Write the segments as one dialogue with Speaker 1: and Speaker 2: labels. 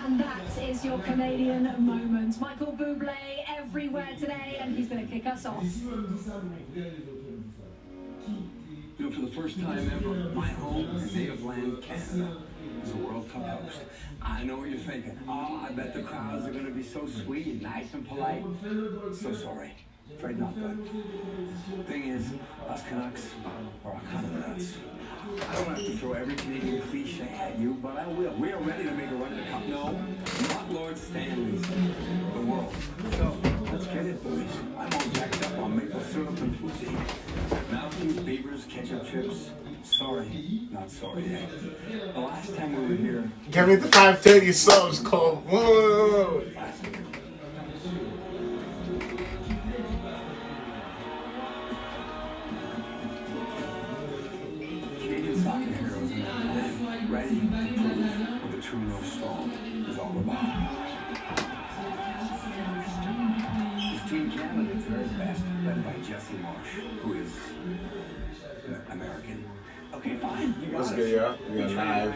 Speaker 1: And that is your Canadian moment. Michael Bublé everywhere today, and he's going to kick us off.
Speaker 2: You know, for the first time ever, my home and native land, Canada, is a World Cup host. I know what you're thinking. Oh, I bet the crowds are going to be so sweet, nice and polite. So sorry. Afraid not, bud. Thing is, us Canucks are kind of nuts. I don't have to throw every Canadian cliche at you, but I will. We are ready to make a run at the Cup. No, not Lord Stanley's. The world. So, let's get it, boys. I'm all jacked up on maple syrup and poutine. Mountain beavers, ketchup chips. Sorry, not sorry yet. The last time we were here...
Speaker 3: Give me the 530 songs called... Whoa!
Speaker 2: Canadian soccer heroes in their land, ready to prove what the true North Star is all about. This Team Canada is very best, led by Jesse Marsh, who is American. Okay, fine.
Speaker 3: What's good, y'all? We are live.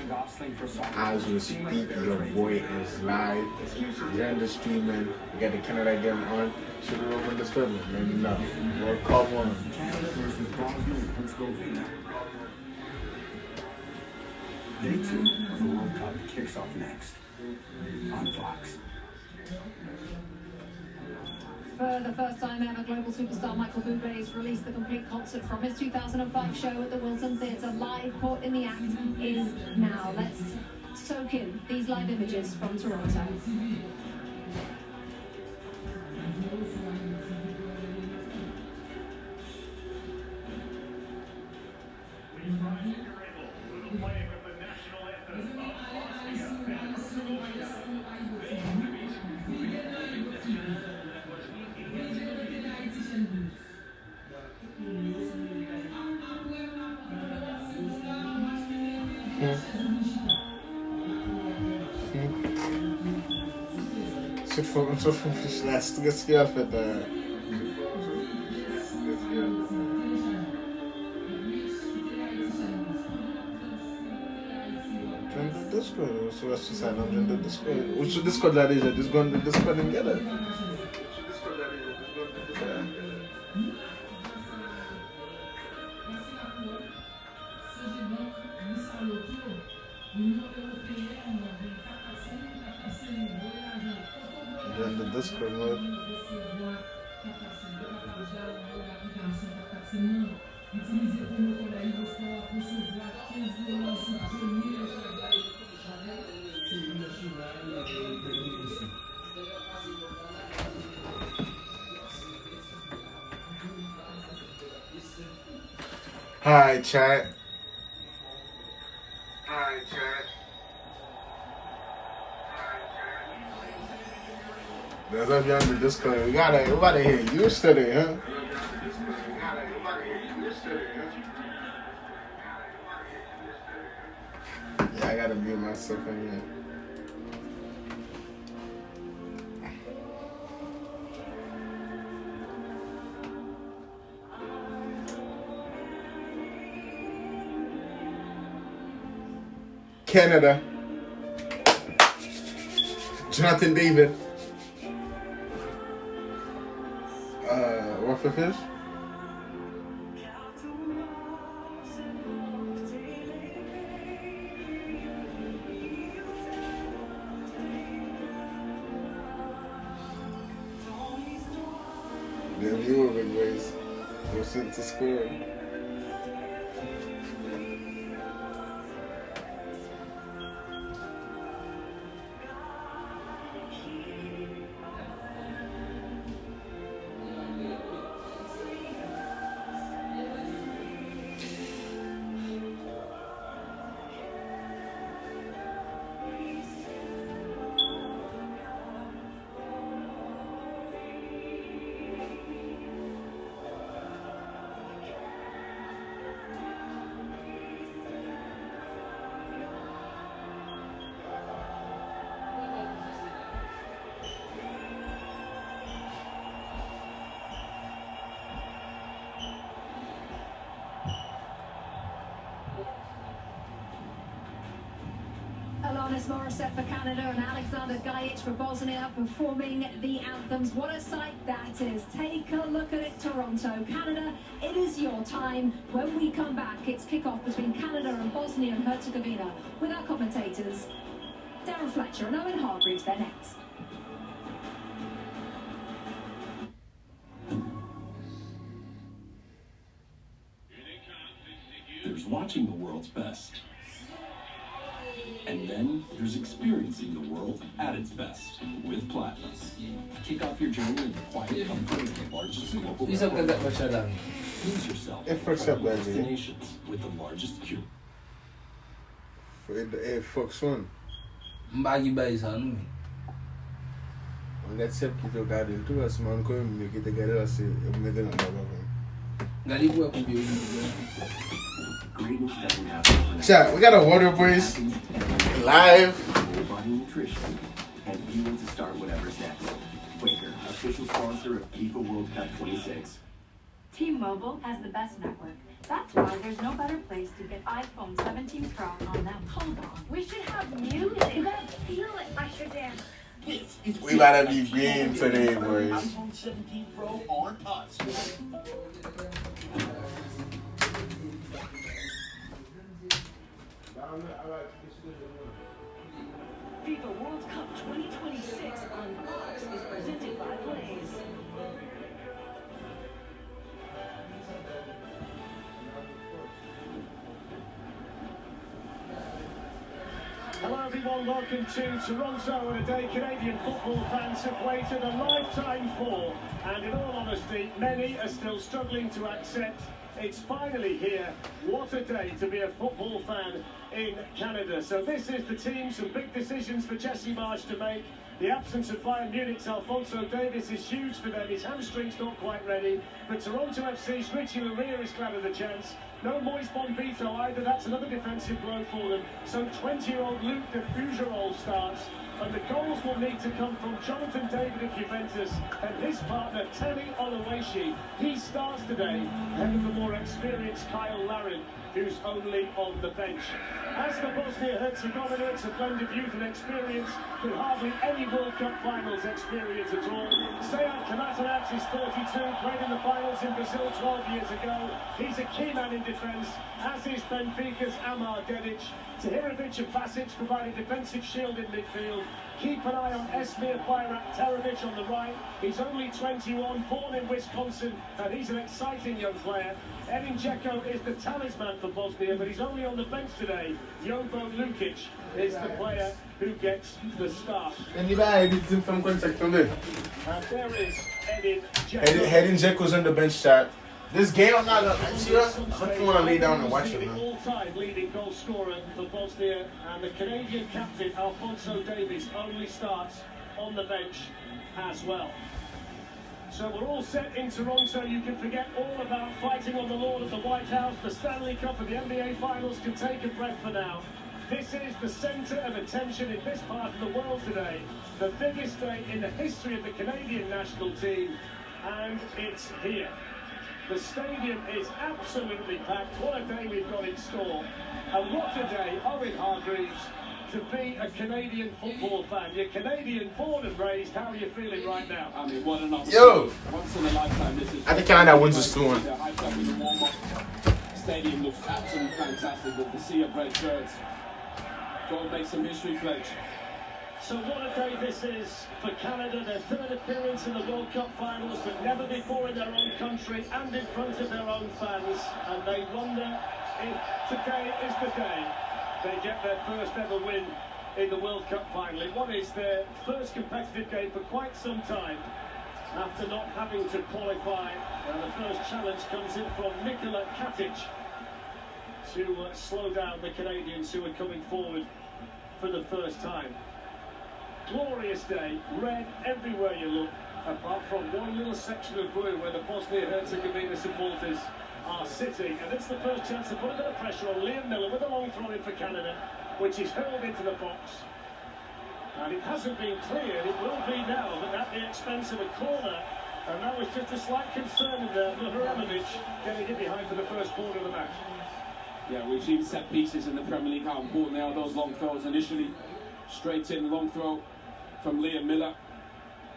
Speaker 3: As we speak, your boy is live. We're in the stream, man. We got the Canada game on. Should we open the stream? Maybe not. World Cup on.
Speaker 2: Canada versus Bosnia World Cup. Day 2 of the World Cup kicks off next on Fox.
Speaker 1: For the first time ever, global superstar Michael Bublé has released the complete concert from his 2005 show at the Wilton Theatre. Live caught in the act is now. Let's soak in these live images from Toronto.
Speaker 3: Så får vi lästa skrev för det. Join the Discord. So let's just sign up in the Discord. Which Discord that is? Just go on the Discord and get it. Join the Discord mode. Hi, chat. That's up y'all in the Discord. We gotta get used to it, huh? Yeah, I gotta mute myself in here. Canada. Jonathan David. What for fish? The viewer big ways. Go sit to score.
Speaker 1: Morissette for Canada and Alexander Gajic for Bosnia performing the anthems. What a sight that is. Take a look at it, Toronto. Canada, it is your time. When we come back, it's kickoff between Canada and Bosnia and Herzegovina with our commentators, Darren Fletcher and Owen Hargreaves. They're next.
Speaker 4: There's watching the world's best. And then there's experiencing the world at its best with Platinum. Kick off your journey in the quiet comfort of the largest global network. Lose yourself in destinations with the largest queue.
Speaker 3: Fox One.
Speaker 5: Mbagi Baisa, no?
Speaker 3: On that step, you took out into us, man, come, you get together, I say, you're making a number.
Speaker 5: Galibu computer.
Speaker 4: Greatness doesn't happen.
Speaker 3: Chat, we got a water boys live.
Speaker 4: Full body nutrition and fuel to start whatever's next. Quaker, official sponsor of FIFA World Cup 26.
Speaker 6: T-Mobile has the best network. That's why there's no better place to get iPhone 17 Pro on them. Hold on. We should have music. You gotta feel it. I should dance.
Speaker 3: We about to be green today, boys.
Speaker 4: iPhone 17 Pro on us.
Speaker 7: FIFA World Cup 2026 on Fox is presented by Blaze.
Speaker 8: Hello everyone, welcome to Toronto on a day Canadian football fans have waited a lifetime for, and in all honesty, many are still struggling to accept it's finally here. What a day to be a football fan in Canada. So this is the team, some big decisions for Jesse Marsch to make. The absence of Bayern Munich's Alphonso Davies is huge for them. His hamstring's not quite ready. But Toronto FC's Richie Laria is glad of the chance. No Moise Bonvito either. That's another defensive blow for them. So 20-year-old Luc de Fougerolles starts. And the goals will need to come from Jonathan David of Juventus and his partner Tani Oluwaseyi. He starts today ahead of the more experienced Kyle Larin, who's only on the bench. As for Bosnia-Herzegovina, it's a blend of youth and experience, with hardly any World Cup finals experience at all. Sead Kolasinac is 32, played in the finals in Brazil 12 years ago. He's a key man in defence, as is Benfica's Amar Dedic. Tahirovic and Basic providing defensive shield in midfield. Keep an eye on Esmir Bayrak-Tarovic on the right. He's only 21, born in Wisconsin, and he's an exciting young player. Edin Dzeko is the talisman for Bosnia, but he's only on the bench today. Jovo Lukic is the player who gets the start.
Speaker 3: And there is
Speaker 8: Edin Dzeko.
Speaker 3: Edin Dzeko's on the bench, chat. This game, I'm not gonna serious. I just want to lay down and watch it,
Speaker 8: The
Speaker 3: man.
Speaker 8: all-time leading goal scorer for Bosnia, and the Canadian captain Alphonso Davies only starts on the bench as well. So we're all set in Toronto. You can forget all about fighting on the lawn at the White House. The Stanley Cup and the NBA Finals can take a breath for now. This is the centre of attention in this part of the world today. The biggest day in the history of the Canadian national team, and it's here. The stadium is absolutely packed. What a day we've got in store. And what a day, Owen Hargreaves, to be a Canadian football fan. You're Canadian born and raised. How are you feeling right now?
Speaker 4: I mean, what an opportunity.
Speaker 3: Yo!
Speaker 4: Once in a lifetime, this is.
Speaker 3: I think Canada wins this one.
Speaker 4: The hype up in the warm-up. Stadium looks absolutely fantastic with the sea of red shirts. Go and make some history, Fletch.
Speaker 8: So what a day this is for Canada, their third appearance in the World Cup finals, but never before in their own country and in front of their own fans. And they wonder if today is the day they get their first ever win in the World Cup final. What is their first competitive game for quite some time after not having to qualify. And the first challenge comes in from Nikola Katic to slow down the Canadians who are coming forward for the first time. Glorious day, red everywhere you look, apart from one little section of blue where the Bosnia-Herzegovina supporters are sitting. And it's the first chance to put a bit of pressure on Liam Miller with a long throw in for Canada, which is hurled into the box. And it hasn't been cleared, it will be now, but at the expense of a corner. And that was just a slight concern in there. Mihajlovic getting it behind for the first quarter of the match.
Speaker 4: Yeah, we've seen set pieces in the Premier League, how important they are, those long throws initially. Straight in, long throw from Liam Miller.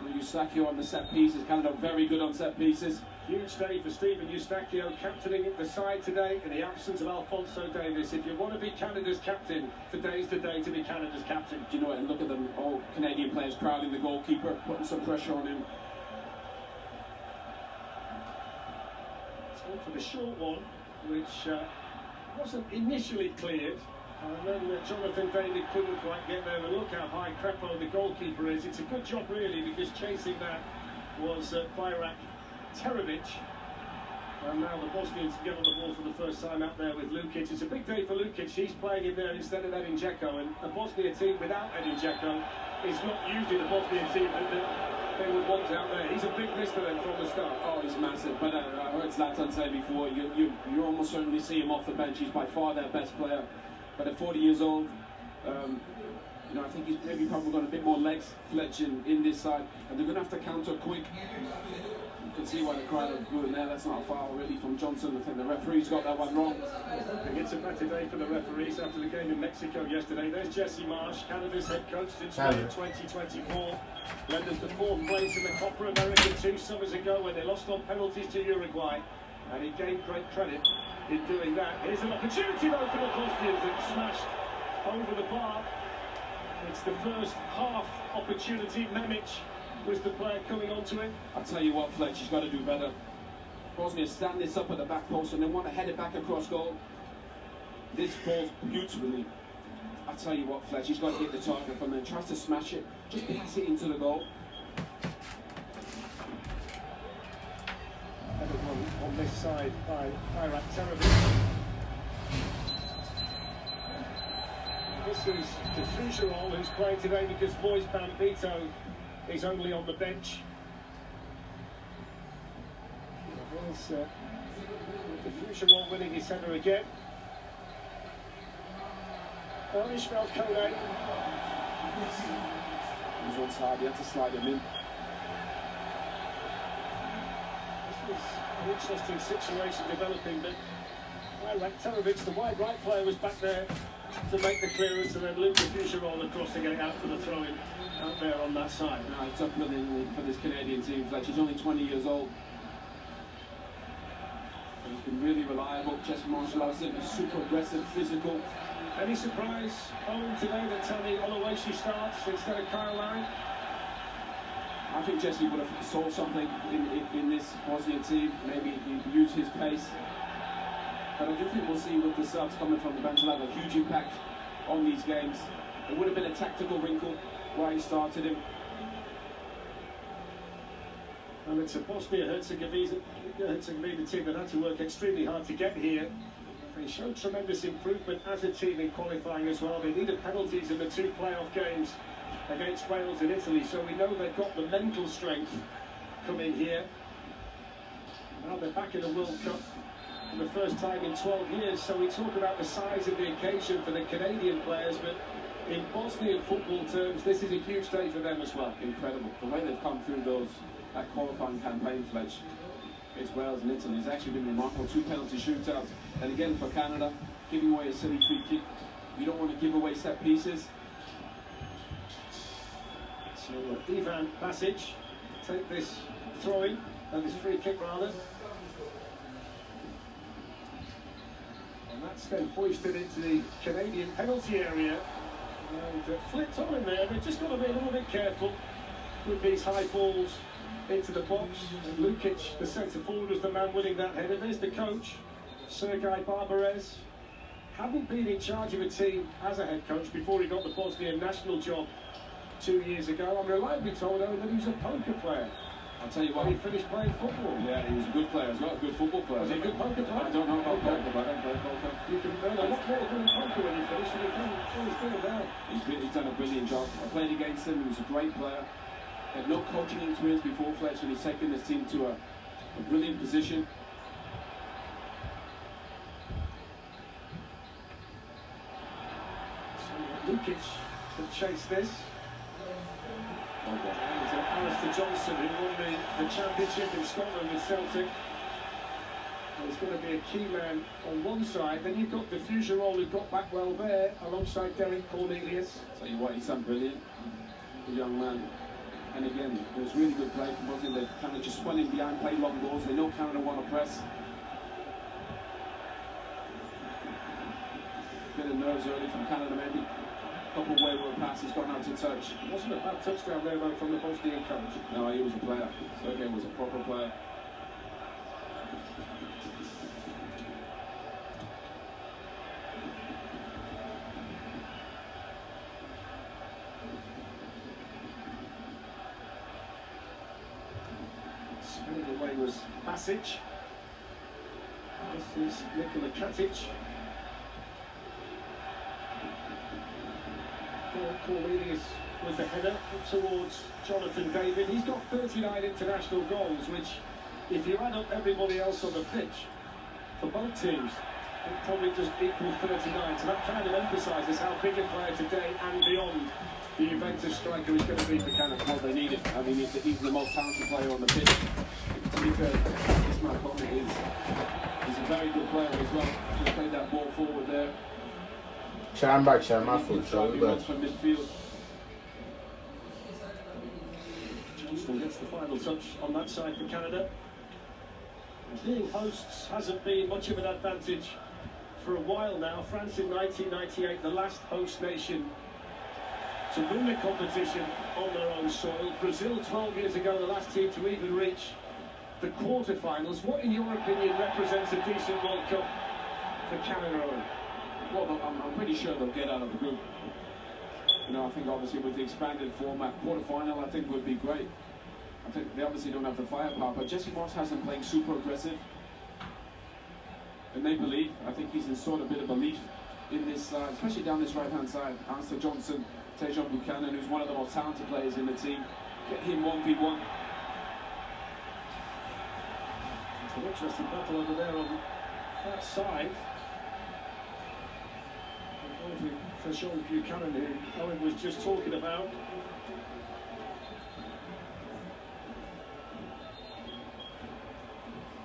Speaker 4: Eustáquio on the set pieces. Canada very good on set pieces.
Speaker 8: Huge day for Stephen Eustáquio, captaining the side today in the absence of Alphonso Davies. If you want to be Canada's captain, today's the day to be Canada's captain.
Speaker 4: Do you know what? And look at them, all Canadian players crowding the goalkeeper, putting some pressure on him.
Speaker 8: It's gone for the short one, which wasn't initially cleared. And then Jonathan David couldn't quite get there. And look how high Crepo, the goalkeeper, is. It's a good job, really, because chasing that was Bajrak Terovic. And now the Bosnians get on the ball for the first time out there with Lukic. It's a big day for Lukic. He's playing in there instead of Edin Dzeko. And the Bosnia team without Edin Dzeko is not usually the Bosnian team that they would want out there. He's a big miss for them from the start.
Speaker 4: Oh, he's massive. But I heard Zlatan say before, you almost certainly see him off the bench. He's by far their best player. But at 40 years old, you know, I think he's maybe probably got a bit more legs, Fletch in this side. And they're going to have to counter quick. You can see why the crowd are booing there. That's not a foul really from Johnson. I think the referee's got that one wrong.
Speaker 8: I think it's a better day for the referees after the game in Mexico yesterday. There's Jesse Marsh, Canada's head coach since May 2024. Led us to 4th place in the Copa America 2 summers ago when they lost on penalties to Uruguay. And he gained great credit in doing that. Here's an opportunity though for the Bosnians that smashed over the bar. It's the first half opportunity. Memic was the player coming onto him.
Speaker 4: I'll tell you what, Fletch, he's got to do better. Bosnia stand this up at the back post and then want to head it back across goal. This falls beautifully. I'll tell you what, Fletch, he's got to hit the target from there. Tries to smash it, just pass it into the goal.
Speaker 8: Everyone on this side by Bajrak Terovic. This is the Fugerol who's playing today because Boys Bambito is only on the bench. There's the Fugerol winning his centre again. Well, Ishmael Kone.
Speaker 4: He was on side, he had to slide him in.
Speaker 8: This was an interesting situation developing, but Bajrak Terovic, the wide right player, was back there to make the clearance, and then Luka Fugerol across to get it out for the throw-in out there on that side.
Speaker 4: No, it's up for this Canadian team, Fletch. He's only 20 years old. He's been really reliable. Just martial arts, he's super aggressive, physical.
Speaker 8: Any surprise, Owen, today that Tony Oluwaseyi starts instead of Kyle Lowry?
Speaker 4: I think Jesse would have saw something in this Bosnia team. Maybe he'd use his pace. But I do think we'll see with the subs coming from the bench, will have a huge impact on these games. It would have been a tactical wrinkle why he started him.
Speaker 8: And it's a Bosnia-Herzegovina team that had to work extremely hard to get here. They showed tremendous improvement as a team in qualifying as well. They needed penalties in the 2 playoff games against Wales and Italy, so we know they've got the mental strength coming here. Now they're back in the World Cup for the first time in 12 years, so we talk about the size of the occasion for the Canadian players, but in Bosnian football terms, this is a huge day for them as well.
Speaker 4: Incredible. The way they've come through that qualifying campaign, Fletch, against Wales and Italy, has actually been remarkable. 2 penalty shootouts, and again for Canada, giving away a silly free kick. You don't want to give away set pieces.
Speaker 8: So Ivan Basic take this throw-in, and this free kick rather. And that's then hoisted into the Canadian penalty area. And flipped on in there. They've just got to be a little bit careful with these high balls into the box. And Lukic, the centre forward, was the man winning that header. There's the coach, Sergei Barbarez. Hadn't been in charge of a team as a head coach before he got the Bosnian national job 2 years ago. I'm reliably told that he was a poker player.
Speaker 4: I'll tell you what.
Speaker 8: He finished playing football.
Speaker 4: Yeah, he was a good player as well, a good football player.
Speaker 8: Was he a good poker player?
Speaker 4: I don't know about poker, but I don't play poker.
Speaker 8: You can earn a lot more than poker when you finish, and you can always do it now.
Speaker 4: He's done a brilliant job. I played against him, he was a great player. Had no coaching experience before Fletch, and he's taken this team to a brilliant position.
Speaker 8: So Lukic could chase this. And Alistair Johnson, who won the championship in Scotland with Celtic. There's going to be a key man on one side. Then you've got the Fuserol who got back well there alongside Derek Cornelius.
Speaker 4: Tell you what, he's done brilliant, the young man. And again, it was really good play from Bosnia. They kind of just spun in behind, played long balls. They know Canada want to press. Bit of nerves early from Canada, maybe. A couple of wayward passes gone out to touch.
Speaker 8: It wasn't a bad touchdown there though from the Bosnian coach.
Speaker 4: No, he was a player. Sergei was a proper player.
Speaker 8: Spinning away was Basic. This is Nikola Katic. Cornelius with the header towards Jonathan David. He's got 39 international goals, which, if you add up everybody else on the pitch, for both teams, it probably just equals 39. So that kind of emphasises how big a player today and beyond the Juventus striker is going to be for Canada.
Speaker 4: Well, they need it. I mean, he's the most talented player on the pitch. To be fair, this man is a very good player as well. Just played that ball forward there.
Speaker 3: Shine back, shine my foot, so
Speaker 4: He
Speaker 3: we
Speaker 4: runs from midfield.
Speaker 8: Johnston gets the final touch on that side for Canada. Being hosts hasn't been much of an advantage for a while now. France in 1998, the last host nation to win the competition on their own soil. Brazil 12 years ago, the last team to even reach the quarterfinals. What, in your opinion, represents a decent World Cup for Canada?
Speaker 4: Well, I'm pretty sure they'll get out of the group. You know, I think obviously with the expanded format, quarterfinal I think would be great. I think they obviously don't have the firepower, but Jesse Marsch hasn't played super aggressive. And they believe, I think he's installed a bit of belief in this side, especially down this right-hand side. Alistair Johnson, Tejan Buchanan, who's one of the most talented players in the team. Get him 1v1.
Speaker 8: It's an interesting battle over there on that side. For Sean Buchanan, who Owen was just talking about.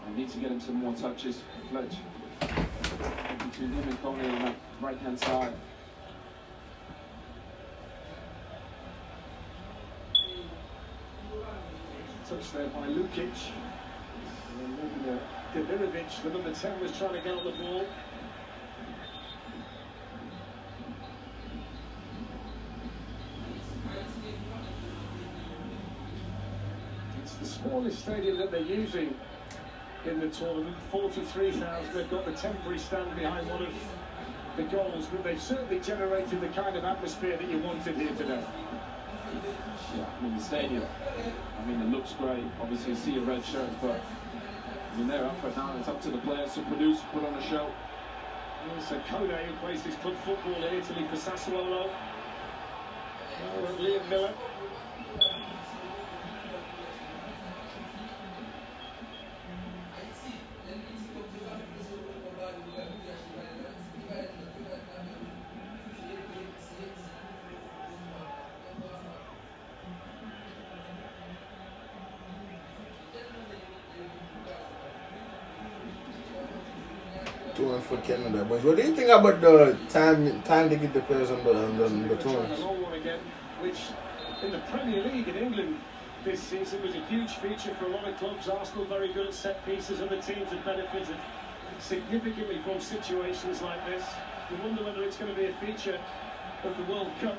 Speaker 4: I need to get him some more touches, Fletch. Between him and Coney on that right-hand side.
Speaker 8: Touch there by Lukic. And then moving Demirovic, the number 10, was trying to get on the ball. The smallest stadium that they're using in the tournament, 43,000. They've got the temporary stand behind one of the goals, but they've certainly generated the kind of atmosphere that you wanted here today.
Speaker 4: Yeah, I mean the stadium, I mean it looks great. Obviously you see a red shirt, but I mean they're up for it now. It's up to the players to produce, put on a show.
Speaker 8: So Kone, who plays his club football in Italy for Sassuolo. Liam Miller.
Speaker 3: Doing for Canada, boys. What do you think about the time to get the players on the tour?
Speaker 8: A long one again, which in the Premier League in England this season was a huge feature for a lot of clubs. Arsenal very good at set pieces. Other teams have benefited significantly from situations like this. You wonder whether it's going to be a feature of the World Cup.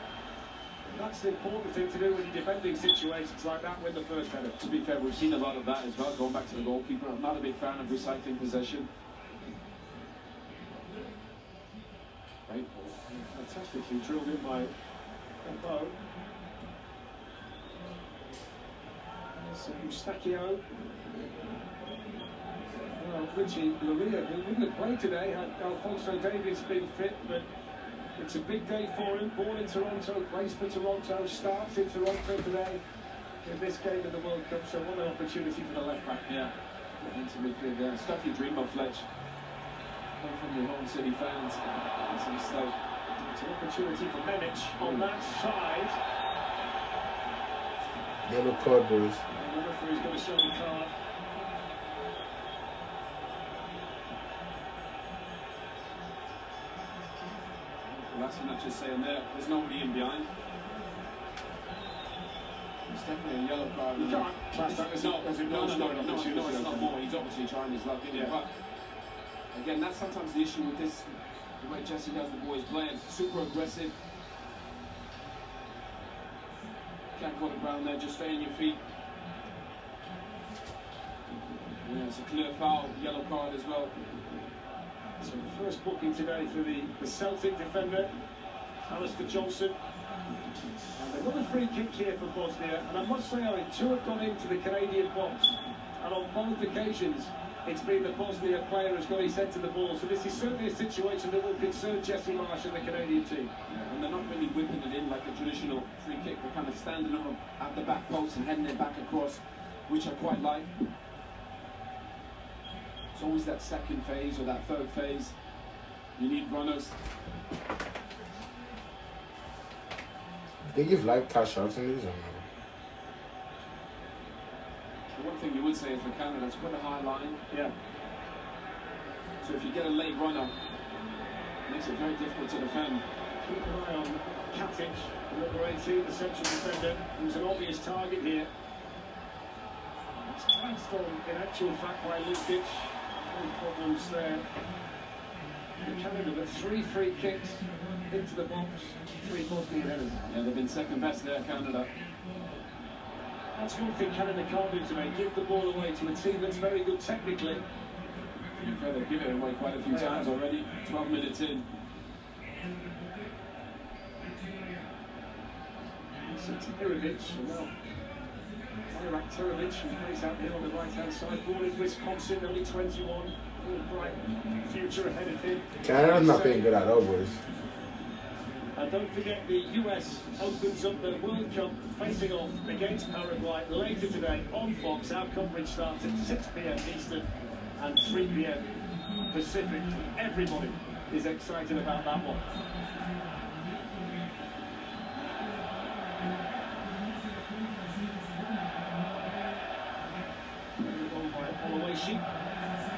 Speaker 8: That's the important thing to do when you're defending situations like that. Win the first header.
Speaker 4: To be fair, we've seen a lot of that as well. Going back to the goalkeeper, I'm not a big fan of recycling possession.
Speaker 8: Right. Fantastically drilled in by Campo. So Eustachio. Well, Richie Laria, who wouldn't have played today had Alphonso Davies been fit, but it's a big day for him. Born in Toronto, plays for Toronto, starts in Toronto today in this game of the World Cup. So what an opportunity for the left back.
Speaker 4: Yeah, into midfield there. Stuff you dream of, Fletch. Come from your home city fans. It's a mistake.
Speaker 8: It's an opportunity for Menic on that side.
Speaker 3: Yellow card, boys.
Speaker 8: And the referee's going to show the card.
Speaker 4: Kolasinac is saying there's nobody in behind. It's definitely a yellow card.
Speaker 8: You can't class that as
Speaker 4: No, it's not more. He's obviously trying his luck in it. But again, that's sometimes the issue with this, the way Jesse has the boys playing. Super aggressive. Can't go to the ground there, just stay on your feet. Yeah, it's a clear foul, yellow card as well.
Speaker 8: So the first booking today for the Celtic defender, Alistair Johnson. And another free kick here for Bosnia. And I must say, two have gone into the Canadian box. And on both occasions, it's been the Bosnia player who's got his head to the ball. So this is certainly a situation that will concern Jesse Marsh and the Canadian team.
Speaker 4: Yeah, and they're not really whipping it in like a traditional free kick. They're kind of standing up at the back post and heading it back across, which I quite like. It's always that second phase or that third phase. You need runners.
Speaker 3: They give like cash outs in these.
Speaker 4: The one thing you would say is for Canada, it's quite a high line.
Speaker 8: Yeah.
Speaker 4: So if you get a late runner, it makes it very difficult to defend.
Speaker 8: Keep an eye on Katic, number 18, the central defender, who's an obvious target here. It's glanced on in actual fact by Lukic. No problems there. For Canada, but 3 free kicks into the box, 3 Bosnian headers.
Speaker 4: Yeah, they've been second best there, Canada.
Speaker 8: That's one thing Canada can't do today, give the ball away to a team that's very good technically.
Speaker 4: They've given it away quite a few times already, 12 minutes in.
Speaker 8: Terovic, and now Bayrak Terovic, who plays out here on the right-hand side, born in Wisconsin, only 21, a bright future ahead of him.
Speaker 3: Canada's not being good at all, boys.
Speaker 8: And don't forget, the US opens up the World Cup facing off against Paraguay later today on Fox. Our coverage starts at 6 p.m. Eastern and 3 p.m. Pacific. Everybody is excited about that one.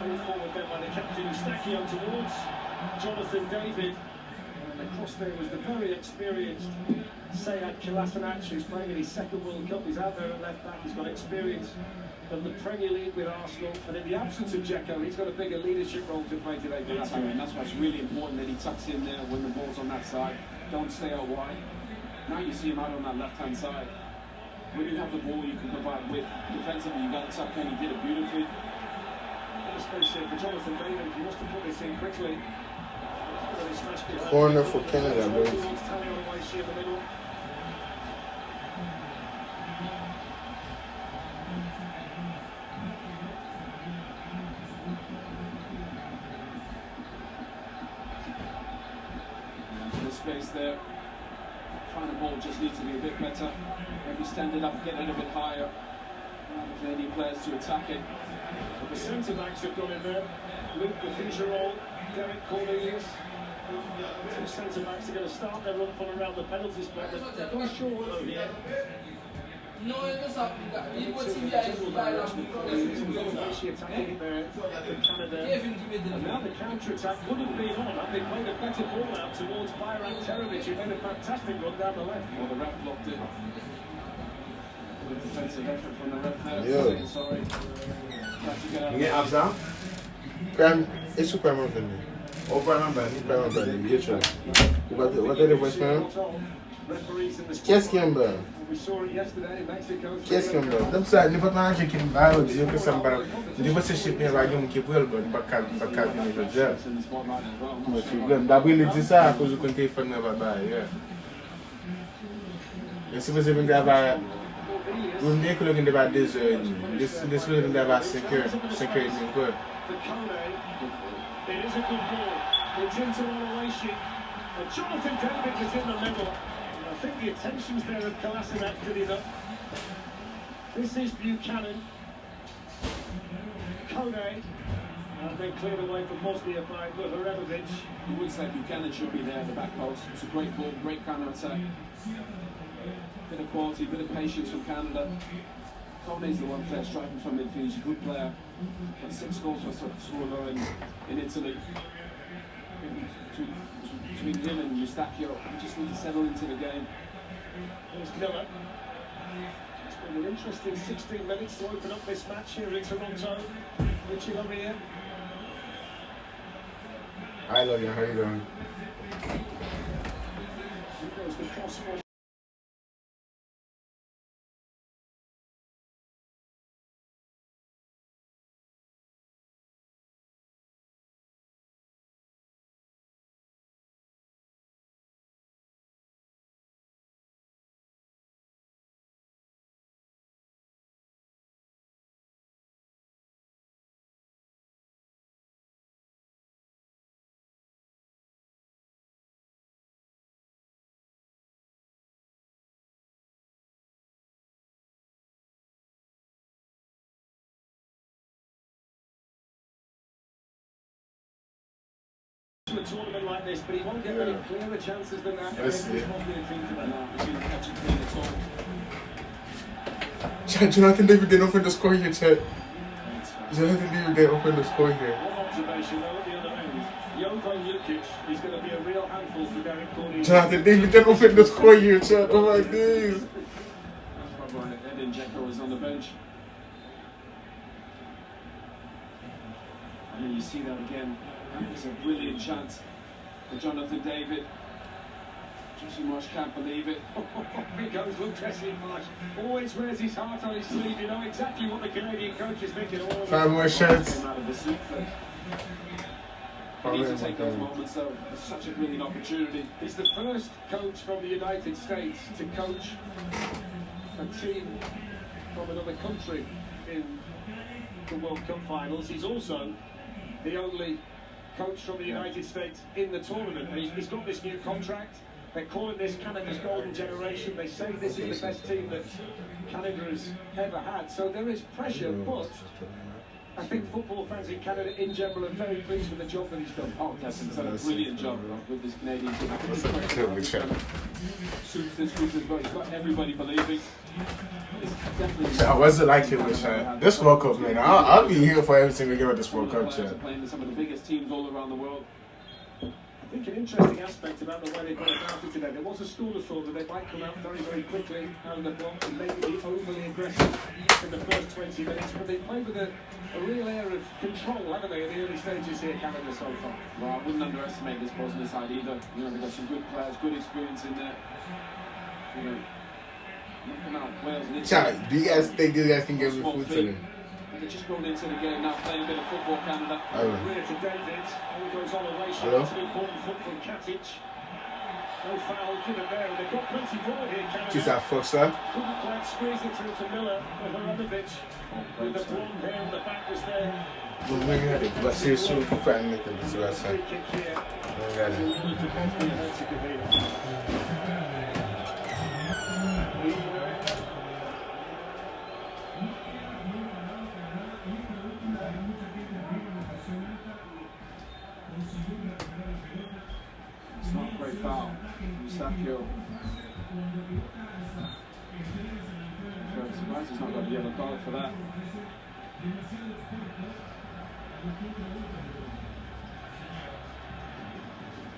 Speaker 8: Going forward then by the captain Stacchio towards Jonathan David. And across there was the very experienced Sead Kolasinac, who's playing in his second World Cup. He's out there at left back. He's got experience of the Premier League with Arsenal. And in the absence of Dzeko, he's got a bigger leadership role to play today.
Speaker 4: And that's why it's really important that he tucks in there when the ball's on that side. Don't stay out wide. Now you see him out on that left-hand side. When you have the ball, you can provide width. Defensively, you got to tuck in. He did it beautifully.
Speaker 8: Space here for Jonathan David if he wants to put this in quickly.
Speaker 3: Corner for Canada, boys.
Speaker 4: The space there. Final ball just needs to be a bit better. Maybe stand it up, get it a bit higher. The Canadian players to attack it.
Speaker 8: So the centre-backs have gone in there. Luke the Fougerolles, Derek Cornelius. Two centre-backs are going to start their run from around the penalty spot. They've gone short over here. Attacking it there for Canada. And now the counter-attack wouldn't be on. They played a better ball out towards Bayrak Terovic, who made a fantastic run down the left.
Speaker 4: Well, the ref blocked it. Good defensive effort from the ref there.
Speaker 3: Yeah.
Speaker 4: Sorry.
Speaker 3: Yeah, Abza. Prime, it's super important. Oh, prime, man, you try. What are the voice, man? Qu'est-ce qu'il y a?
Speaker 8: We saw it yesterday in Mexico.
Speaker 3: Qu'est-ce qu'il y a? Donc ça, n'importe qui qui me parle, dit que ça me parle. Je dis que c'est chez moi, il y a un qui peut le bon, pas calme, je dis. Mais problème. D'abord il dit ça à cause du téléphone ne va pas. Et si vous avez d'avoir, vous me dites que le gain va 2 heures, des choses d'avoir 5 heures, 5 heures et demie quoi.
Speaker 8: It is a good ball. It's into Oloishi. And Jonathan David was in the middle. I think the attention's there of Kolasinac did enough. This is Buchanan. Kone. And then cleared away from Bosnia by Vuharedovic.
Speaker 4: You would say Buchanan should be there at the back post. It's a great ball, great counter-attack. Bit of quality, bit of patience from Canada. Kone's the one player striking from midfield. He's a good player. Got 6 goals for Sassuolo in Italy. Maybe between him and Mustachio. He just need to settle into the game.
Speaker 8: Here's Miller. It's been an interesting 16 minutes to open up this match here in Toronto. Richie Lamia.
Speaker 3: Hi, Logan. How you doing?
Speaker 8: Here goes the cross for a tournament like this, but he won't get many clearer chances than that.
Speaker 3: That's it.
Speaker 8: Jonathan
Speaker 3: David didn't open the score here, Chet. Jonathan David didn't open the score here.
Speaker 8: One observation though at the other end. Jovo Jukic is going to be a real handful for Derek Courtney.
Speaker 3: Jonathan David didn't open the score here, Chet. Oh my days.
Speaker 4: That's why Edin Dzeko is on the bench. I mean, you see that again. That is a brilliant chance for Jonathan David. Jesse Marsh can't believe it.
Speaker 8: Here goes look, Jesse Marsh. Always wears his heart on his sleeve. You know exactly what the Canadian coach is thinking.
Speaker 3: 5 more shots.
Speaker 4: Came out of the soup. They need to take those moments though. It's such a brilliant opportunity.
Speaker 8: He's the first coach from the United States to coach a team from another country in the World Cup finals. He's also the only coach from the United States in the tournament. He's got this new contract. They're calling this Canada's golden generation. They say this is the best team that Canada has ever had. So there is pressure, but I think football fans in Canada in general are very pleased with the job that he's done.
Speaker 4: Oh, Desmond's done a brilliant job with this Canadian team. Suits this group as well. He's got everybody believing. It's definitely.
Speaker 3: What's it like here with this World Cup, man? I'll be here for every single game of this World Cup,
Speaker 4: Players are playing with some of the biggest teams all around the world.
Speaker 8: I think an interesting aspect about the way they've gone about it today, there was a school of thought that they might come out very, very quickly out of the block and maybe be overly aggressive in the first 20 minutes, but they played with a real air of control, haven't they, in the early stages here, Canada, so far.
Speaker 4: Well, I wouldn't underestimate this Bosnia side either. You know, they've got some good players, good experience in there. You know, knocking out Wales and Italy.
Speaker 3: Do you guys think these guys can give me food today?
Speaker 4: They're just going into the game now, playing a bit of football, Canada.
Speaker 8: Rear to David, all goes on away, so that's an important foot from Katic. No foul given there, and they've got plenty forward here, Canada.
Speaker 3: She's that fuck, sir.
Speaker 8: Couldn't quite squeeze it through to Miller, but Haramovic, with the blonde hair on the back, was there.
Speaker 3: But she's so fat and looking, that's what I said.
Speaker 8: Free kick here.
Speaker 3: I got it.
Speaker 8: To Bosnia and Herzegovina.
Speaker 4: It's not a great foul. Mustachio. Very surprised he's not got a yellow card for that.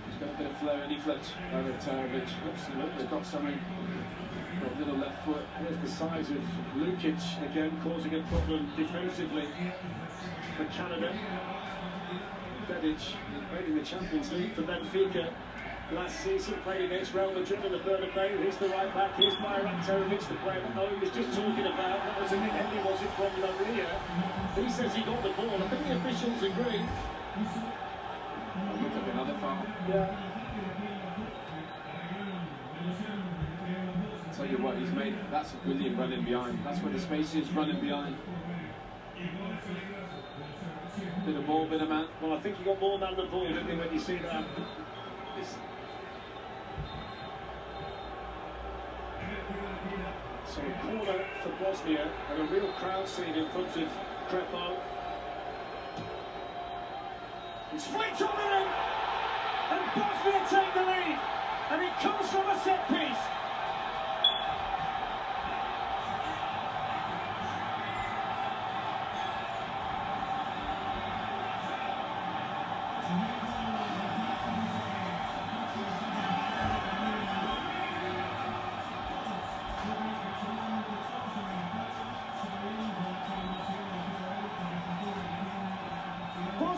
Speaker 4: He's got a bit of flair and he flips over Tarovic. Absolutely got something. Got a little left foot.
Speaker 8: There's the size of Lukic again, causing a problem defensively for Canada. Dedic played in the Champions League for Benfica last season, played against Real Madrid in the Bernabeu. Here's the right back, here's Myron Tarovic, the player that Owen was just talking about. That was a Nick Henry, was it, from Maria? He says he got the ball. I think the officials agree.
Speaker 4: Looks like another foul.
Speaker 8: Yeah.
Speaker 4: Tell you what, he's made. That's a brilliant running behind. That's where the space is, running behind. Bit of ball, bit of man.
Speaker 8: Well, I think he got more man than ball, didn't he, when you see that? So a corner for Bosnia and a real crowd scene in front of Crepo. It's flicked on in, and Bosnia take the lead, and it comes from a set piece.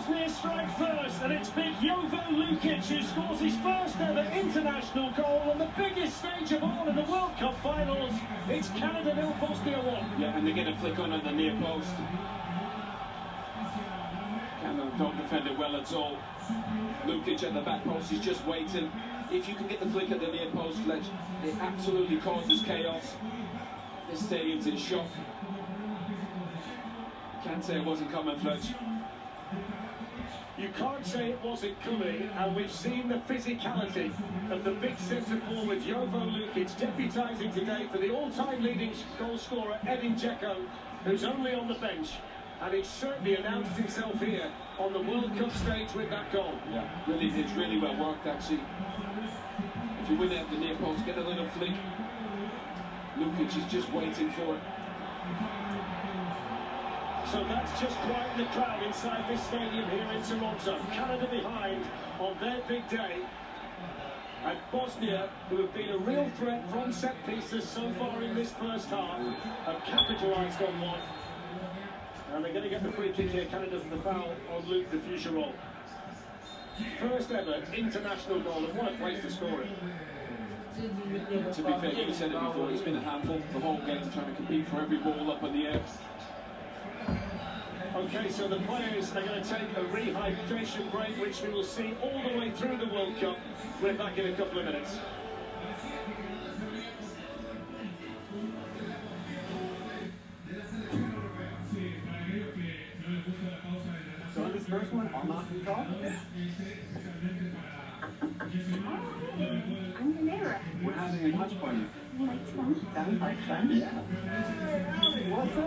Speaker 8: Bosnia strike first, and it's big Jovo Lukic who scores his first ever international goal on the biggest stage of all in the World Cup finals. It's Canada 0, Bosnia 1.
Speaker 4: Yeah, and they get a flick on at the near post. Canada don't defend it well at all. Lukic at the back post, he's just waiting. If you can get the flick at the near post, Fletch, it absolutely causes chaos. This stadium's in shock. Can't say it wasn't coming, Fletch.
Speaker 8: You can't say it wasn't coming, and we've seen the physicality of the big centre forward Jovo Lukic deputising today for the all-time leading goal scorer Edin Dzeko, who's only on the bench, and he's certainly announced himself here on the World Cup stage with that goal.
Speaker 4: Yeah, really, it's really well worked actually. If you win it at the near post, get a little flick. Lukic is just waiting for it.
Speaker 8: So that's just quite the crowd inside this stadium here in Toronto. Canada behind on their big day. And Bosnia, who have been a real threat from set pieces so far in this first half, have capitalised on one. And they're going to get the free kick here. Canada for the foul on Luke, the future role. First ever international goal, and what a place to score it.
Speaker 4: To be fair, you said it before, it's been a handful the whole game, trying to compete for every ball up in the air.
Speaker 8: Okay, so the players are going to take a rehydration break, which we will see all the way through the World Cup. We're back in a couple of minutes.
Speaker 2: So on this first one, I'll knock you off.
Speaker 6: I'm your neighbor.
Speaker 2: We're having a watch party.
Speaker 6: Like fun?
Speaker 2: Sounds like fun. Yeah. What's up?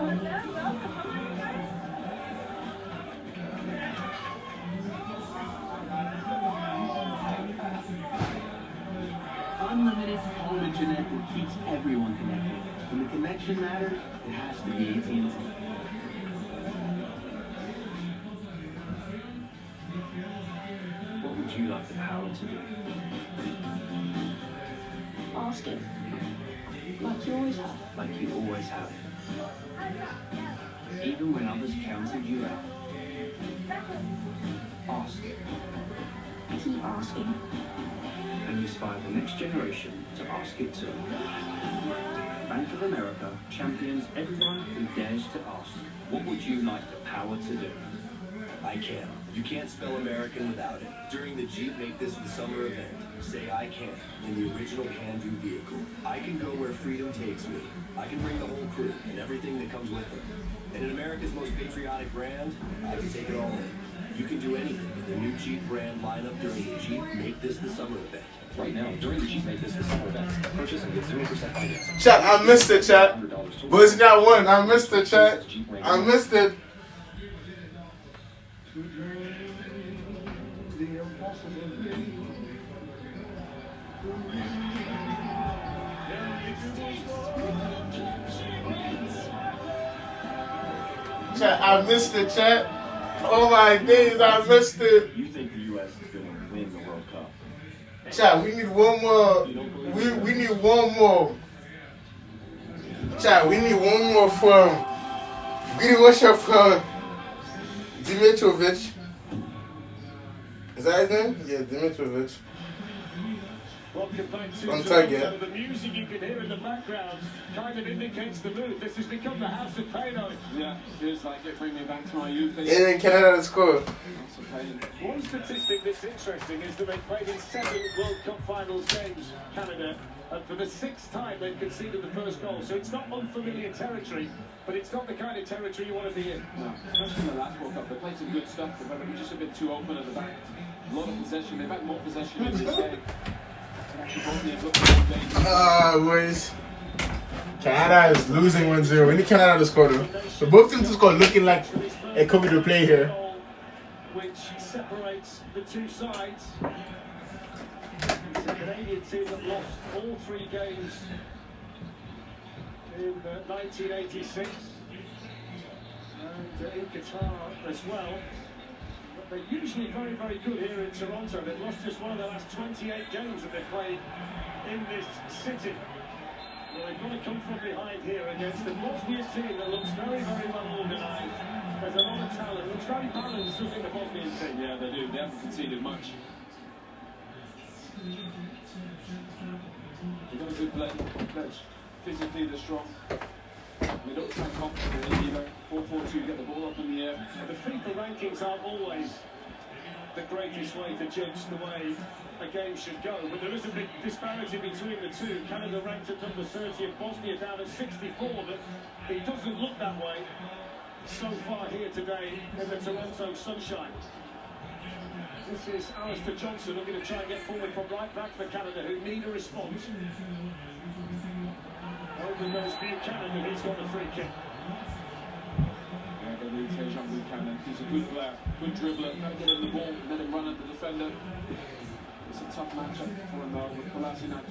Speaker 2: Unlimited home internet that keeps everyone connected. When the connection matters, it has to be AT&T. What would you like the power to do?
Speaker 6: Ask it. Like you always have.
Speaker 2: Like you always have. Even when others counted you out. Ask it.
Speaker 6: Keep asking.
Speaker 2: And inspire the next generation to ask it too. Bank of America champions everyone who dares to ask. What would you like the power to do?
Speaker 9: I can. You can't spell American without it. During the Jeep Make This the Summer event, say I can in the original can-do vehicle. I can go where freedom takes me. I can bring the whole crew and everything that comes with it. And in America's most patriotic brand, I can take it all in. You can do anything in the new Jeep brand lineup during the Jeep Make This the Summer event.
Speaker 10: Right now, during the Jeep Make This the Summer event, purchase and get 0% financing.
Speaker 3: Chat, I missed it, chat. Bosnia won. I missed it, chat. I missed it. Chat, I missed it, chat. Oh my days, I missed it.
Speaker 11: You think the U.S. is going to win the World Cup?
Speaker 3: Chat, we need one more. We need one more. Chat, we need one more from. We need one shot from Dimitrovic. Is that his name? Yeah, Dimitrovic.
Speaker 8: Welcome back to
Speaker 3: On
Speaker 8: Toronto.
Speaker 3: target.
Speaker 8: The music you can hear in the background kind of indicates the mood. This has become the House of Pain.
Speaker 4: Yeah, feels like it bring me back to my youth.
Speaker 3: And then Canada to score.
Speaker 4: That's a pain.
Speaker 8: One statistic that's interesting is that they played in 7 World Cup finals games, Canada, and for the 6th time they've conceded the first goal. So it's not unfamiliar territory, but it's not the kind of territory you want to be in.
Speaker 4: No, especially in the last World Cup. They played some good stuff, but they were just a bit too open at the back. A lot of possession. They've had more possession in this game.
Speaker 3: Boys. Canada is losing 1-0. We need Canada to score though. So both teams to score looking like it could be the play here.
Speaker 8: Which separates the two sides. It's a Canadian team that lost all 3 games in 1986 and in Qatar as well. They're usually very, very good here in Toronto. They've lost just one of the last 28 games that they've played in this city. Well, they've got to come from behind here against the Bosnia team that looks very, very well organised. There's a lot of talent, looks very balanced, doesn't it, the Bosnian team?
Speaker 4: Yeah, they do. They haven't conceded much. They've got a good blend. Physically, they're strong. They don't try confidently either. 4-4-2, get the ball up in the air.
Speaker 8: The FIFA rankings aren't always the greatest way to judge the way a game should go, but there is a big disparity between the two. Canada ranked at number 30 and Bosnia down at 64, but it doesn't look that way so far here today in the Toronto sunshine. This is Alistair Johnson looking to try and get forward from right back for Canada, who need a response. Over goes Buchanan, and he's got the free kick.
Speaker 4: Yeah, they need Tejan Buchanan. He's a good player, good dribbler. Got to get in the ball, let him run at the defender. It's a tough matchup for him with Kolasinac.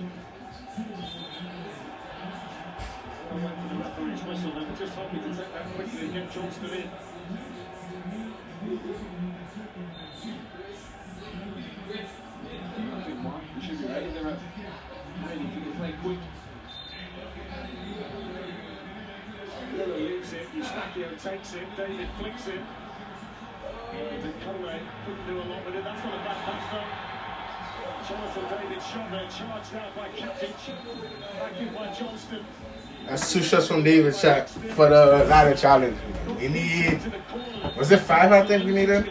Speaker 8: I went for the referee's whistle, they were just hoping to take that quickly and get Johnston in.
Speaker 4: Nothing more. We should be ready. They're ready to play quick.
Speaker 8: Miller leaves it, Eustachio takes it, David flicks it. And Conway couldn't do a lot with it. That's not a bad pass though. Jonathan David shot there, charged out by Katic. Back in by Johnston.
Speaker 3: That's 2 shots from David shot for the ladder challenge. We need, was it 5 I think we needed?
Speaker 8: The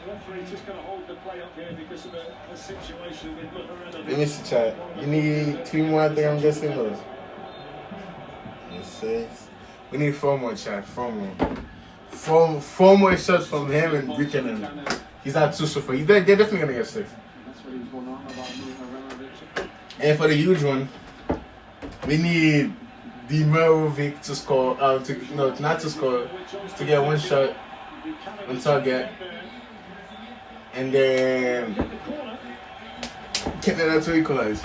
Speaker 8: referee's just going to hold the play up here because of a situation with Muharrem.
Speaker 3: Let me see, chat. You need 2 more, I think I'm guessing those. 6. We need 4 more, chat. 4 more. 4 more shots from him and Buchanan. He's at 2 so far. They're definitely going to get 6.
Speaker 4: That's what he was going on about Muharrem.
Speaker 3: And for the huge one, we need Dimirovic to score, not to score, to get 1 shot on target. And then Canada to equalize.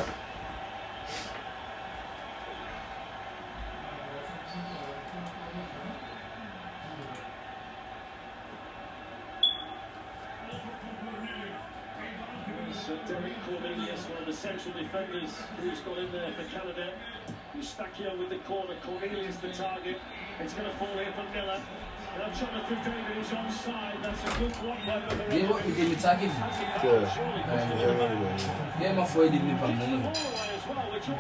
Speaker 8: Derek Cornelius, one of the central defenders who's got in there for Canada. Eustachio with the corner, Cornelius the target. It's going to fall here from Miller. Now Jonathan David is onside. That's a good block by Muharrem.
Speaker 5: You know what we did with Taki? Yeah, my friend did me from Mono.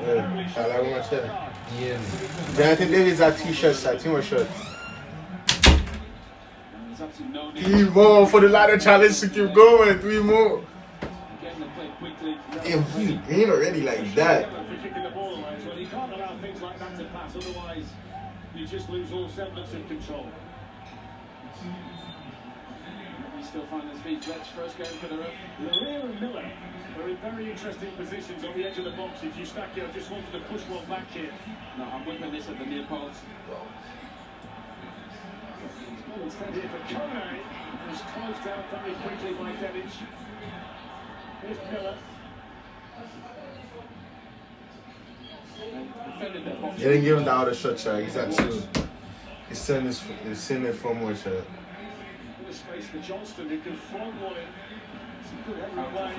Speaker 3: Yeah, I like my shot.
Speaker 5: Yeah.
Speaker 3: Jonathan David's at 2 shots, 2 more shots.
Speaker 4: There's absolutely no need.
Speaker 3: 3 more for the ladder challenge to keep going. 3 more.
Speaker 4: Getting the play quickly.
Speaker 3: Damn, he's green already like that.
Speaker 8: For kicking the ball away as well. You can't allow things like that to pass, otherwise you just lose all semblance of control.
Speaker 4: He still finds his feet. Let's first go for the ref.
Speaker 8: Laria and Miller are in very interesting positions on the edge of the box. If Eustachio just wanted to push one back here.
Speaker 4: No, I'm whipping this at the near post.
Speaker 8: Instead here for Kone, was closed out very quickly by Dedic. Here's Miller.
Speaker 3: They didn't give him the outer shot, chat. He's at 2. He's sending 4 more shot.
Speaker 8: Bit of space for Johnston, who can float one in. It's a good header away.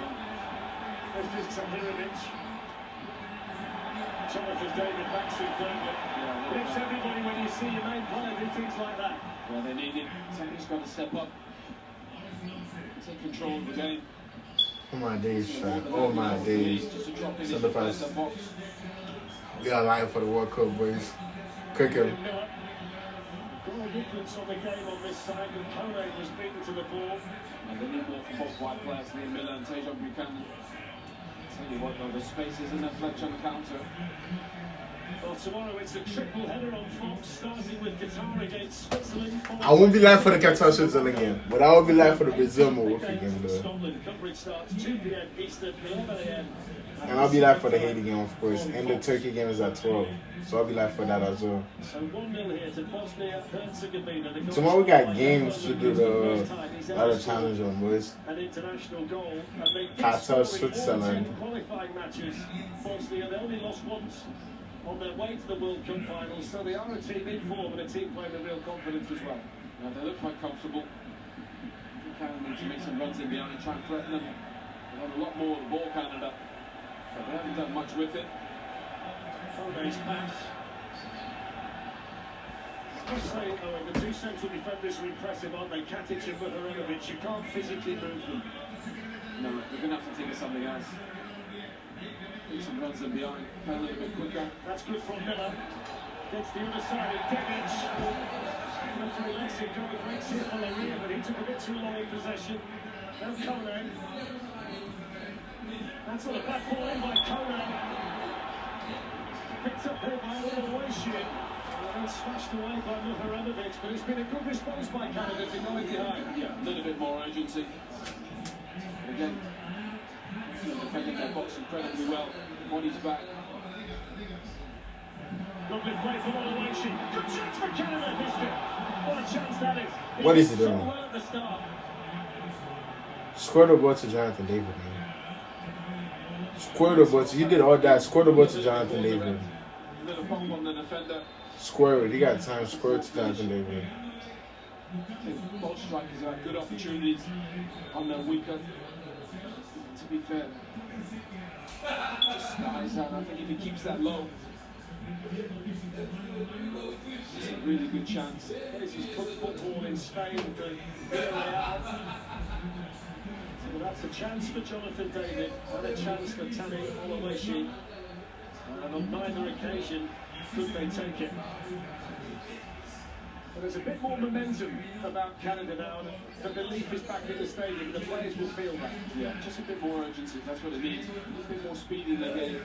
Speaker 8: There's just Zahirovic. Jonathan David backs in Burnley. Lifts everybody when you see your main player do things like that.
Speaker 4: Well, they need it. Somebody's got to step up. Take control of the game.
Speaker 3: Oh my days, chat. Oh my days. Send the pass. We are live for the World Cup, boys. Cook him.
Speaker 8: Goal difference on the game on this side, and Kone was beaten to the ball.
Speaker 4: And they need more from both white players, Liam Miller and Tejan Buchanan. Tell you what, though, the space isn't a Fletch on the counter.
Speaker 8: Well, tomorrow it's a triple header on Fox, starting with Qatar against Switzerland.
Speaker 3: I won't be live for the Qatar Switzerland game, but I will be live for the Brazil Milwaukee game, though.
Speaker 8: Scotland coverage starts 2 p.m. Eastern, 11 a.m.
Speaker 3: And I'll be live for the Haiti game, of course. And the Turkey game is at 12. So I'll be live for that as well.
Speaker 8: So 1-0 here to Bosnia Herzegovina.
Speaker 3: Tomorrow we got games to do the other challenge on, boys.
Speaker 8: An international goal. And they did
Speaker 3: Qatar,
Speaker 8: score in
Speaker 3: Switzerland.
Speaker 8: 10 qualifying matches. Bosnia, they only lost once on their way to the World Cup finals. So they are a team in form and a team playing with real confidence as well.
Speaker 4: Now, they look quite comfortable. Canada needs to make some runs in behind and try and threaten them. They have a lot more of the ball, Canada. But they haven't done much with it.
Speaker 8: Kone's pass. must say, Owen, the two central defenders are impressive, aren't they? Katic and Mihajlovic. You can't physically move them.
Speaker 4: No, they're going to have to think of something else. Take some runs in behind, play a little bit quicker.
Speaker 8: That's good from Miller. Gets the other side of Devic. Referee lets him go a great seal for Laria, but he took a bit too long in possession. Now Kone. That's on a back ball in by Kone. Picked up here by Oluwaseun. And then smashed away by Mihajlovic, but it's been a good response by Canada to go in behind.
Speaker 4: Yeah, a little bit more urgency. But again, defending their box incredibly well. Body's back.
Speaker 8: Lovely play from Oluwaseun. Good chance for Canada, missed it. What a chance that is.
Speaker 3: What is it doing?
Speaker 8: So well at the start.
Speaker 3: Squirt the ball to Jonathan David, man. Squirt the ball. He did all that. Squirt the ball to Jonathan David.
Speaker 4: Little bump on the defender.
Speaker 3: Squirt it. He got time. Squirt to Jonathan David.
Speaker 4: I think both strikers have good opportunities on their weaker. To be fair, just skies out. I think if he keeps that low, it's a really good chance.
Speaker 8: This is good football in Spain for Villarreal. So that's a chance for Jonathan David and a chance for Tani Oluwaseun. And on neither occasion could they take it. But there's a bit more momentum about Canada now, and the belief is back in the stadium. The players will feel that.
Speaker 4: Yeah, just a bit more urgency. That's what it needs. A bit more speed in their game.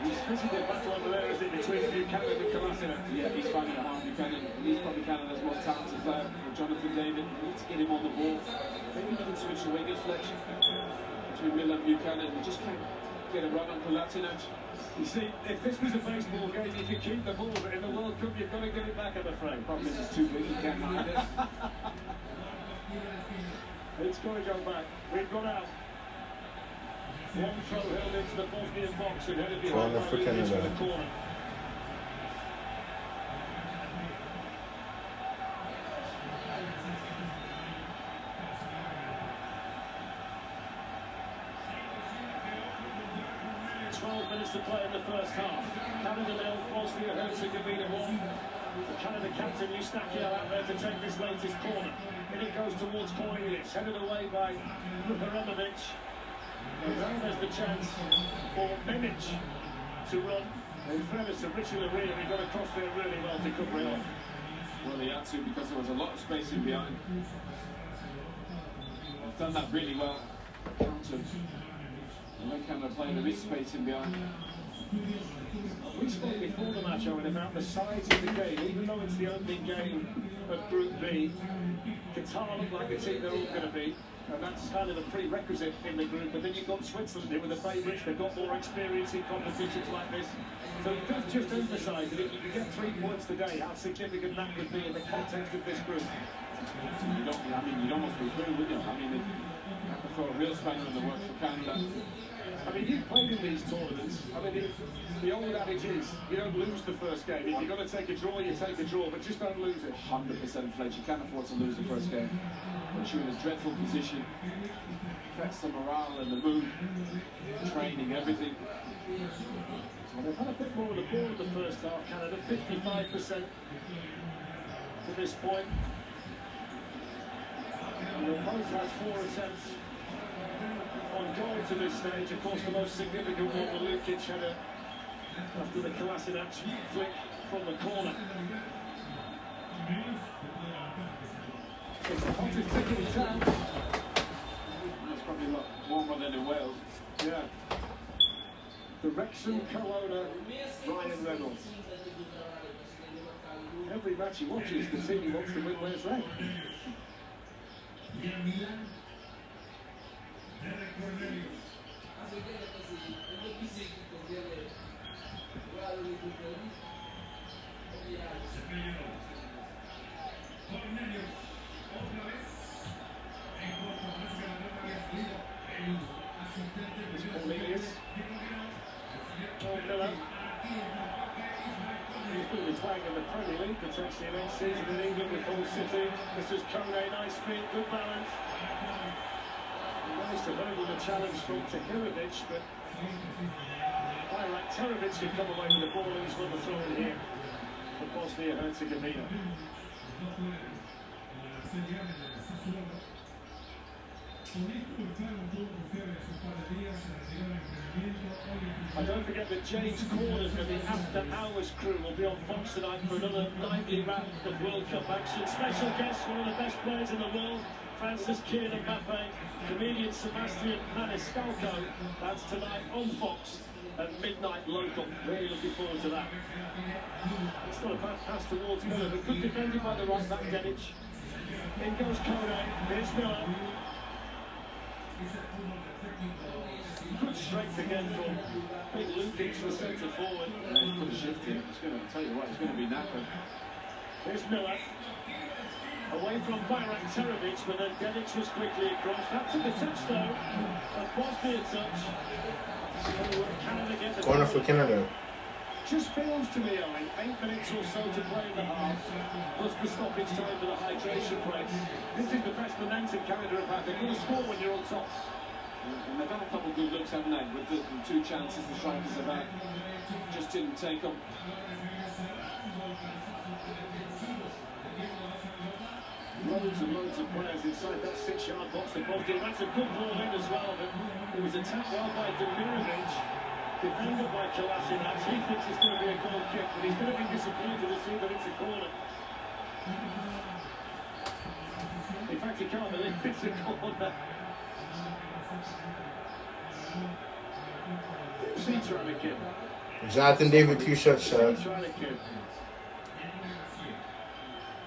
Speaker 8: He's fitting a battle over there, is it, between Buchanan and Kolasinac?
Speaker 4: Yeah, he's finding it hard, Buchanan. He's probably Canada's most talented player. Jonathan David, he needs to get him on the ball. Maybe he can switch the wingers, Fletch, between Miller and Buchanan. He just can't get a run on Kolasinac.
Speaker 8: You see, if this was a baseball game, you could keep the ball, but in the World Cup, you've got to get it back, I'm afraid.
Speaker 4: Problem is, it's too big, you can't hide it.
Speaker 8: It's going to go back. We've got out. One throw held into the Bosnian box and headed behind by Lukic for the corner. 12 minutes to play in the first half. Canada 0, Bosnia Herzegovina 1. The Canada captain Eustaquio out there to take this latest corner. In it goes towards Cornelius, headed away by Mihajlovic. And now there's the chance for Mimic to run. In fairness to Richie Laria, he got across there really well to cover it off.
Speaker 4: Well, he had to, because there was a lot of space in behind. They've done that really well. Countered. And they kind of playing a bit space in behind.
Speaker 8: We spoke before the match, Owen, about the size of the game. Even though it's the opening game of Group B, Qatar look like the team they're all going to be. And that's kind of a prerequisite in the group. But then you've got Switzerland, who are the favourites. They've got more experience in competitions like this. So it does just emphasise that if you can get 3 points today, how significant that would be in the context of this group.
Speaker 4: You'd almost be through, wouldn't you? I mean, they throw a real spanner in the works for Canada.
Speaker 8: I mean, you've played in these tournaments. I mean, the old adage is, you don't lose the first game. If you've got to take a draw, you take a draw, but just don't lose it.
Speaker 4: 100% Fletch. You can't afford to lose the first game. But you're in a dreadful position. Affects the morale and the mood, training, everything.
Speaker 8: Well, they've had a bit more of the ball in the first half, Canada, 55% to this point. And they've both had 4 attempts on goal to this stage. Of course, the most significant one, the Lukic header after the Kolasinac flick from the corner. It's the hottest ticket in town.
Speaker 4: It's probably a lot warmer than in Wales.
Speaker 8: Yeah. The Wrexham co-owner, Ryan Reynolds. Every match he watches, the team he wants to win wears red. Cornelius. Miller. He's going to be playing in the Premier League potentially next season in England with Hull City. This is Kone, nice feet, good balance. He managed to hurdle the challenge from Tahirovic, but Bayrak can come away with the ball and he's won the throw in here for Bosnia Herzegovina. And don't forget that James Corners and the After Hours crew will be on Fox tonight for another nightly wrap of World Cup action. Special guests, one of the best players in the world, Francis Kylian Mbappe, comedian Sebastian Maniscalco. That's tonight on Fox at midnight local. Really looking forward to that. It's got a bad pass towards Miller, but good defended by the right back, Dedic. In goes Kone, here's Miller. Good strength again from big Lukic, the centre forward.
Speaker 11: He's put a shift in. It's going to tell you what, it's going to be knackered.
Speaker 8: Here's Miller. Away from Bayrak Terovic, but then Dedic was quickly across. That took a touch though. A Bosnia touch. Canada get the
Speaker 3: corner for Canada.
Speaker 8: Just feels to me, Owen, 8 minutes or so to play in the half, plus the stoppage time for the hydration break. This is the best momentum Canada have had. They're going to score when you're on top.
Speaker 11: And they've had a couple of good looks, haven't they? With the two chances the strikers have had. Just didn't take them.
Speaker 8: Loads and loads of players inside that 6-yard box for Bosnia. That's a good ball in as well, but it was attacked well by Demirovic. Defended by Kolasinac. He thinks it's going to be a goal kick, but he's going to be disappointed to see that it's a corner. In fact, he can't believe it's a corner. See trying to kick.
Speaker 3: Jonathan David, 2 shots shot.
Speaker 8: Trying to kick.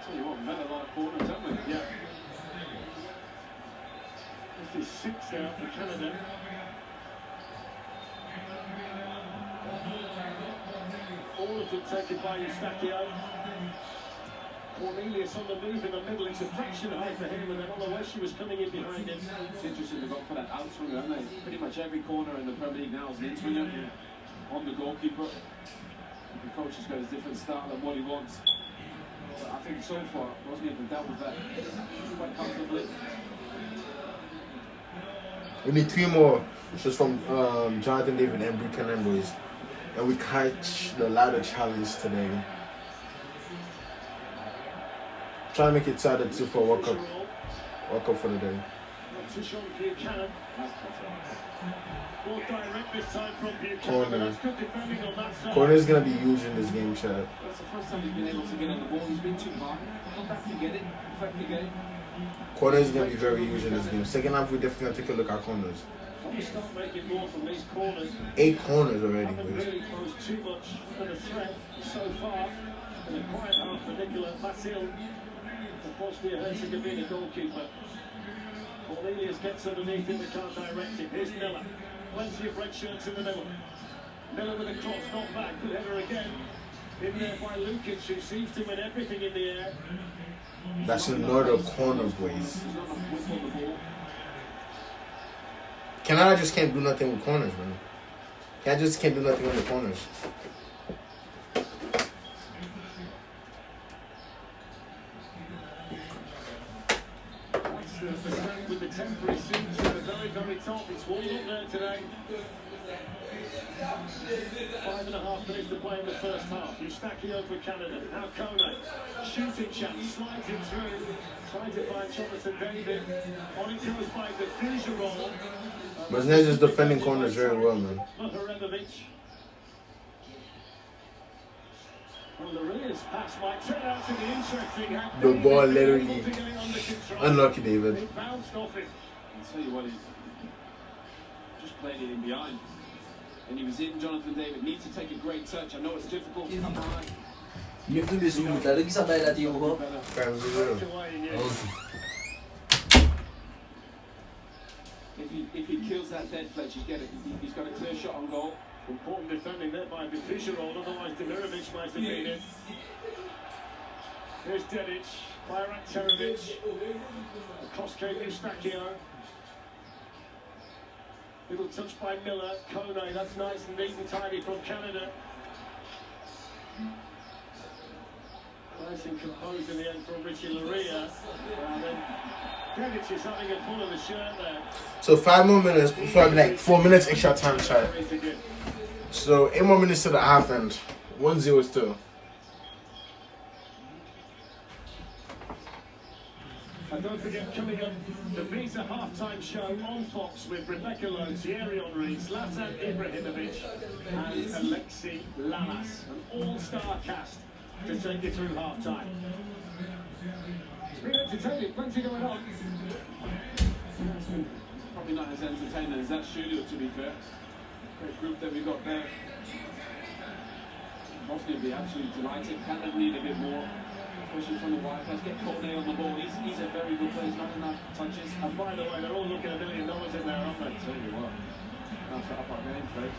Speaker 11: Tell you what, men are like corners, haven't we?
Speaker 8: Yeah. This is 6 now for Canada. All of them taken by Eustachio. Cornelius on the move in the middle. It's a fraction high for him, and then on the way she was coming in behind him.
Speaker 11: It's interesting they've got for that outswinger, haven't they? Pretty much every corner in the Premier League now is an in-swinger on the goalkeeper. The coach has got his different style and what he wants. But I think so far, Bosnia have dealt with that quite comfortably.
Speaker 3: We need 3 more just from Jonathan David and Buchanan boys. And we catch the ladder challenge today. Try to make it Saturday too for World Cup for the day.
Speaker 8: More direct this time from Buchanan.
Speaker 3: Corner.
Speaker 8: That's good defending on that side.
Speaker 3: Corner is going to be huge in this game, Chad.
Speaker 11: That's the first time he's been able to get on the ball. He's been too high. Come back to get it. Perfect to get it.
Speaker 3: Corner is going to be very huge in this game. Second half, we're definitely going to take a look at corners.
Speaker 8: Can we start making more from these corners?
Speaker 3: 8 corners already,
Speaker 8: Haven't
Speaker 3: boys.
Speaker 8: really posed too much of a threat so far. And a quiet half for Nikola Vasil, the Bosnia-Herzegovina goalkeeper. Cornelius gets underneath him, but can't direct it. Here's Miller. Plenty of red shirts in the middle. Miller with a cross, not back. Good header again. In there by Lukic, who seems to win everything in the air.
Speaker 3: That's another corner, boys. Canada just can't do nothing with corners, man. Canada just can't do nothing on the corners.
Speaker 8: That's the strength with the temporary seats at the very, very top. It's warmed up there today. 5.5 minutes to play in the first half. Eustachio for Canada. Now Kone. Shooting chance. Slides it through. Trying to find Jonathan David. On it goes by the Fusion roll.
Speaker 3: Bosnia's just defending corners very well, man.
Speaker 8: Maharemovic. Well, Laria's pass might turn out to be interesting.
Speaker 3: The ball literally unlucky, David.
Speaker 8: It bounced off him.
Speaker 11: I'll tell you what, he just played it in behind. And he was in. Jonathan David needs to take a great touch. I know it's difficult to come behind.
Speaker 5: Niyo po beso mo talaga sabay natin yung ko.
Speaker 11: If he kills that dead Fletch, he's got a clear shot on goal.
Speaker 8: Important defending there by the Fischer roll, otherwise Demirovic might have been in. Here's Dedic, Bayrak Terovic, across came Eustachio. Little touch by Miller, Kone, that's nice and neat and tidy from Canada. Nice and composed in the end from Richie Laria. And then Dedic is having a pull of the shirt there.
Speaker 3: So 5 more minutes, probably like 4 minutes extra time, Chad. So 8 more minutes to the half end. 1-0 still.
Speaker 8: And don't forget, coming up, the Visa halftime show on Fox with Rebecca Lowe, Thierry Henry, Zlatan Ibrahimovic and Alexi Lalas. An all-star cast to take you through halftime. It's been entertaining, plenty going on.
Speaker 11: It's been probably not as entertaining as that studio, to be fair. Great group that we've got there. Bosnia will be absolutely delighted. Canada need a bit more, especially from the wide. Let's get Cornet on the ball. He's a very good player. He's not enough touches.
Speaker 8: And by the way, they're all looking $1 million in there, aren't they?
Speaker 11: Tell you what, that's up our game, folks.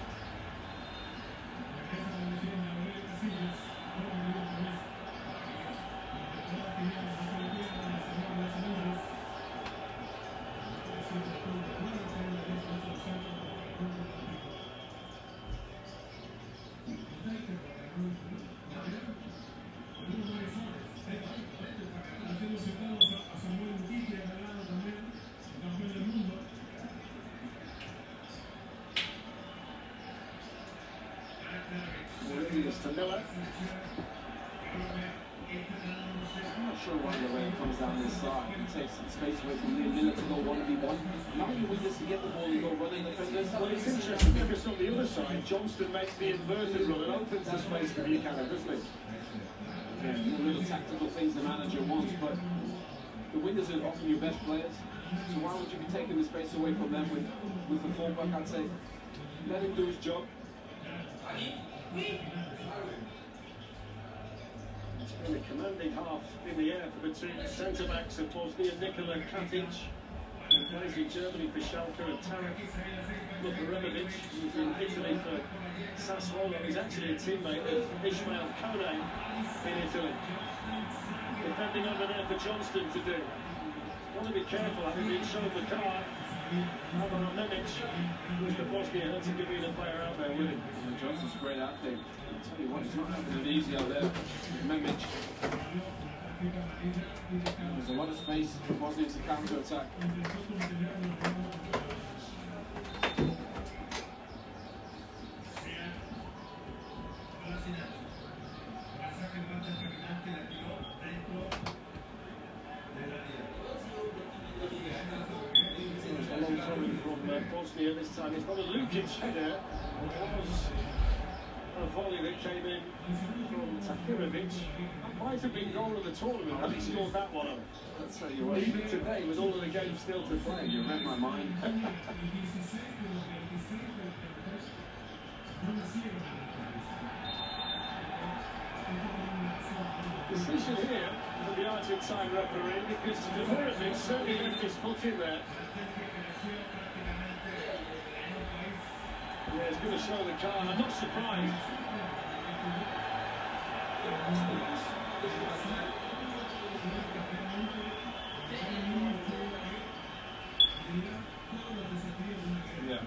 Speaker 8: To Miller.
Speaker 11: I'm not sure why the way it comes down this side. It takes some space away from Miller to go 1v1. Now you win this to get the ball and go running defenders.
Speaker 8: Well, it's interesting because on the other side, Johnston makes the inverted run and opens the space for Buchanan, doesn't he?
Speaker 11: Yeah, the little tactical things the manager wants, but the wingers are often your best players. So why would you be taking the space away from them with the fullback? I'd say let him do his job.
Speaker 8: It's been a commanding half in the air for the two centre-backs of Bosnia, Nikola Katic, who plays in Germany for Schalke, and Tarek Lukaremovic, who's in Italy for Sassuolo. He's actually a teammate of Ismail Kone in Italy. Defending over there for Johnston to do. Got to be careful, having been shown the card. Alvaro Memic was the Bosnia-Herzegovina player out there with him.
Speaker 11: Johnson's a great athlete. I'll tell you what, it's not having it easy out there. Memic. There's a lot of space for Bosnia to counter-attack.
Speaker 8: Bosnia this time. It's not a Lukic header. It was a volley that came in from Tahirovic. That might have been goal of the tournament. Had he scored that one up?
Speaker 11: I'll tell you what,
Speaker 8: Even today, with all of the games still to play,
Speaker 11: you read my mind.
Speaker 8: Decision here for the Argentine referee because Tahirovic certainly left his foot in there. Yeah, it's going to show the card. I'm not surprised.
Speaker 11: Yeah,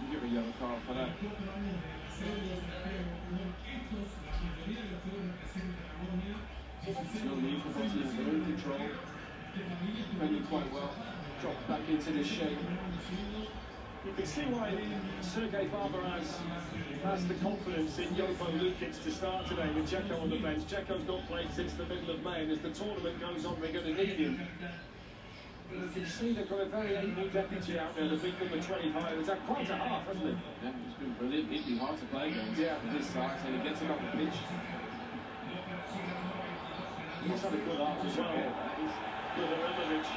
Speaker 11: you give a yellow card for that. There's no need for Bosnia. They're in control. Defending quite well. Dropped back into this shape.
Speaker 8: You can see why Sergei Barbaraz has the confidence in Jovo Lukic to start today with Dzeko on the bench. Dzeko's not played since the middle of May, and as the tournament goes on, they're going to need him. You can see they've got a very able deputy out there, the big number 25. He's had quite a half, hasn't he?
Speaker 11: Yeah, he's been brilliant. He'd be hard to play against with his size, and he gets it off the pitch.
Speaker 8: He's had a good half as well. Lukaremovic.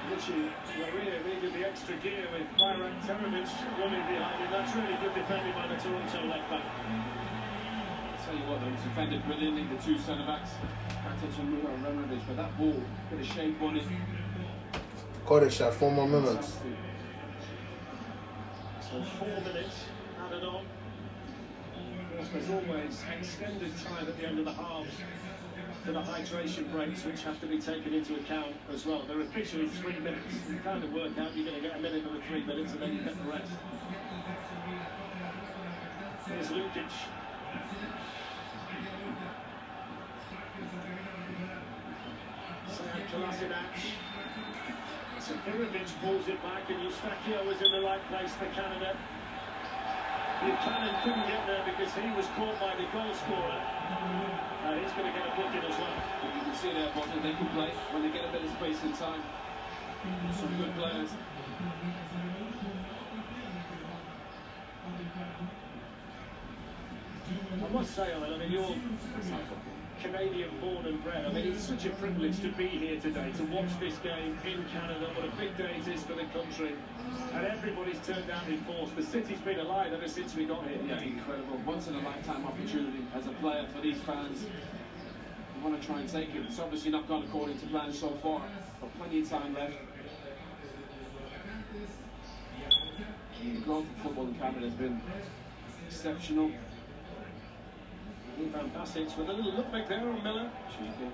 Speaker 8: Richie Maria needed the extra gear with Bayrak Terovic running behind him. That's really good defending by the Toronto left back.
Speaker 11: I'll tell you what, though, he's defended brilliantly, the two centre-backs, Katic and Lukaremovic, but that ball, bit of shape on it.
Speaker 3: Caught it, shot 4 more minutes.
Speaker 8: So 4 minutes added on. Of course, there's always extended time at the end of the halves for the hydration breaks, which have to be taken into account as well. They're officially 3 minutes. You kind of work out you're going to get a minimum of 3 minutes and then you get the rest. Here's Lukic. Sead Kolasinac. Tahirovic pulls it back and Eustachio is in the right place for Canada. Buchanan couldn't get there because he was caught by the goal scorer. And he's going to get a booking as well.
Speaker 11: You can see there, Bosnia, they can play when they get a bit of space and time. Some good players.
Speaker 8: I must say, Alan, I mean, you're Canadian born and bred. I mean, it's such a privilege to be here today, to watch this game in Canada. What a big day it is for the country. And everybody's turned out in force. The city's been alive ever since we got here.
Speaker 11: Yeah, incredible. Once in a lifetime opportunity as a player for these fans. You want to try and take it. It's obviously not gone according to plan so far, but plenty of time left. The growth of football in Canada has been exceptional.
Speaker 8: Van Bassett with a little look back there on Miller.
Speaker 11: Cheeky.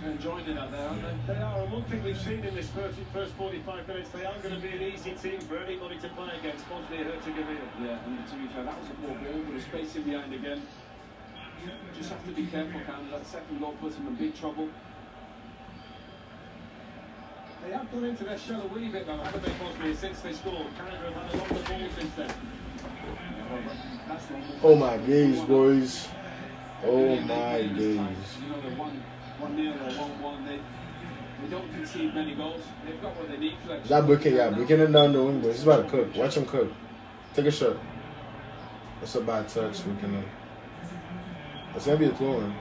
Speaker 11: They're enjoying it out there, aren't they?
Speaker 8: They are, and one thing we've seen in this first 45 minutes, they aren't going to be an easy team for anybody to play against. Bosnia-Herzegovina.
Speaker 11: Yeah, and to be fair, that was a poor ball, but a space in behind again. Just have to be careful, Canada. That second goal puts them in big trouble.
Speaker 8: They have gone into their shell a wee bit though, haven't they, Bosnia, since they scored? Canada have had a lot of ball since then.
Speaker 3: Oh my days, boys. Oh my days.
Speaker 11: You know, they're 1-0 or 1-1. They don't concede many goals. They've got what they need for that.
Speaker 3: Is that Buchanan? Yeah, Buchanan down the wing, boys. He's about to cook. Watch him cook. Take a shot. That's a bad touch, Buchanan. That's gonna be a cool one.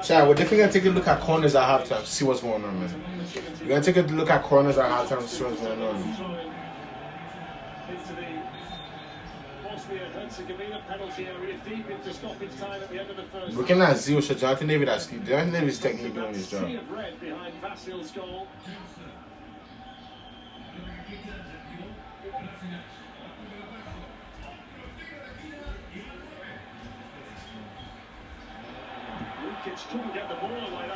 Speaker 3: Chad, we're definitely gonna take a look at corners at halftime to see what's going on, man. We're gonna take a look at corners at halftime to see what's going on.
Speaker 8: Into the Bosnia-Herzegovina penalty area, deep into stoppage time at the end of the first.
Speaker 3: Buchanan has 0 shots. Jonathan David has speed. Jonathan David is technically doing his job.
Speaker 8: Sea of red behind Vasil's goal.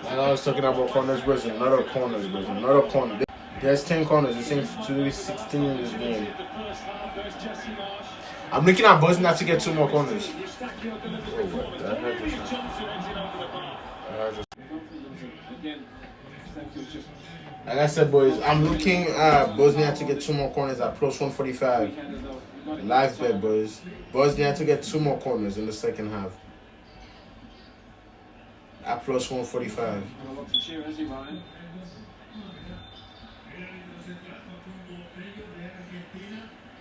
Speaker 3: And I was talking about corners, boys. Another corners, boys. Another corner. There's 10 corners. It seems to be 16 in this game. I'm looking at Bosnia to get 2 more corners. Like I said, boys, I'm looking at Bosnia to get 2 more corners at plus 145. Live bet, boys. Bosnia to get 2 more corners in the second half. At plus 145.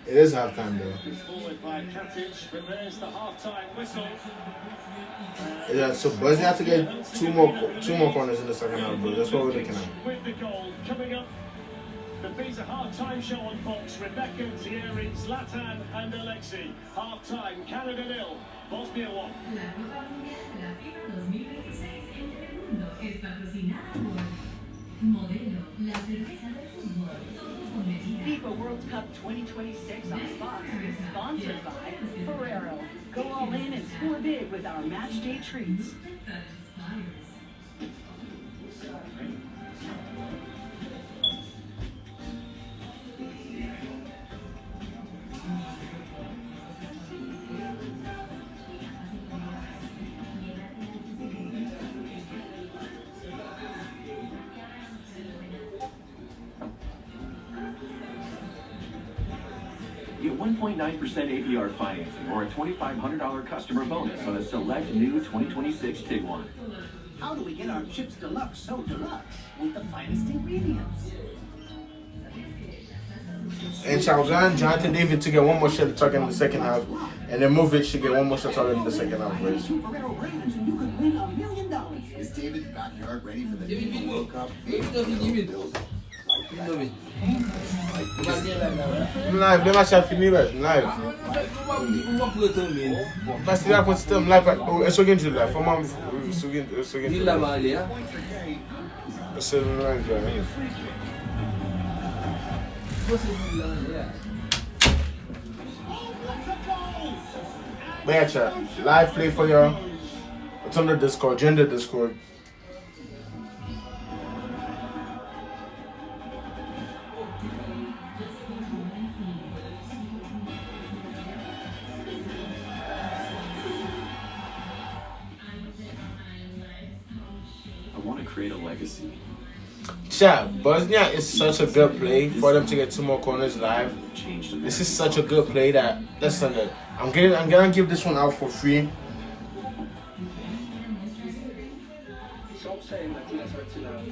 Speaker 3: It is halftime though. Yeah, so Bosnia have to get two more corners in the second half, bro. That's what we're looking at.
Speaker 8: With the goal coming up, the Visa half-time show on Fox. Rebecca, Thierry, Zlatan, and Alexei. Half-time, Canada 0, Bosnia 1.
Speaker 7: FIFA World Cup 2026 on Fox is sponsored by Ferrero. Go all in and score big with our match day treats.
Speaker 12: Get 1.9% APR financing or a $2,500 customer bonus on a select new 2026 Tiguan.
Speaker 13: How do we get our chips deluxe so deluxe with the finest ingredients?
Speaker 3: And Chalgan, Jonathan David to get 1 more shot to target in the second half, and then Movic to get 1 more shot to target in the second half, boys.
Speaker 13: Ferrero Ravens and you could win $1 million. Is David's backyard ready for the FIFA World Cup?
Speaker 3: Live, le match a fini, ouais, live. Parce que là, pour système, live, est-ce que tu l'as? Comment est-ce que tu l'as? C'est live, but yeah, chat, live play for y'all. It's on the Discord, join the Discord. Shot, Bosnia is such a good play for them to get 2 more corners live. This is such a good play that listen, I'm gonna give this one out for free.
Speaker 10: Stop saying that let's hurt you now.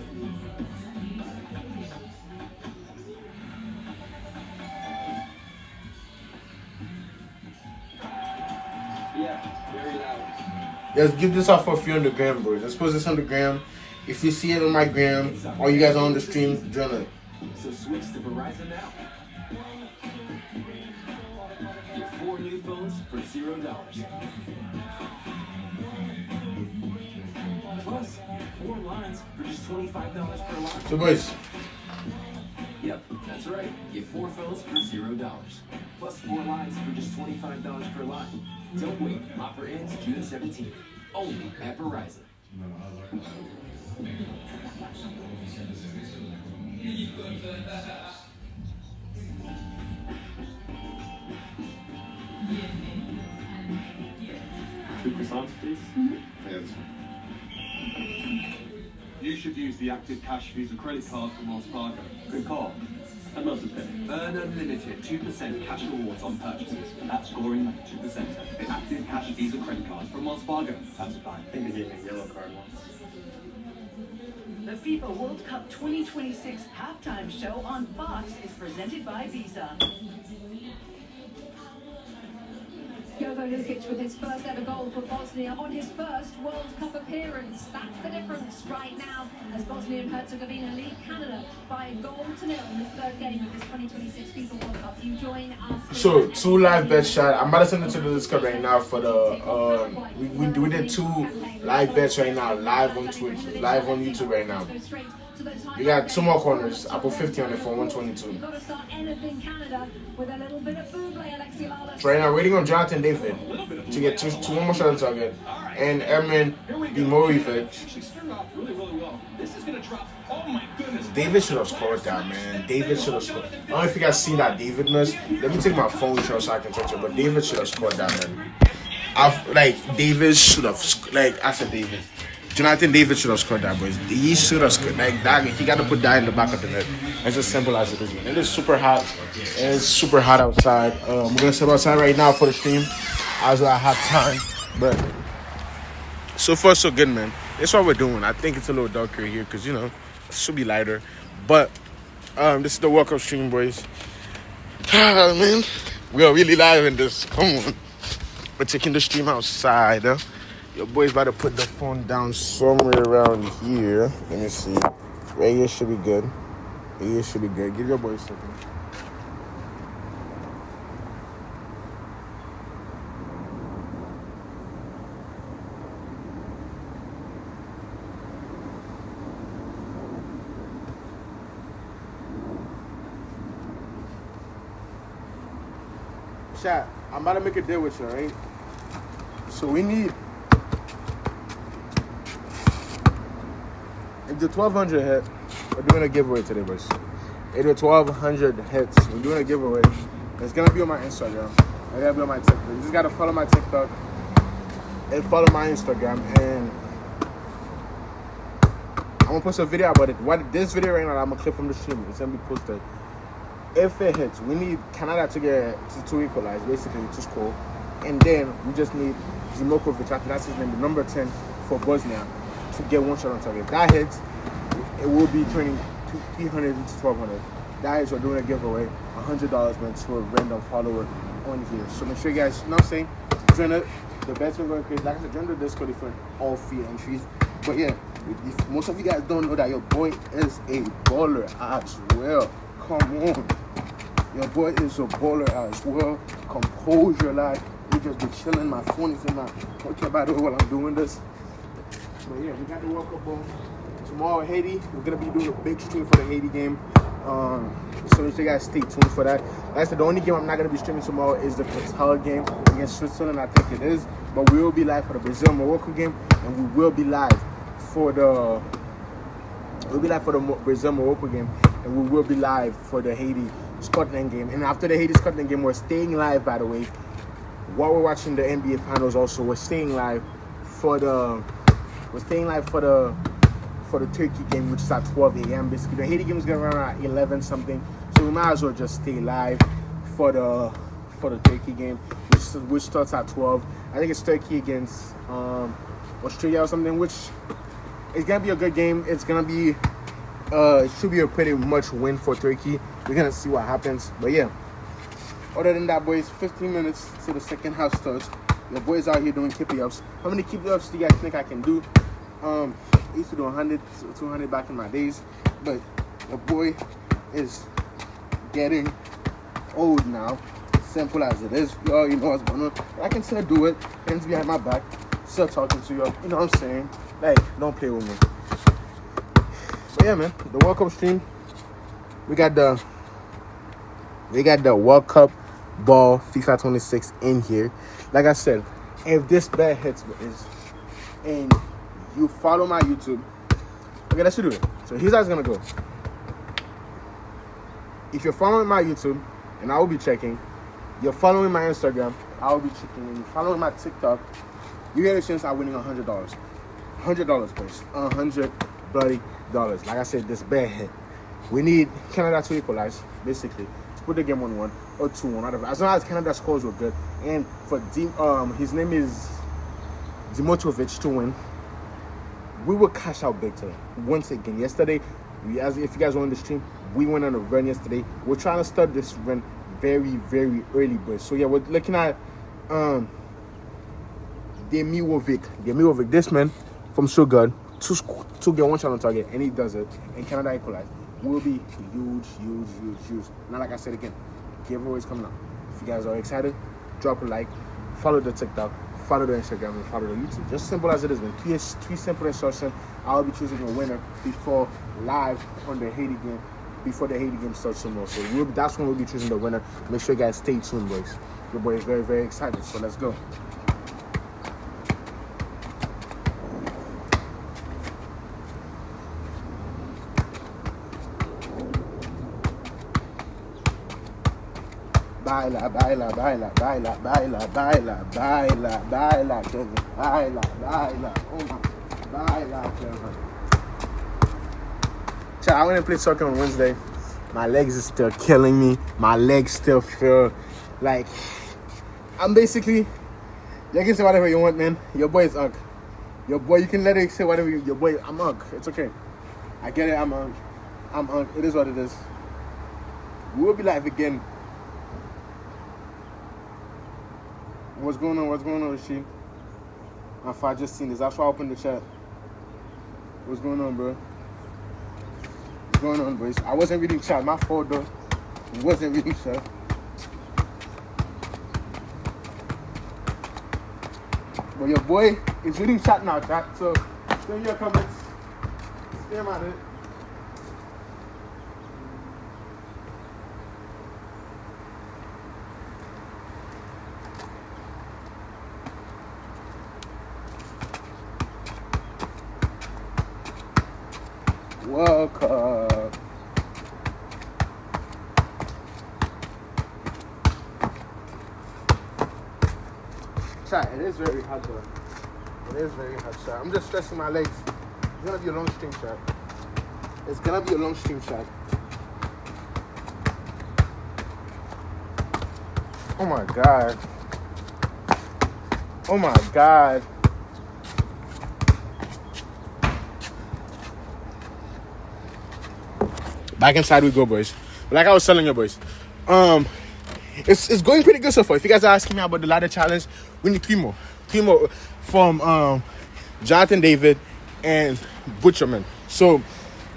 Speaker 10: Yeah, very loud.
Speaker 3: Let's give this out for free on the gram, boys. Let's post this on the gram. If you see it on my gram, or you guys are on the stream, join it.
Speaker 9: So switch to Verizon now. Get 4 new phones for $0. Plus, 4 lines for just $25 per line.
Speaker 3: So, boys.
Speaker 9: Yep, that's right. Get 4 phones for $0. Plus 4 lines for just $25 per line. Don't wait. Offer ends June 17th. Only at Verizon.
Speaker 11: 2 croissants, please.
Speaker 13: Yes.
Speaker 11: You should use the active cash Visa credit card from Wells Fargo.
Speaker 9: Good call.
Speaker 11: I'd love to pay.
Speaker 12: Earn unlimited 2% cash rewards on purchases. That's scoring like a 2%. The active cash Visa credit card from Wells Fargo. That's fine.
Speaker 10: I think they gave me a yellow card once.
Speaker 7: The FIFA World Cup 2026 halftime show on Fox is presented by Visa.
Speaker 1: Jovo Lukic with his first ever goal for Bosnia on his first World Cup appearance. That's the difference right now as Bosnia and Herzegovina lead Canada by 1-0 in the 3rd game of this 2026 FIFA World Cup. You join us.
Speaker 3: So 2 live bet shot. I'm about to send it to the Discord right now for the we did 2 live bets right now, live on Twitch, live on YouTube right now. We got 2 more corners. I put 50 on it for 122. So right now, waiting on Jonathan David to get two more shots on target, and Ermin Bimorovic. David should have scored that, man. David should have scored. I don't know if you guys seen that David miss. Let me take my phone shot so I can touch it. But David should have scored that, man. David should have, I said David. Jonathan David should have scored that, boys. He should have scored. That, he got to put that in the back of the net. It's as simple as it is, man. It is super hot. It's super hot outside. We're going to step outside right now for the stream as I have time. But so far, so good, man. That's what we're doing. I think it's a little darker here because, it should be lighter. But this is the World Cup stream, boys. Man, we are really live in this. Come on. We're taking the stream outside. Your boy's about to put the phone down somewhere around here. Let me see. Right here should be good. Right here should be good. Give your boy a second. Chat, I'm about to make a deal with you, right? So we need... If the 1,200 hit, we're doing a giveaway today, boys. If the 1,200 hits, we're doing a giveaway. It's gonna be on my Instagram. It's gonna be on my TikTok. You just gotta follow my TikTok and follow my Instagram. And I'm gonna post a video about it. This video right now, I'm gonna clip from the stream. It's gonna be posted. If it hits, we need Canada to get to equalize, basically, to score. And then we just need Zimokovic, that's his name, the number 10 for Bosnia, to get 1 shot on target. If that hits, it will be turning 300 into 1,200. That is, we're doing a giveaway, $100 man, to a random follower on here. So make sure you guys, you know what I'm saying? Join it. The bet's been going crazy. Like I said, join the Discord for all free entries. But yeah, if most of you guys don't know that your boy is a baller as well. Come on. Your boy is a baller as well. Composure, like, we just be chilling. My phone is in my pocket, by the way, while I'm doing this. But yeah, we got the World Cup on tomorrow. Haiti, we're gonna be doing a big stream for the Haiti game. So make sure you guys stay tuned for that. Like I said, the only game I'm not gonna be streaming tomorrow is the Qatar game against Switzerland. I think it is, but we will be live for the Brazil Morocco game, and we will be live for the Brazil Morocco game, and we will be live for the Haiti Scotland game. And after the Haiti Scotland game, we're staying live, by the way, while we're watching the NBA finals. Also, we're staying live for the for the Turkey game, which is at 12 a.m. Basically, the Haiti game is gonna run at 11 something, so we might as well just stay live for the Turkey game, which starts at 12. I think it's Turkey against Australia or something, which is gonna be a good game. It's gonna be it should be a pretty much win for Turkey. We're gonna see what happens, but yeah. Other than that, boys, 15 minutes to the second half starts. Your boys out here doing keepy-ups. How many keepy-ups do you guys think I can do? I used to do 100 to 200 back in my days, but the boy is getting old now. Simple as it is. You already know what's going on. I can still do it. Hands behind my back. Still talking to you. You know what I'm saying? Like, don't play with me. But yeah, man. The World Cup stream. We got the World Cup ball FIFA 26 in here. Like I said, if this bet hits and you follow my YouTube, okay, let's do it. So here's how it's gonna go. If you're following my YouTube, and I will be checking, you're following my Instagram, I will be checking, and you're following my TikTok, you get a chance at winning $100. $100, please. $100 bloody dollars. Like I said, this bet hit. We need Canada to equalize, basically. Put the game 1-1 or 2-1, whatever. As long as Canada scores were good, and for his name is Dimotrovic to win, we will cash out big today. Once again, yesterday, if you guys were on the stream, we went on a run yesterday. We're trying to start this run very, very early, boys. So yeah, we're looking at Demirovic, this man from Stuttgart, to get one shot on target, and he does it, and Canada equalize. Will be huge. Now, like I said again, giveaways coming up. If you guys are excited, drop a like, follow the TikTok, follow the Instagram, and follow the YouTube. Just simple as it is, man. Three simple instructions. I'll be choosing a winner before live on the Haiti game, before the Haiti game starts tomorrow. So that's when we'll be choosing the winner. Make sure you guys stay tuned, boys. Your boy is very, very excited. So let's go. Baila, Kevin. Baila. Oh my, baila, Kevin. Chat, I went and played soccer on Wednesday. My legs are still killing me. My legs still feel like I'm basically. You can say whatever you want, man. Your boy is Ugg. Your boy, you can let it say whatever your boy. I'm Ugg. It's okay. I get it. I'm Ugg. It is what it is. We will be live again. What's going on, Rashid? I just seen this. That's why I opened the chat. What's going on, bro? What's going on, boys? I wasn't reading chat. My fault, though. I wasn't reading chat. But your boy is reading chat now, chat. So, stay in your comments. Stay at it. World Cup. Chat, it is very hot though. It is very hot, chat. I'm just stressing my legs. It's gonna be a long stream, chat. It's gonna be a long stream, chat. Oh my god. Oh my god. Back inside we go, boys. Like I was telling you, boys, it's going pretty good so far. If you guys are asking me about the ladder challenge, we need three more from Jonathan David and Butcherman. So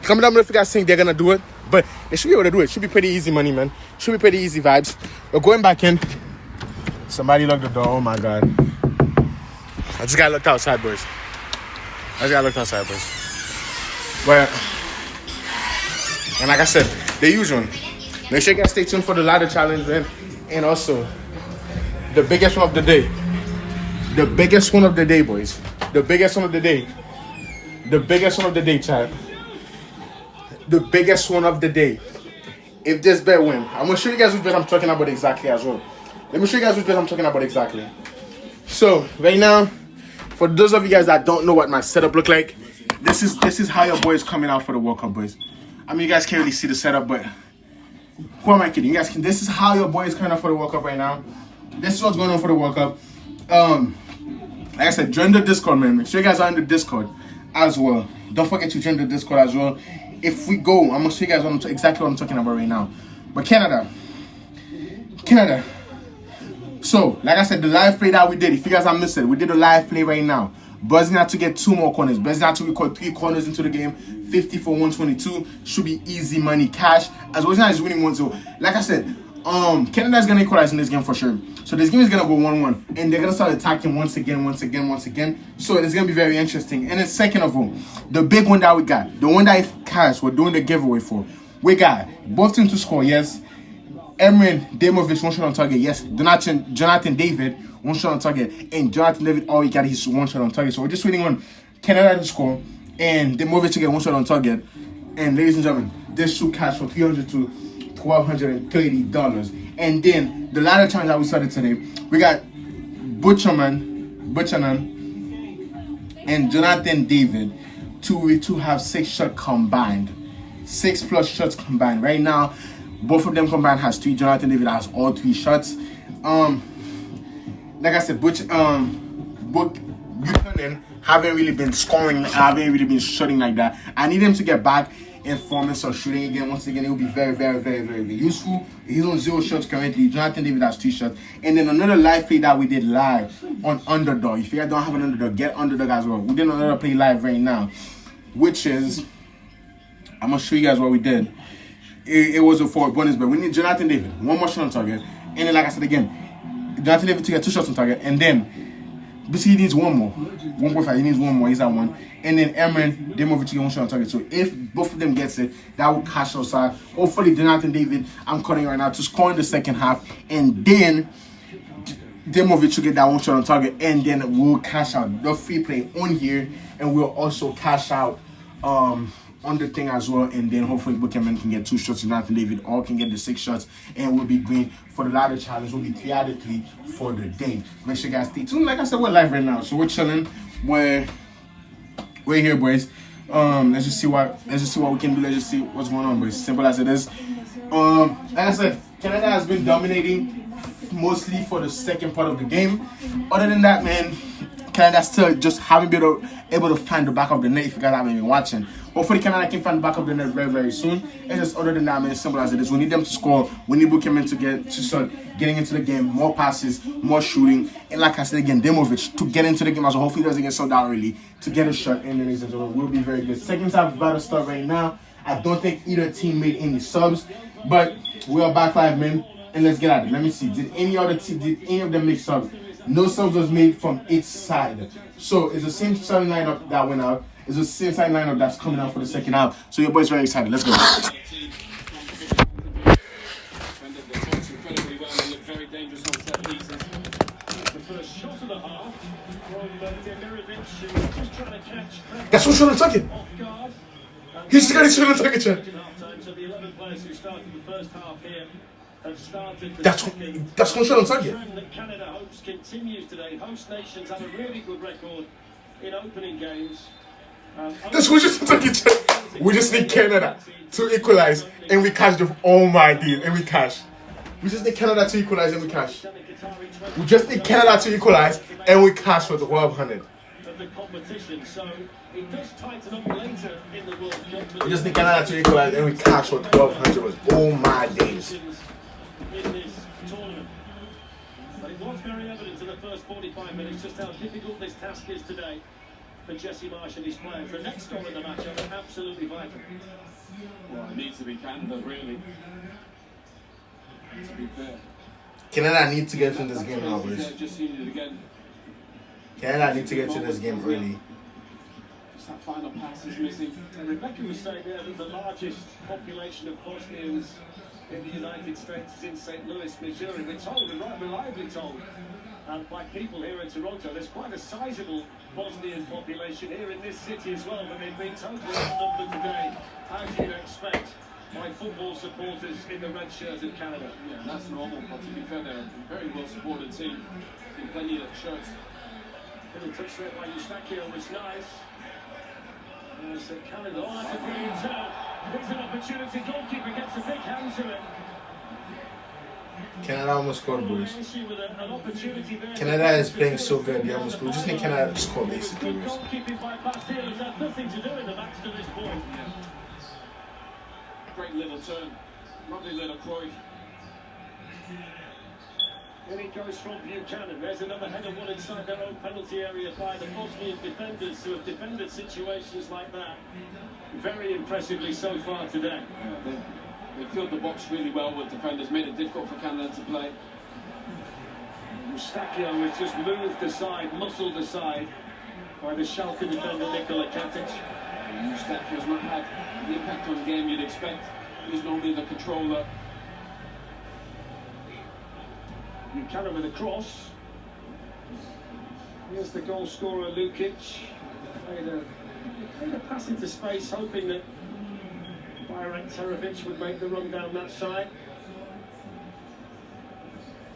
Speaker 3: comment down below if you guys think they're gonna do it, but they should be able to do it. Should be pretty easy money, man. Should be pretty easy vibes. We're going back in. Somebody locked the door. Oh my god. I just got looked outside, boys. But and like I said, the usual. Make sure you guys stay tuned for the ladder challenge and also the biggest one of the day. The biggest one of the day, boys. The biggest one of the day. The biggest one of the day, chat. The biggest one of the day. If this bet win, I'm gonna show you guys which bet I'm talking about exactly as well. Let me show you guys which bet I'm talking about exactly. So right now, for those of you guys that don't know what my setup look like, this is how your boy is coming out for the World Cup, boys. I mean, you guys can't really see the setup, but who am I kidding? You guys can. This is how your boy is coming out for the World Cup right now. This is what's going on for the World Cup. Like I said, join the Discord, man. Make sure you guys are in the Discord as well. Don't forget to join the Discord as well. If we go, I'm gonna show you guys exactly what I'm talking about right now. But Canada. So, like I said, the live play that we did, if you guys are missing, we did a live play right now. Bosnia had to get 2 more corners. Bosnia had to record 3 corners into the game. 50 for 122. Should be easy money, cash. As Bosnia is winning 1-0. Like I said, Canada is gonna equalize in this game for sure. So this game is gonna go 1-1, and they're gonna start attacking once again. So it's gonna be very interesting. And then second of all, the big one that we got, the one that if cash we're doing the giveaway for, we got both teams to score. Yes, Emrin Demovic 1 shot on target. Yes, Jonathan David 1 shot on target, and Jonathan David all he got is 1 shot on target. So we're just waiting on Canada to score and Demovic to get 1 shot on target. And ladies and gentlemen, this should cash from $300 to $1,230. And then the ladder challenge that we started today, we got Butcherman and Jonathan David to have 6 shots combined, 6+ shots combined. Right now, both of them combined has 3. Jonathan David has all 3 shots. Like I said, Buchanan haven't really been scoring, haven't really been shooting like that. I need him to get back in form and start shooting again. Once again, it will be very, very, very, very, very useful. He's on 0 shots currently. Jonathan David has 2 shots. And then another live play that we did live on Underdog. If you guys don't have an Underdog, get Underdog as well. We did another play live right now, which is, I'm going to show you guys what we did. It was a forward bonus, but we need Jonathan David, 1 more shot on target. And then, like I said again, Jonathan David to get 2 shots on target. And then, basically, he needs 1 more. 1.5, he needs 1 more. He's at 1. And then Emrin Demovic to get 1 shot on target. So if both of them gets it, that will cash outside. Hopefully, Jonathan David, I'm calling right now, to score in the second half. And then Demovic to get that 1 shot on target. And then we'll cash out the free play on here. And we'll also cash out on the thing as well. And then hopefully Buchanan can get 2 shots. Jonathan David all can get the 6 shots. And we'll be green for the ladder challenge. We'll be 3 out of 3 for the day. Make sure you guys stay tuned. Like I said, we're live right now. So we're chilling. We're here, boys. Let's just see what we can do. Let's just see what's going on, boys. Simple as it is. Like I said, Canada has been dominating mostly for the second part of the game. Other than that, man, Canada still just haven't been able to find the back of the net. If you guys haven't been watching, hopefully Canada can find the back of the net very, very soon. And just other than that, man, simple as it is. We need them to score. We need Buchanan to start getting into the game, more passes, more shooting, and like I said again, Demovic to get into the game as well. Hopefully he doesn't get sold out early to get a shot. And ladies and gentlemen, we'll be very good. Second half is about to start right now. I don't think either team made any subs, but we are back live, man. And let's get at it. Let me see. Did any of them make subs? No subs was made from each side. So it's the same starting lineup that went out. It's the same starting lineup that's coming out for the second half. So your boy's very excited. Let's go. That's what I'm talking. He's just got his shot on target, Chad. That's one shot on target.
Speaker 8: Canada hopes continues today. Host nations have a really good record in opening games.
Speaker 3: That's one shot on target, Chad. We just need Canada to equalize and we cash the my deal and we cash. We just need Canada to equalize and we cash. We just need Canada to equalize and we cash for the 1,200. We just need Canada to equalize and we cash for 1,200. Oh my days.
Speaker 8: In this tournament. But it was very evident in the first 45 minutes just how difficult this task is today for Jesse Marsh and his players. The next goal in the match are absolutely vital.
Speaker 11: Well, it needs to be Canada, really. To be fair.
Speaker 3: Canada need to get into this game now, boys.
Speaker 11: Just seen it again.
Speaker 3: Canada need to get into this game early.
Speaker 11: Just that final pass is missing.
Speaker 8: And Rebecca was saying there that the largest population of Bosnians in the United States is in St. Louis, Missouri. We're told, and right reliably told, by people here in Toronto, there's quite a sizable Bosnian population here in this city as well, but they've been totally outnumbered today, as you'd expect, by football supporters in the red shirt of Canada.
Speaker 11: Yeah, that's normal, but to be fair, they're a very well-supported team in plenty of shirts.
Speaker 8: Little touch there by Eustachio was nice. There's Canada. Oh, that's a brilliant turn. There's an opportunity. Goalkeeper gets a big hand to it.
Speaker 3: Canada almost scored, boys. Canada is playing so good. They almost scored. Just need Canada to score, basically.
Speaker 8: Goalkeeping by Bastille has had nothing to do with the match to this point.
Speaker 11: Great little turn. Lovely little Cruyff.
Speaker 8: And it goes from Buchanan. There's another header one inside their own penalty area by the Bosnian defenders who have defended situations like that very impressively so far today.
Speaker 11: Yeah, they filled the box really well with defenders, made it difficult for Canada to play.
Speaker 8: Mustachio was just moved aside, muscled aside by the Schalke defender Nikola Katic.
Speaker 11: Mustachio's not had the impact on the game you'd expect. He's normally the controller.
Speaker 8: Buchanan with a cross. Here's the goal scorer Lukic. Made a pass into space, hoping that Bajrak Terovic would make the run down that side.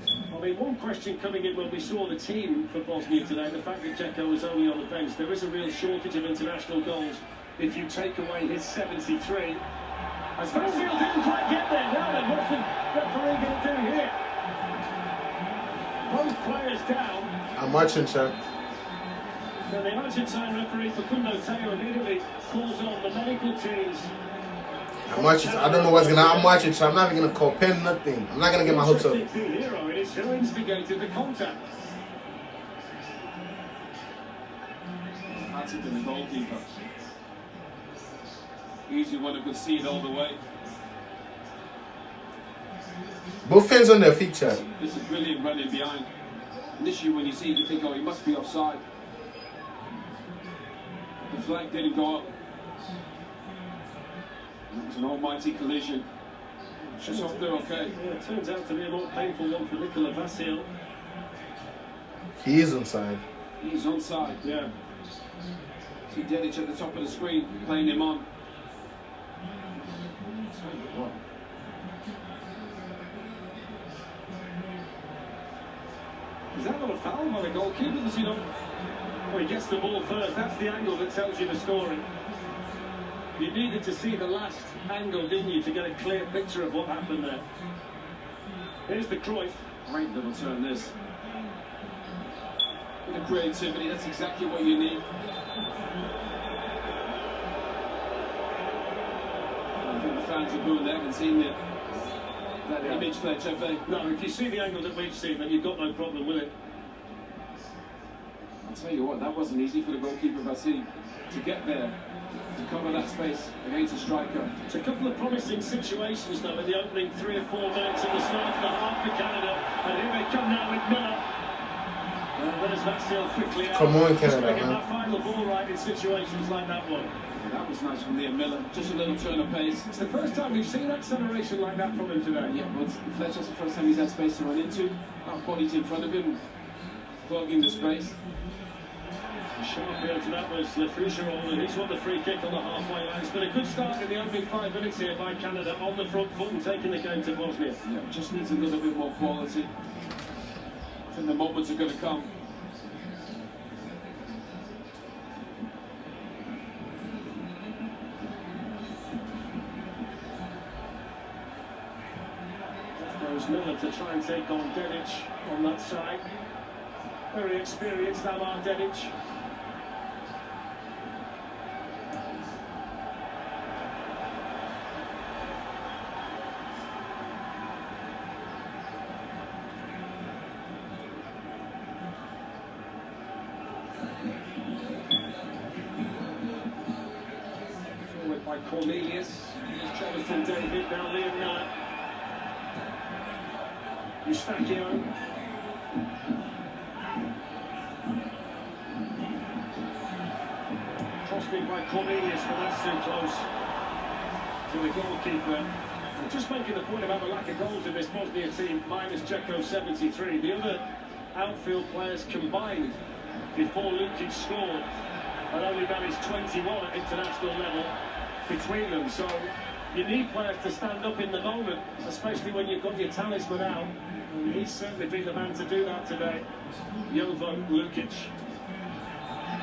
Speaker 8: I mean, one question coming in when we saw the team for Bosnia today, the fact that Dzeko was only on the bench, there is a real shortage of international goals if you take away his 73. As Vasil didn't quite get there, now then, what's the referee going to do here? Both players down.
Speaker 3: I'm watching, sir.
Speaker 8: So the Argentine referee Facundo Teo immediately calls on the medical teams.
Speaker 3: I'm watching. I don't know what's gonna. I'm watching, so I'm not even gonna call pen nothing. I'm not gonna get my hopes up.
Speaker 8: The hero, it is who instigated the contact.
Speaker 11: That's it in the goalkeeper. Usually one who could see it all the way.
Speaker 3: Both fans on their feet, chat.
Speaker 11: This is brilliant running behind. Initially, when you see it, you think, oh, he must be offside. The flag didn't go up. It was an almighty collision. Just hope they're okay.
Speaker 8: Yeah, it turns out to be a more painful one for Nikola Vasil.
Speaker 3: He is onside.
Speaker 11: He's onside.
Speaker 8: Yeah.
Speaker 11: See Dedic at the top of the screen, playing him on.
Speaker 8: Is that not a foul by the goalkeeper? Does he not? Well, he gets the ball first. That's the angle that tells you the story. You needed to see the last angle, didn't you, to get a clear picture of what happened there. Here's the Cruyff.
Speaker 11: Great little turn, this. With the creativity, that's exactly what you need. I think the fans are booing. They haven't seen that image, Fletch, have they?
Speaker 8: No, if you see the angle that we've seen, then you've got no problem with it.
Speaker 11: I'll tell you what, that wasn't easy for the goalkeeper Vasil to get there, to cover that space against a striker.
Speaker 8: It's a couple of promising situations, though, in the opening 3 or 4 minutes at the start of the half for Canada. And here they come now with Miller. There's Vasil quickly out.
Speaker 3: Come on, Canada,
Speaker 8: man.
Speaker 3: that
Speaker 8: final ball right in situations like that one.
Speaker 11: That was nice from Liam Miller. Just a little turn of pace.
Speaker 8: It's the first time we've seen acceleration like that from him today.
Speaker 11: Yeah, but Fletcher's the first time he's had space to run into. That body's in front of him, clogging the space.
Speaker 8: Sharp here to that was Lefoucheron, and he's won the free kick on the halfway line. It's been a good start in the opening 5 minutes here by Canada on the front foot and taking the game to Bosnia.
Speaker 11: Yeah, just needs a little bit more quality. I think the moments are going to come.
Speaker 8: Miller to try and take on Dedic on that side. Very experienced Amar Dedic. Forward by Cornelius. Jonathan David, now Liam Miller. Mustachio. Crossed in by Cornelius, but that's too close to the goalkeeper. I'm just making the point about the lack of goals in this Bosnia team, minus Dzeko 73. The other outfield players combined before Lukic scored had only managed 21 at international level between them. So you need players to stand up in the moment, especially when you've got your talisman out. He's certainly been the man to do that today, Jovo Lukic.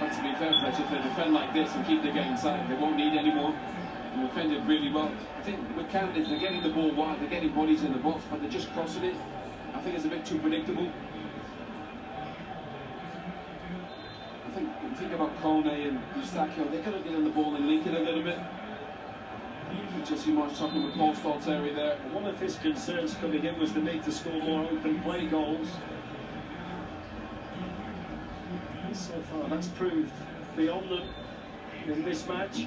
Speaker 11: But to be fair, Fletcher, if they defend like this and keep the game inside, they won't need any more. And defended really well. I think with Canada, they're getting the ball wide, they're getting bodies in the box, but they're just crossing it. I think it's a bit too predictable. Think about Kone and Eustachio, they're going to get on the ball and link it a little bit. Just you much talking with Paul Stalteri there.
Speaker 8: One of his concerns coming in was the need to score more open play goals. And so far that's proved beyond them in this match.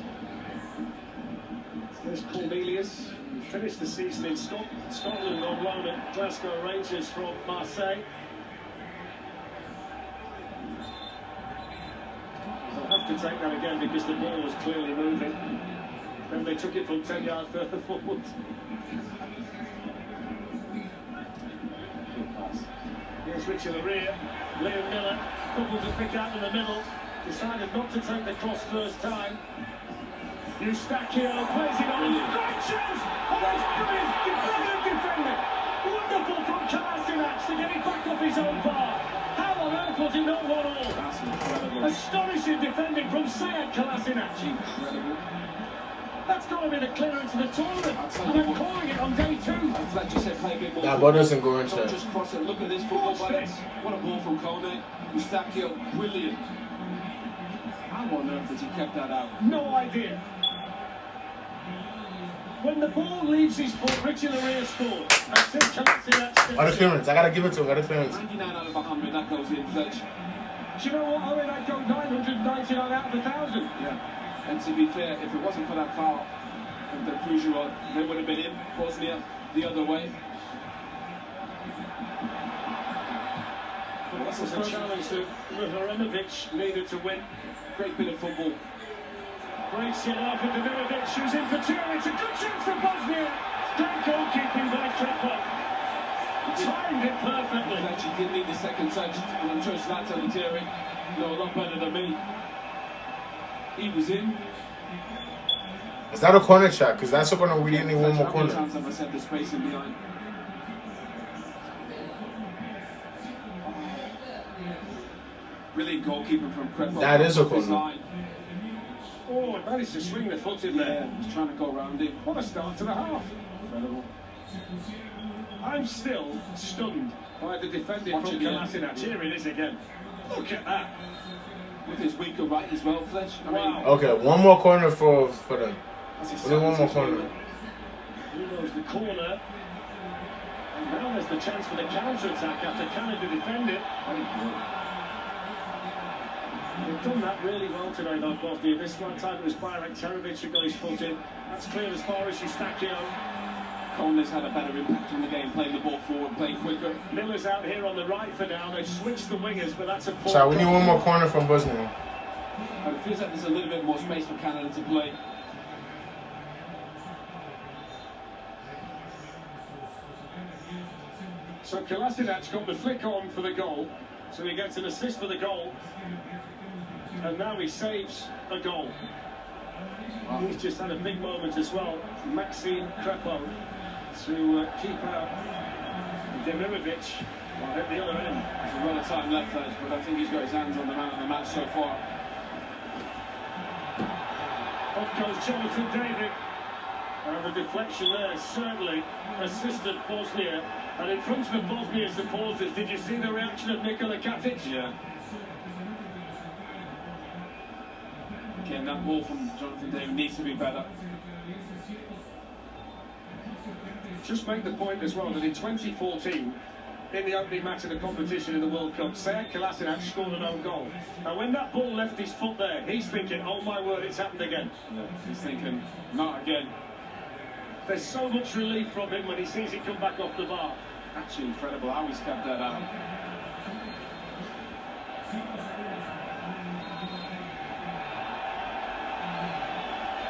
Speaker 8: There's Cornelius, who finished the season in Scotland on loan at Glasgow Rangers from Marseille. They'll have to take that again because the ball was clearly moving. Then they took it from 10 yards further forward. Here's Richard Larrea, Liam Miller, couple to pick out in the middle. Decided not to take the cross first time. Eustachio plays it on. Great chance! Oh, that's brilliant defending! Wonderful from Kolasinac to get it back off his own bar. How on earth was he not 1-1?
Speaker 11: That's incredible.
Speaker 8: Astonishing defending from Sead Kolasinac.
Speaker 11: Incredible.
Speaker 8: That's got to be the clearance of the tournament. And I'm calling it on day 2.
Speaker 11: Fletcher said play a bit more.
Speaker 3: That ball doesn't go in.
Speaker 11: Don't just cross it. Look at this football play. What a ball from Kone. Eustachio, brilliant. How on earth has he kept that out?
Speaker 8: No idea. When the ball leaves his foot, Richard Larrea scored. And Tim Kolasinac steps
Speaker 3: Got a clearance. I gotta give it to him. Got a clearance.
Speaker 11: 99 out of 100, that goes in, Fletch.
Speaker 8: Do you know what? I mean, I'd go 999 out of 1,000.
Speaker 11: Yeah. And to be fair, if it wasn't for that foul and the Crucial, they would have been in Bosnia the other way.
Speaker 8: Well, this was a challenge that Mihajlovic needed to win.
Speaker 11: Great bit of football.
Speaker 8: Great set up for Demirovic, who's in for 2. It's a good chance for Bosnia. Great goalkeeping by Krepo. Timed it perfectly.
Speaker 11: Fletch, he didn't need the second touch, and I'm sure Zlatan and Terry know a lot better than me. He was in.
Speaker 3: Is that a corner shot? Because that's going to really need one more corner.
Speaker 11: How many times have I said the space in behind? Brilliant goalkeeper from Krepo.
Speaker 3: That is a corner.
Speaker 8: Oh, managed to swing the foot in there.
Speaker 11: He's trying to go around it.
Speaker 8: What a start to the half.
Speaker 11: Incredible.
Speaker 8: I'm still stunned by the defending from Kolasinac. Here it is again. Look at that.
Speaker 11: With his weaker right as well, Fletch.
Speaker 8: Wow.
Speaker 3: Okay, one more corner for them.
Speaker 11: Only
Speaker 3: one more corner.
Speaker 8: Here goes the corner. And now there's the chance for the counter-attack after Canada defend it. They've done that really well today, though, Bosnia. This one time it was Bayrak Terovic who got his foot in. That's clear as far as Eustachio.
Speaker 11: Cole's had a better impact on the game, playing the ball forward, playing quicker.
Speaker 8: Miller's out here on the right for now. They've switched the wingers, but that's a poor...
Speaker 3: So we need one more corner from Bosnia.
Speaker 11: But it feels like there's a little bit more space for Canada to play.
Speaker 8: So Kolasinac got the flick on for the goal. So he gets an assist for the goal. And now he saves a goal. He's just had a big moment as well. Maxime Krepo to keep out Demirovic at the other end.
Speaker 11: There's a lot of time left, but I think he's got his hands on the man of the match so far.
Speaker 8: Off goes Jonathan David. And the deflection there certainly assisted Bosnia. And in front of the Bosnia supporters, did you see the reaction of Nikola Katic?
Speaker 11: Yeah. Again, that ball from Jonathan David needs to be better.
Speaker 8: Just make the point as well that in 2014, in the opening match of the competition in the World Cup, Sead Kolasinac scored an own goal. Now when that ball left his foot there, he's thinking, oh my word, it's happened again.
Speaker 11: Yeah, he's thinking, not again.
Speaker 8: There's so much relief from him when he sees it come back off the bar.
Speaker 11: Actually incredible how he's kept that out.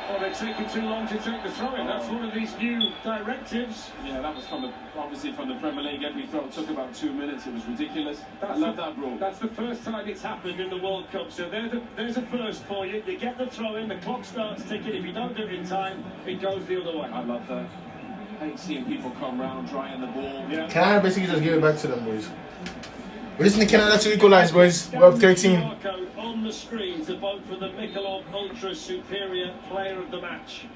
Speaker 8: Oh, they're taking too long to take the throw-in. That's one of these new directives.
Speaker 11: Yeah, that was obviously from the Premier League. Every throw took about 2 minutes. It was ridiculous. I love that rule.
Speaker 8: That's the first time it's happened in the World Cup. So there's a first for you. You get the throw-in, the clock starts ticking. If you don't do it in time, it goes the other way.
Speaker 11: I love that. I hate seeing people come round, drying the ball.
Speaker 3: Yeah. Can I basically just give it back to them, boys? We're listening to Canada to equalize, boys. We're up 13.
Speaker 8: On the screen to vote for the Michelob Ultra Superior Player of the Match.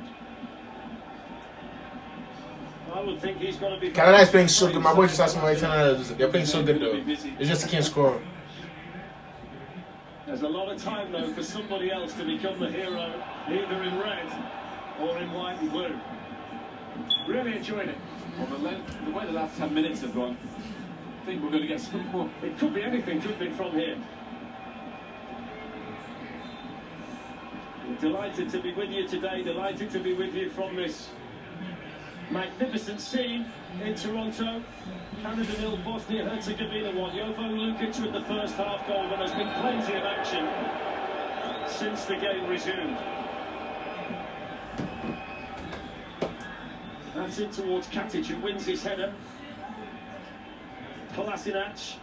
Speaker 8: I would think he's got to be.
Speaker 3: Canada is playing so good. My boy just asked me why Canada. They're playing so good though. It's just they can't score.
Speaker 8: There's a lot of time though for somebody else to become the hero, either in red or in white and blue. Really enjoyed it.
Speaker 11: Well, the way the last 10 minutes have gone, I think we're going to get some more.
Speaker 8: It could be anything, couldn't it, from here? We're delighted to be with you today, delighted to be with you from this magnificent scene in Toronto. Canada 0, Bosnia Herzegovina 1. Jovo Lukic with the first half goal, but there's been plenty of action since the game resumed. That's in towards Katic, who wins his header. Kolasinac.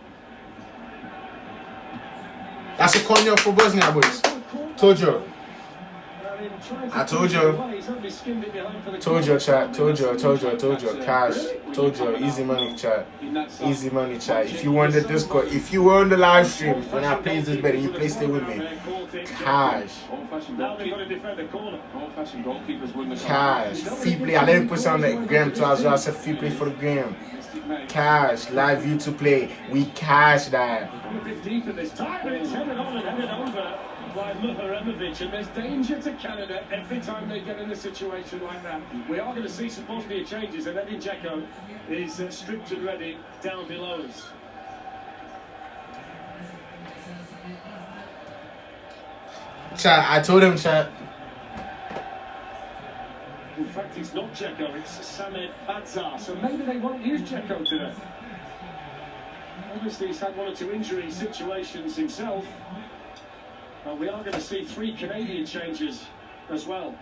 Speaker 3: That's a corner for Bosnia, boys. Told you. I told you. Told you, chat. Told you. Cash. Told you. Easy money, chat. Easy money, chat. If you were on the Discord, if you were on the live stream when I placed this bet and you placed it with me, cash. Cash. Free play. I let him put on the gram too as well. I said free play for the gram. Cash. Live YouTube play. We cash that.
Speaker 8: A bit deeper this time, but it's headed on and headed over by Muharemovic, and there's danger to Canada every time they get in a situation like that. We are going to see some Bosnia changes, and Edin Dzeko is stripped and ready down below us.
Speaker 3: Chat, I told him, chat.
Speaker 8: In fact, it's not Dzeko, it's Samed Bazar, so maybe they won't use Dzeko today. Obviously, he's had one or two injury situations himself. But we are going to see 3 Canadian changes as well.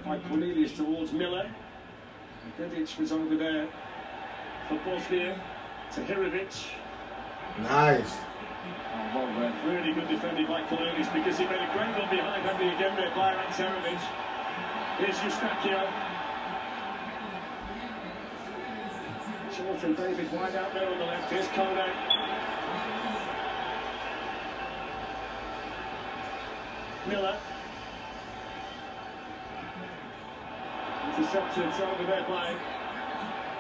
Speaker 8: By Cornelius towards Miller. Dedic was over there for Bosnia. Tahirovic.
Speaker 3: Nice.
Speaker 8: Really good defending by Cornelius because he made a great run behind Andy again there by Antserovic. Here's Eustachio. Jonathan David wide out there on the left. Here's Kone. Miller. Intercepted over there by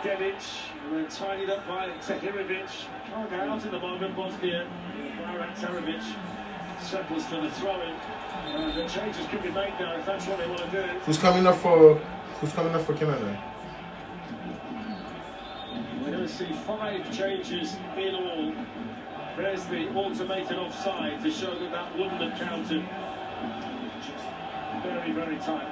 Speaker 8: Dedic, and then tidied up by Tahirovic. Can't get out at the moment, Bosnia. Antserovic settles for the throw-in. The changes could be made now if that's what they want to do.
Speaker 3: Who's coming up for Canada?
Speaker 8: We're going to see 5 changes in all. There's the automated offside to show that that wouldn't have counted. Very, very tight.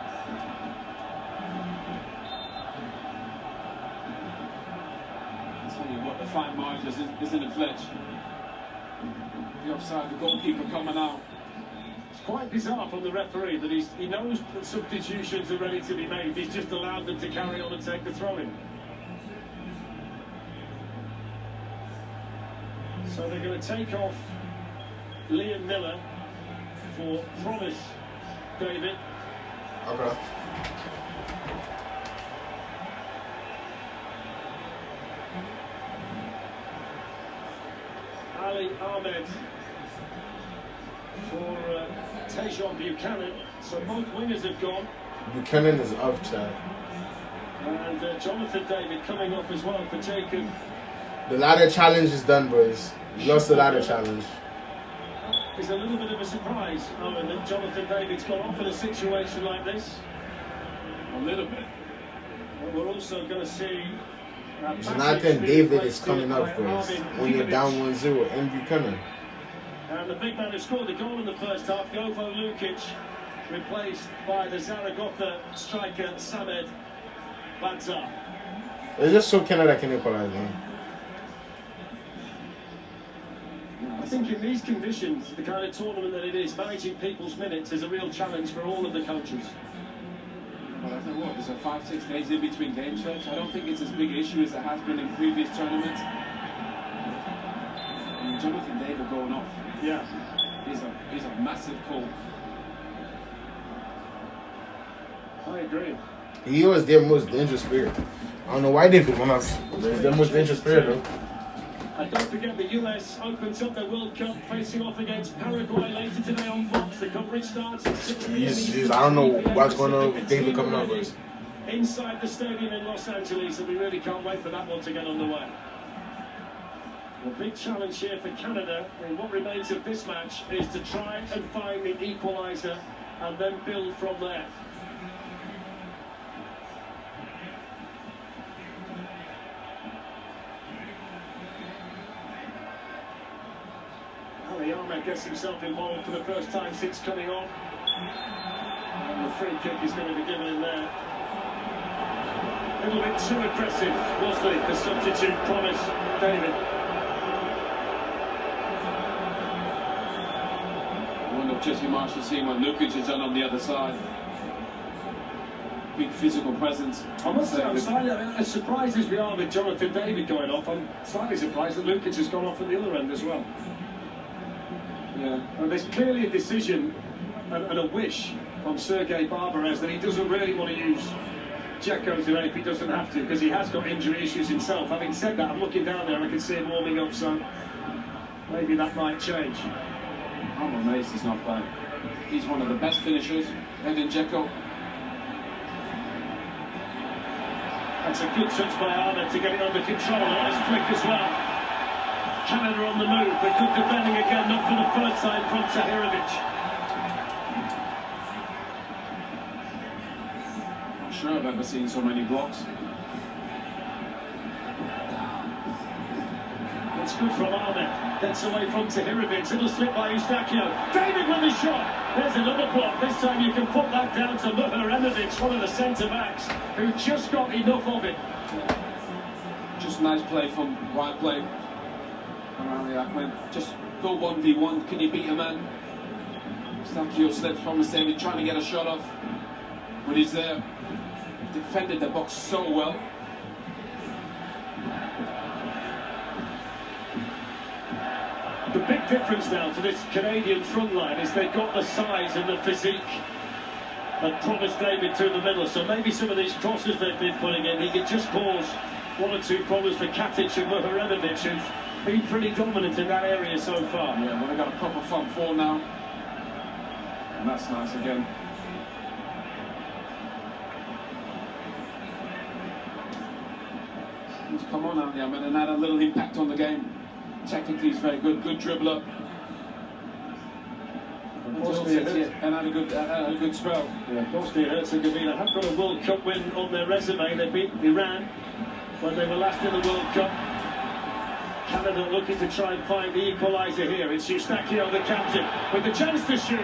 Speaker 11: What the fine margin is in the fledge. The offside, the goalkeeper coming out.
Speaker 8: It's quite bizarre from the referee that he knows that substitutions are ready to be made. He's just allowed them to carry on and take the throw-in. So they're going to take off Liam Miller for Promise, David.
Speaker 3: Okay.
Speaker 8: Ali Ahmed for Tejon Buchanan. So both wingers have gone.
Speaker 3: Buchanan is up, chat.
Speaker 8: And Jonathan David coming off as well for Jacob.
Speaker 3: The ladder challenge is done, boys. We lost the ladder challenge.
Speaker 8: It's a little bit of a surprise, Owen, that Jonathan David's gone off in a situation like this.
Speaker 11: A little bit.
Speaker 8: But we're also going to see...
Speaker 3: Jonathan David is coming up, boys. When you're down 1-0 in Buchanan.
Speaker 8: And the big man who scored the goal in the first half, Jovo Lukic, replaced by the Zaragoza striker Samed Bazar.
Speaker 3: It's just so Canada can equalize, man.
Speaker 8: I think in these conditions, the kind of tournament that it is, managing people's minutes is a real challenge for all of the coaches.
Speaker 11: Well, I think what, there's a 5-6 days in between games, Fletch. I don't think it's as big an issue as it has been in previous tournaments. I mean, Jonathan David going off.
Speaker 8: Yeah.
Speaker 11: Massive call.
Speaker 8: I agree.
Speaker 3: He was their most dangerous player. I don't know why they want us. He's their most dangerous player though.
Speaker 8: And don't forget the US opens up their World Cup facing off against Paraguay later today on Fox. The coverage starts at 6 p.m.
Speaker 3: I don't know what's going on with David coming up with.
Speaker 8: Inside the stadium in Los Angeles, and we really can't wait for that one to get underway. A big challenge here for Canada in what remains of this match is to try and find the equaliser and then build from there. Ahmed gets himself involved for the first time since coming on. And the free kick is going to be given in there. A little bit too aggressive, was the substitute promise, David.
Speaker 11: I wonder if Jesse Marsh has seen what Lukic has done on the other side. Big physical presence.
Speaker 8: I must say, I'm slightly, as surprised as we are with Jonathan David going off, I'm slightly surprised that Lukic has gone off at the other end as well.
Speaker 11: Yeah.
Speaker 8: And there's clearly a decision and a wish from Sergei Barbares that he doesn't really want to use Dzeko today if he doesn't have to, because he has got injury issues himself. Having said that, I'm looking down there and I can see him warming up, so maybe that might change.
Speaker 11: I'm amazed he's not playing. He's one of the best finishers, Edin Dzeko.
Speaker 8: That's a good touch by Ahmed to get it under control. Nice flick as well. Canada on the move, but good defending again, not for the first time from Tahirovic.
Speaker 11: Not sure I've ever seen so many blocks.
Speaker 8: It's good from Ahmed. Gets away from Tahirovic. It'll slip by Eustachio. David with the shot. There's another block. This time you can put that down to Muharemovic, one of the centre-backs, who just got enough of it.
Speaker 11: Just nice play from right play. Around the Ahmed. Just go 1v1. Can you beat a man? Eustachio slips from the David, trying to get a shot off. When he's there, defended the box so well.
Speaker 8: The big difference now to this Canadian front line is they've got the size and the physique that promised David to the middle. So maybe some of these crosses they've been putting in, he could just cause one or two problems for Katic and Muharemovic, who've been pretty dominant in that area so far.
Speaker 11: Yeah, well, they've got a proper front four now. And that's nice again. He's come on out there, man, and had a little impact on the game. Technically, he's very good. Good dribbler. And had a good spell.
Speaker 8: Yeah, Bosnia Herzegovina have got a World Cup win on their resume. They beat Iran when they were last in the World Cup. Canada looking to try and find the equaliser here. It's Eustachio, the captain, with the chance to shoot.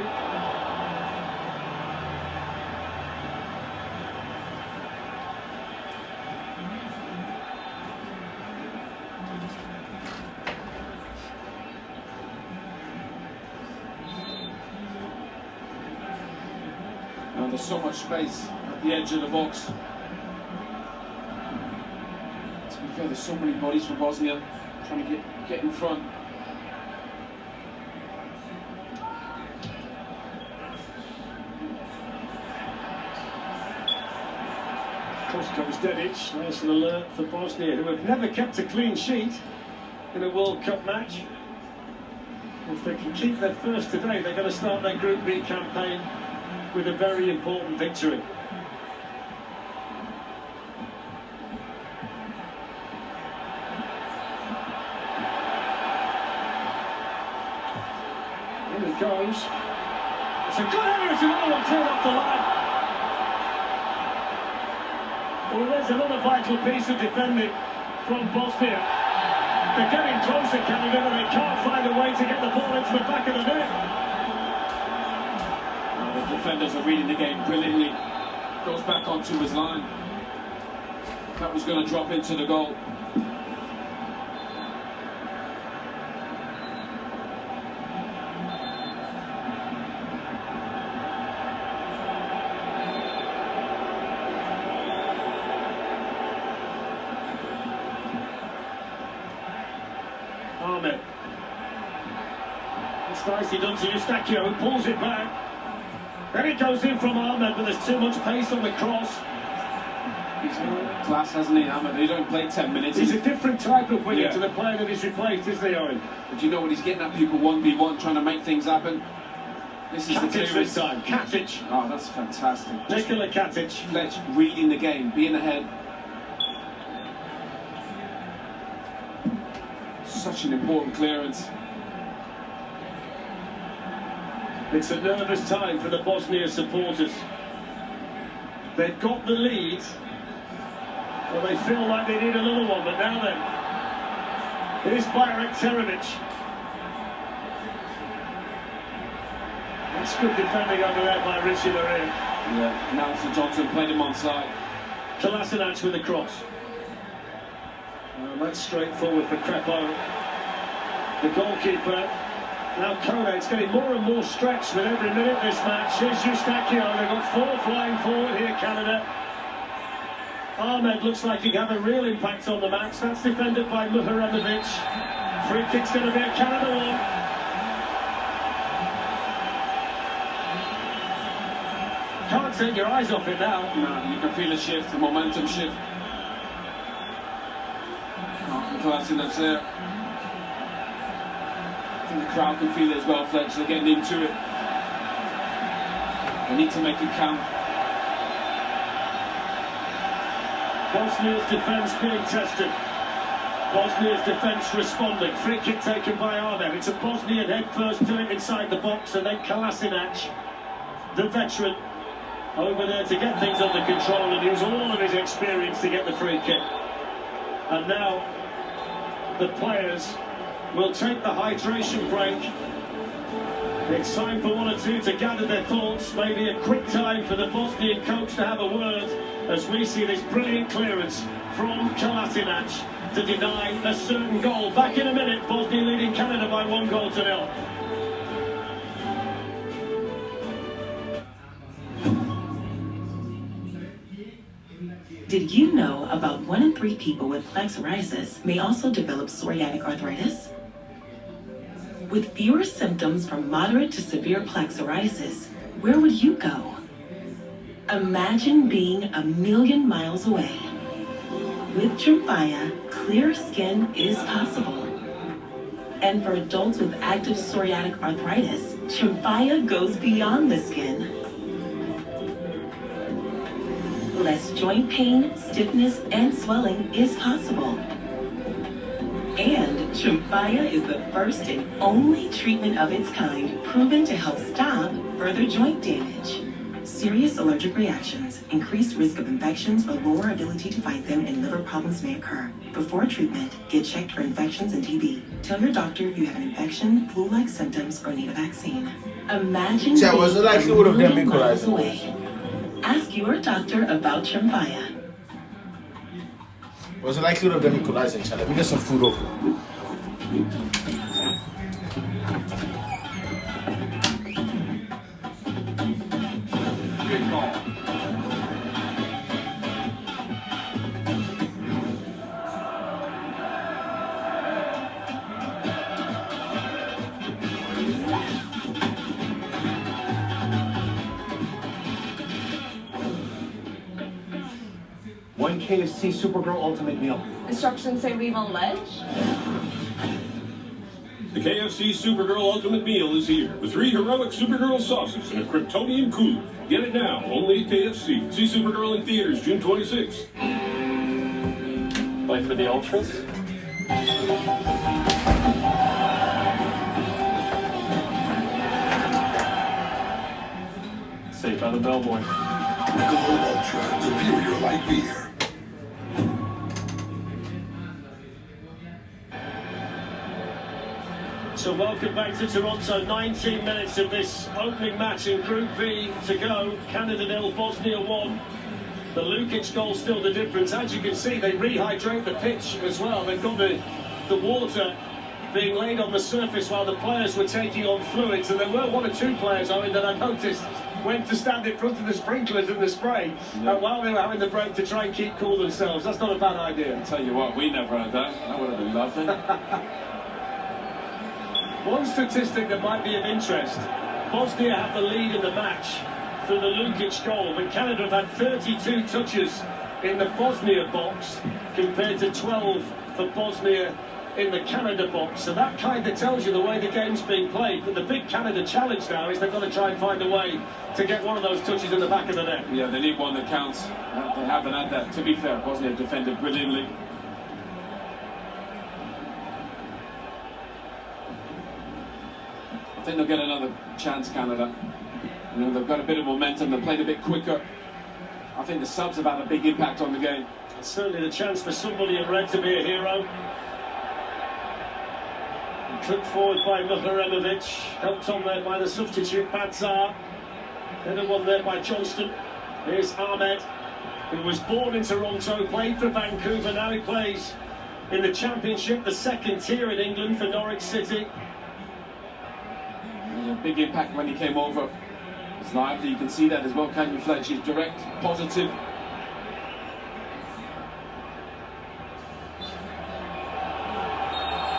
Speaker 11: And there's so much space at the edge of the box. To be fair, there's so many bodies from Bosnia trying to get in front.
Speaker 8: Cross comes Dedic. Nice and alert for Bosnia, who have never kept a clean sheet in a World Cup match. If they can keep their first today, they're going to start their Group B campaign with a very important victory. In it goes. It's a good header, it's another one cleared off the line. Well, there's another vital piece of defending from Bosnia. They're getting closer, Canada, but they can't find a way to get the ball into the back of the net.
Speaker 11: The defenders are reading the game brilliantly. Goes back onto his line. That was going to drop into the goal.
Speaker 8: Ahmed. It's nicely done to Eustachio, who pulls it back. Then it goes in from Ahmed, but there's too much pace on the cross.
Speaker 11: He's class, hasn't he, Ahmed? He don't play 10 minutes.
Speaker 8: He's a different type of winger to the player that he's replaced, isn't he, Owen?
Speaker 11: But you know what, he's getting at people 1v1, trying to make things happen. This is
Speaker 8: Katic
Speaker 11: the
Speaker 8: this time, Katic.
Speaker 11: Oh, that's fantastic.
Speaker 8: Nikola Katic.
Speaker 11: Fletch reading the game, being ahead. Such an important clearance.
Speaker 8: It's a nervous time for the Bosnia supporters. They've got the lead, well, they feel like they need another one, but now then, here's Bayrak Terevic. That's good defending over there by Richie Laria.
Speaker 11: Yeah, now Sir Johnson played him on side.
Speaker 8: Kolasinac with a cross. That's straightforward for Crepo. The goalkeeper. Now Kone's getting more and more stretched with every minute this match. Here's Eustachio. They've got 4 flying forward here, Canada. Ahmed looks like he can have a real impact on the match. That's defended by Muharanovic. Free kick's going to be a Canada one. Can't take your eyes off it now.
Speaker 11: No, you can feel a shift, a momentum shift. Kolasinac there. I think the crowd can feel it as well, Fletch. They're getting into it. They need to make it count.
Speaker 8: Bosnia's defence being tested. Bosnia's defence responding. Free kick taken by Ahmed. It's a Bosnian head first to it inside the box, and then Kolasinac, the veteran, over there to get things under control and use all of his experience to get the free kick. And now the players will take the hydration break. It's time for one or two to gather their thoughts. Maybe a quick time for the Bosnian coach to have a word as we see this brilliant clearance from Kolasinac to deny a certain goal. Back in a minute, Bosnia leading Canada by 1-0.
Speaker 14: Did you know about 1 in 3 people with plaque psoriasis may also develop psoriatic arthritis? With fewer symptoms from moderate to severe plaque psoriasis, where would you go? Imagine being a million miles away. With Tremfya, clear skin is possible. And for adults with active psoriatic arthritis, Tremfya goes beyond the skin. Less joint pain, stiffness, and swelling is possible. And Tremfya is the first and only treatment of its kind proven to help stop further joint damage. Serious allergic reactions, increased risk of infections, or lower ability to fight them, and liver problems may occur. Before treatment, get checked for infections and TB. Tell your doctor if you have an infection, flu-like symptoms, or need a vaccine. Imagine being a million miles away. Ask your doctor about Tremfya.
Speaker 3: What's the likelihood of them equalizing, Chad? Let me get some food over.
Speaker 11: Good call.
Speaker 10: One KFC Supergirl Ultimate Meal.
Speaker 15: Instructions say leave on ledge.
Speaker 16: The KFC Supergirl Ultimate Meal is here with 3 heroic Supergirl sauces and a Kryptonian cooler. Get it now, only at KFC. See Supergirl in theaters June 26th.
Speaker 10: Fight for the Ultras. Saved by the bellboy.
Speaker 17: Michelob Ultra, superior light beer.
Speaker 8: So welcome back to Toronto. 19 minutes of this opening match in Group B to go. Canada 0, Bosnia 1. The Lukic goal still the difference. As you can see, they rehydrate the pitch as well. They've got the water being laid on the surface while the players were taking on fluids. And there were 1 or 2 players, I mean, that I noticed went to stand in front of the sprinklers and the spray while they were having the break to try and keep cool themselves. That's not a bad idea.
Speaker 11: I'll tell you what, we never had that. That would have been lovely.
Speaker 8: One statistic that might be of interest: Bosnia have the lead in the match through the Lukic goal, but Canada have had 32 touches in the Bosnia box compared to 12 for Bosnia in the Canada box. So that kind of tells you the way the game's being played. But the big Canada challenge now is they've got to try and find a way to get one of those touches in the back of the net.
Speaker 11: Yeah, they need one that counts. They haven't had that. To be fair, Bosnia have defended brilliantly. I think they'll get another chance, Canada. You know, they've got a bit of momentum, they've played a bit quicker. I think the subs have had a big impact on the game.
Speaker 8: It's certainly the chance for somebody in red to be a hero. Clipped forward by Mukharemovic, helped on there by the substitute Badzar. Header one there by Johnston. Here's Ahmed, who was born in Toronto, played for Vancouver, now he plays in the Championship, the second tier in England for Norwich City.
Speaker 11: A big impact when he came over. It's lively, you can see that as well, can't you, Fletch? He's direct, positive.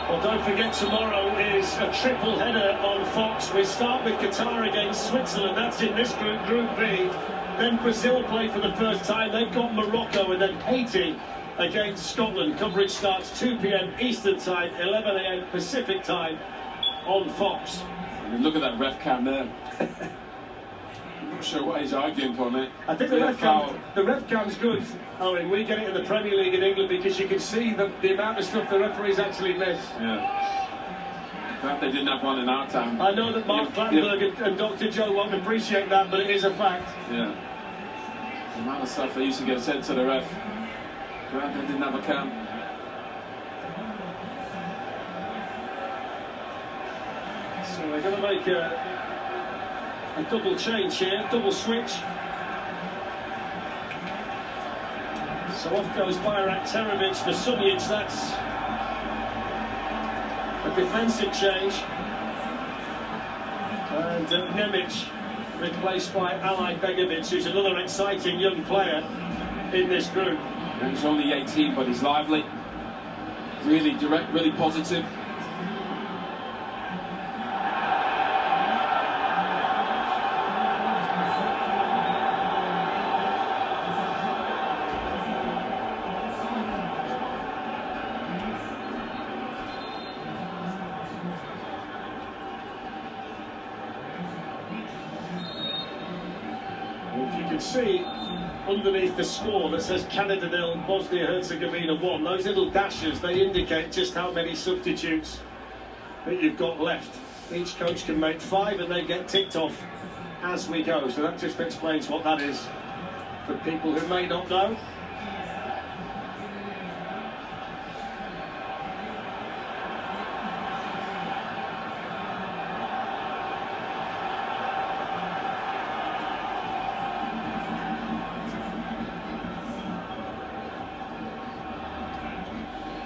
Speaker 8: Well, don't forget, tomorrow is a triple header on Fox. We start with Qatar against Switzerland, that's in this group, Group B. Then Brazil play for the first time, they've got Morocco, and then Haiti against Scotland. Coverage starts 2 p.m. Eastern Time, 11 a.m. Pacific Time on Fox.
Speaker 11: I mean, look at that ref cam there. I'm not sure what he's arguing for, mate.
Speaker 8: I think the ref cam's good, Owen. We get it in the Premier League in England because you can see the amount of stuff the referees actually miss.
Speaker 11: Yeah. Glad they didn't have one in our time.
Speaker 8: I know that Mark Clattenburg and Dr. Joe won't appreciate that, but it is a fact.
Speaker 11: Yeah. The amount of stuff they used to get sent to the ref. Glad they didn't have a cam.
Speaker 8: So they're going to make a double change here, double switch. So off goes Bayrak Terovic for Sunjic. That's a defensive change. And Nemic replaced by Ali Begovic, who's another exciting young player in this group.
Speaker 11: And he's only 18, but he's lively. Really direct, really positive.
Speaker 8: See underneath the score that says Canada 0, Bosnia Herzegovina 1, those little dashes, they indicate just how many substitutes that you've got left. Each coach can make 5 and they get ticked off as we go, so that just explains what that is for people who may not know.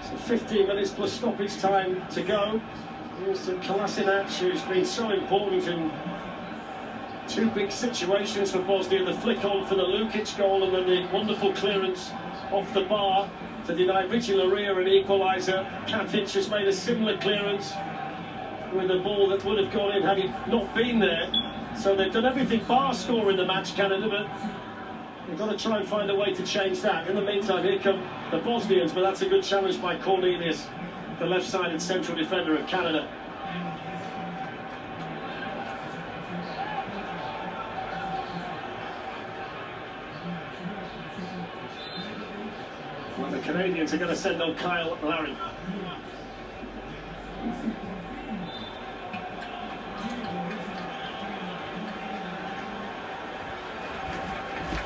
Speaker 8: So 15 minutes plus stoppage time to go. Here's Kolasinac, who's been so important in 2 big situations for Bosnia. The flick on for the Lukic goal and then the wonderful clearance off the bar to deny Richie Laria an equaliser. Katic has made a similar clearance with a ball that would have gone in had he not been there. So they've done everything bar score in the match, Canada, but they've got to try and find a way to change that. In the meantime, here come the Bosnians, but that's a good challenge by Cornelius, the left-sided central defender of Canada. Well, the Canadians are going to send on Kyle Larin.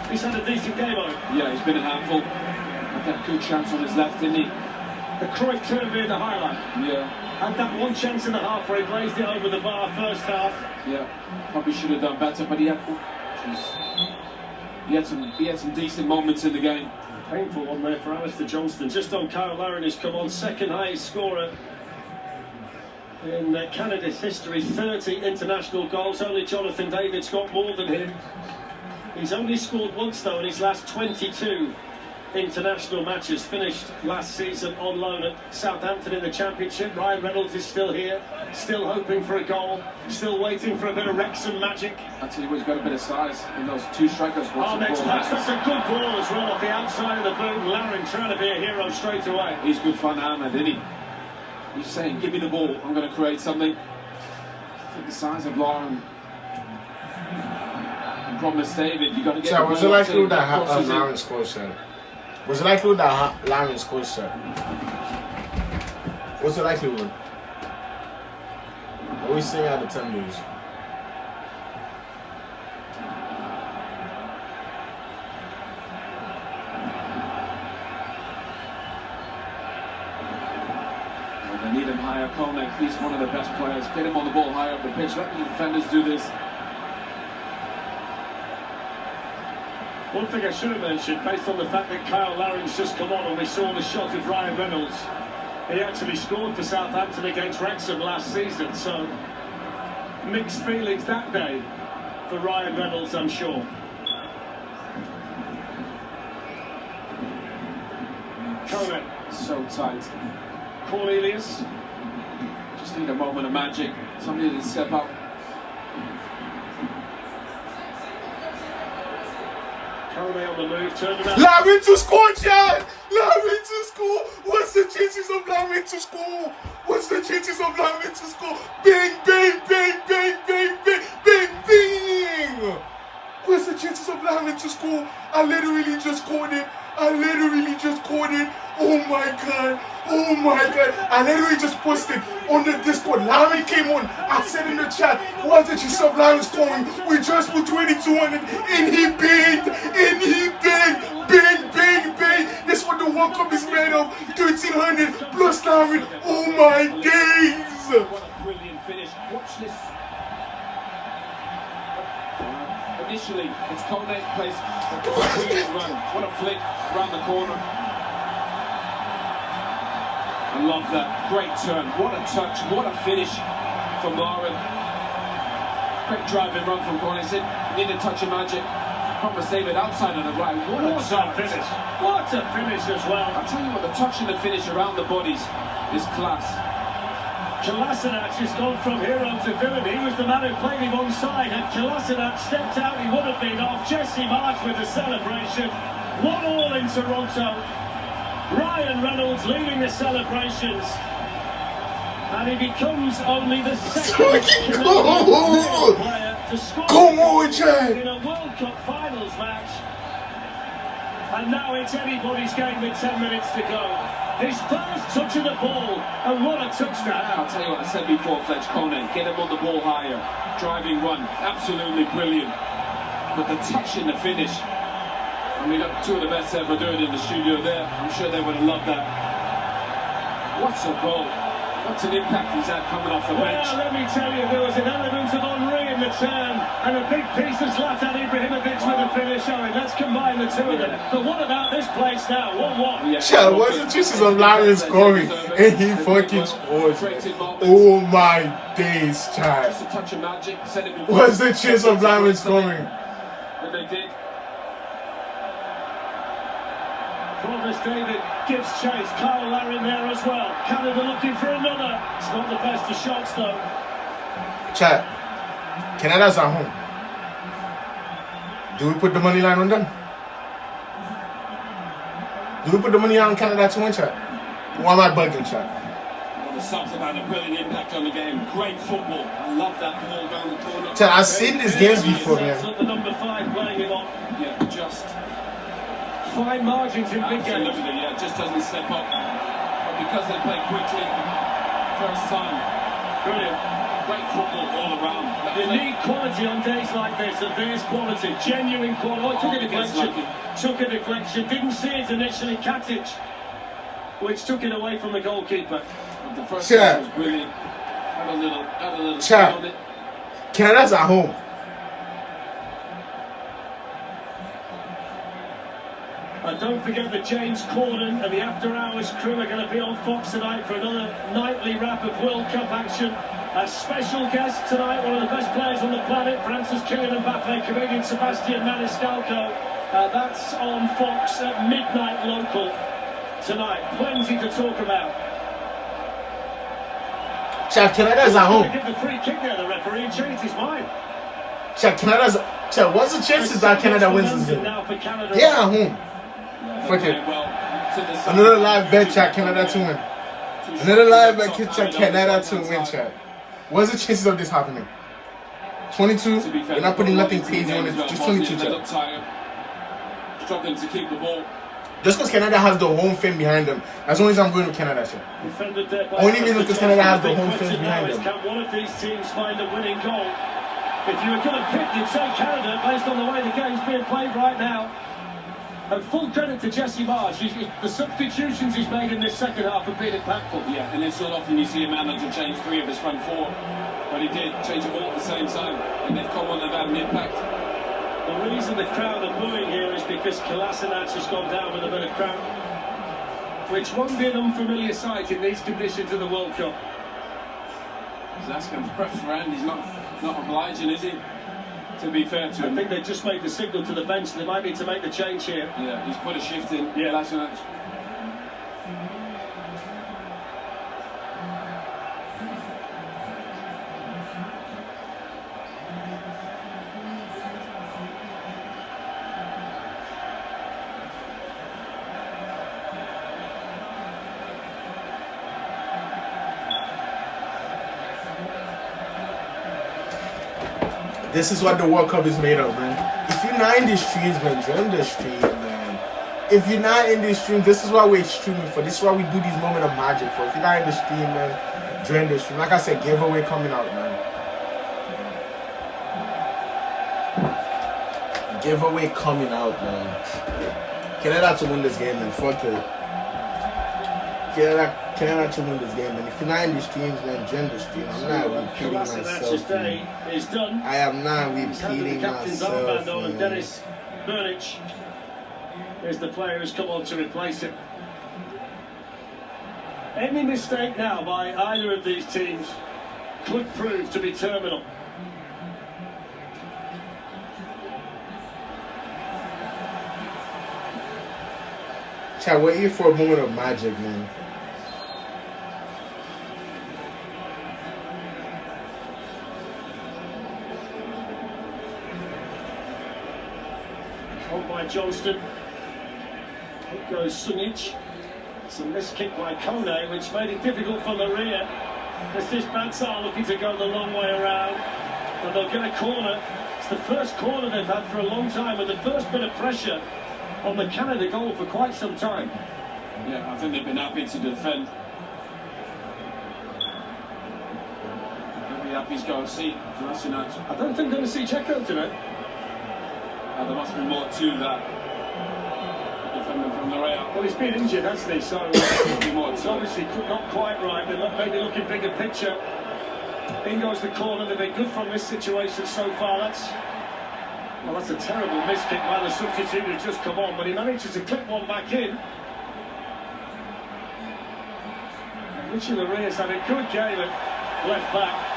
Speaker 8: He's had a decent game on it.
Speaker 11: Yeah, he's been a handful. Had that good chance on his left, didn't he?
Speaker 8: The Cruyff turn being the highlight.
Speaker 11: Yeah.
Speaker 8: Had that one chance in the half where he glazed it over the bar first half.
Speaker 11: Yeah, probably should have done better, but he had some decent moments in the game.
Speaker 8: Painful one there for Alistair Johnston. Just on Kyle Larin, who's come on second highest scorer in Canada's history. 30 international goals. Only Jonathan David's got more than him. He's only scored once though in his last 22 international matches. Finished last season on loan at Southampton in the Championship. Ryan Reynolds is still here, still hoping for a goal, still waiting for a bit of Wrexham magic.
Speaker 11: I tell you what, he's got a bit of size in those two strikers.
Speaker 8: Next pass, that's a good ball as well off the outside of the boot. Larin trying to be a hero straight away.
Speaker 11: He's good fun, Ahmed, isn't he? He's saying, give me the ball, I'm going to create something. I think the size of Lauren. The problem is, David, you got to get the ball.
Speaker 3: Was it likely that Lauren scored, sir? Was it likely that Lauren scored, sir? What's the likelihood? What are we seeing out of 10 moves?
Speaker 11: They need him higher. Konek, he's one of the best players. Get him on the ball higher up the pitch. Let the defenders do this.
Speaker 8: One thing I should have mentioned, based on the fact that Kyle Larin's just come on and we saw the shot of Ryan Reynolds, he actually scored for Southampton against Wrexham last season, so mixed feelings that day for Ryan Reynolds, I'm sure. Konek.
Speaker 11: So tight.
Speaker 8: Cornelius.
Speaker 11: Just need a moment of magic. Somebody to step up.
Speaker 8: Koné on the move, turned around.
Speaker 3: Larin to score, Chad! Larin to score! What's the chances of Larin to score? What's the chances of Larin to score? Bang, bang, bang, bang, bang, bang, bang, bang! What's the chances of Larin to score? I literally just caught it. Oh my god. Oh my god. I literally just posted on the Discord. Larin came on. I said in the chat, what's the chances of Larin scoring? We just put 2200 and he banged. Bang, bang, bang. That's what the World Cup is made of. 1300 plus Larin. Oh my days.
Speaker 11: What a brilliant finish. Watch this. Initially, it's Koné plays a brilliant run. What a flick around the corner. I love that. Great turn. What a touch. What a finish from Lauren. Great driving run from Koné. Said, need a touch of magic. Proper save it outside on the right. What a
Speaker 8: finish. What a finish as well.
Speaker 11: I'll tell you what, the touch and the finish around the bodies is class.
Speaker 8: Kolasinac has gone from hero to villain. He was the man who played him on side. Had Kolasinac stepped out, he would have been off. Jesse Marsh with the celebration. 1-1 in Toronto. Ryan Reynolds leading the celebrations. And he becomes only the second player to score in a World Cup finals match. And now it's anybody's game with 10 minutes to go. His first touch of the ball, and what a touchdown.
Speaker 11: I'll tell you what I said before, Fletch. Koné, get him on the ball higher. Driving run, absolutely brilliant. But the touch in the finish, and we got two of the best ever doing it in the studio there. I'm sure they would have loved that. What's a goal? What's an impact he's had coming off the bench?
Speaker 8: Well, let me tell you, there was an element of Henry in the turn, and a big piece of Zlatan Ibrahimovic with the finish. Let's combine the two of them. But what about this place now? 1-1.
Speaker 3: Chad, what's the chances of Larin scoring? And he fucking scores. Oh my days, Chad.
Speaker 11: Just a touch of magic. Said it before.
Speaker 3: What's the chance of Larin scoring?
Speaker 11: But they did.
Speaker 8: Promise David gives chase. Kyle Larin there as well. Canada looking for another. It's not the best of shots though.
Speaker 3: Chat. Canada's at home. Do we put the money line on them? Do we put the money line on Canada to win, chat? Why am I bugging, chat?
Speaker 11: Well, the subs have had a brilliant impact on the game. Great football. I love that ball down the corner.
Speaker 3: Chat, I've seen these games before, man.
Speaker 8: The number 5 playing it on.
Speaker 11: Yeah, just
Speaker 8: fine margins in big games.
Speaker 11: Absolutely, yeah, just doesn't step up. But because they play quickly, first time, brilliant. Great football all around.
Speaker 8: You need quality on days like this, and there's quality, genuine quality. Oh, took a deflection, didn't see it initially. Katic, which took it away from the goalkeeper.
Speaker 11: The first time was brilliant. Had a little
Speaker 3: Chat.
Speaker 11: on it.
Speaker 3: Canada's at home.
Speaker 8: And don't forget that James Corden and the After Hours crew are going to be on Fox tonight for another nightly wrap of World Cup action. A special guest tonight, one of the best players on the planet, Francis Kylian Mbappe, Canadian Sebastian Maniscalco. That's on Fox at midnight local tonight. Plenty to talk about.
Speaker 3: Check, Canada's at home.
Speaker 8: Give the free kick there, the referee changed his mind.
Speaker 3: Check, Canada's. Check, what's the chances that Canada wins this game? Yeah, at home. Fuck it. Another live bet, check, Canada to win. Another live bet, check, Canada to win, check. What's the chances of this happening? 22? We're not putting nothing crazy on it, just 22, check.
Speaker 11: Struggling to keep the ball.
Speaker 3: Just because Canada has the home fin behind them. That's the only reason I'm going with Canada, check. Only reason because Canada has the home fin behind them.
Speaker 8: Can one of these teams find a winning goal? If you were going to pick, you'd say Canada, based on the way the game's being played right now. And full credit to Jesse Marsh. The substitutions he's made in this second half have been impactful.
Speaker 11: Yeah, and it's not often you see a manager change 3 of his front 4. But he did change them all at the same time. And they've come on, they've had an impact.
Speaker 8: The reason the crowd are booing here is because Kolasinac has gone down with a bit of cramp, which won't be an unfamiliar sight in these conditions of the World Cup.
Speaker 11: He's asking for a friend. He's not obliging, is he? To be fair to him.
Speaker 8: I think they just made the signal to the bench. They might need to make the change here.
Speaker 11: Yeah, he's put a shift in.
Speaker 8: Yeah.
Speaker 11: Kolasinac.
Speaker 3: This is what the World Cup is made of, man. If you're not in the streams, man, join the stream, man. If you're not in the stream, this is what we're streaming for. This is why we do these moments of magic for. If you're not in the stream, man, join the stream. Like I said, giveaway coming out, man. Giveaway coming out, man. Canada to win this game, man. Fuck it. Canada to win this game, man. If you're not in the streams, man, join the stream. I'm not repeating myself, man. I am not repeating myself, man.
Speaker 8: And Dennis Burnich is the player who's come on to replace him. Any mistake now by either of these teams could prove to be terminal.
Speaker 3: Chad, we're here for a moment of magic, man.
Speaker 8: Hold by Johnston. Up goes Sunic. It's a missed kick by Kone, which made it difficult for Maria. This is Batsar looking to go the long way around. And they'll get a corner. It's the first corner they've had for a long time, with the first bit of pressure on the Canada goal for quite some time.
Speaker 11: Yeah, I think they've been happy to defend. They'll be happy to go and see Kolasinac.
Speaker 8: I don't think they're going to see Checo today.
Speaker 11: There must be more to that. Defending from the rail.
Speaker 8: Well, he's been injured, hasn't he? So it's obviously not quite right. They're maybe looking bigger picture. In goes the corner. They've been good from this situation so far. That's a terrible miss kick by the substitute who's just come on, but he manages to clip one back in. Richie Laria's had a good game at left back.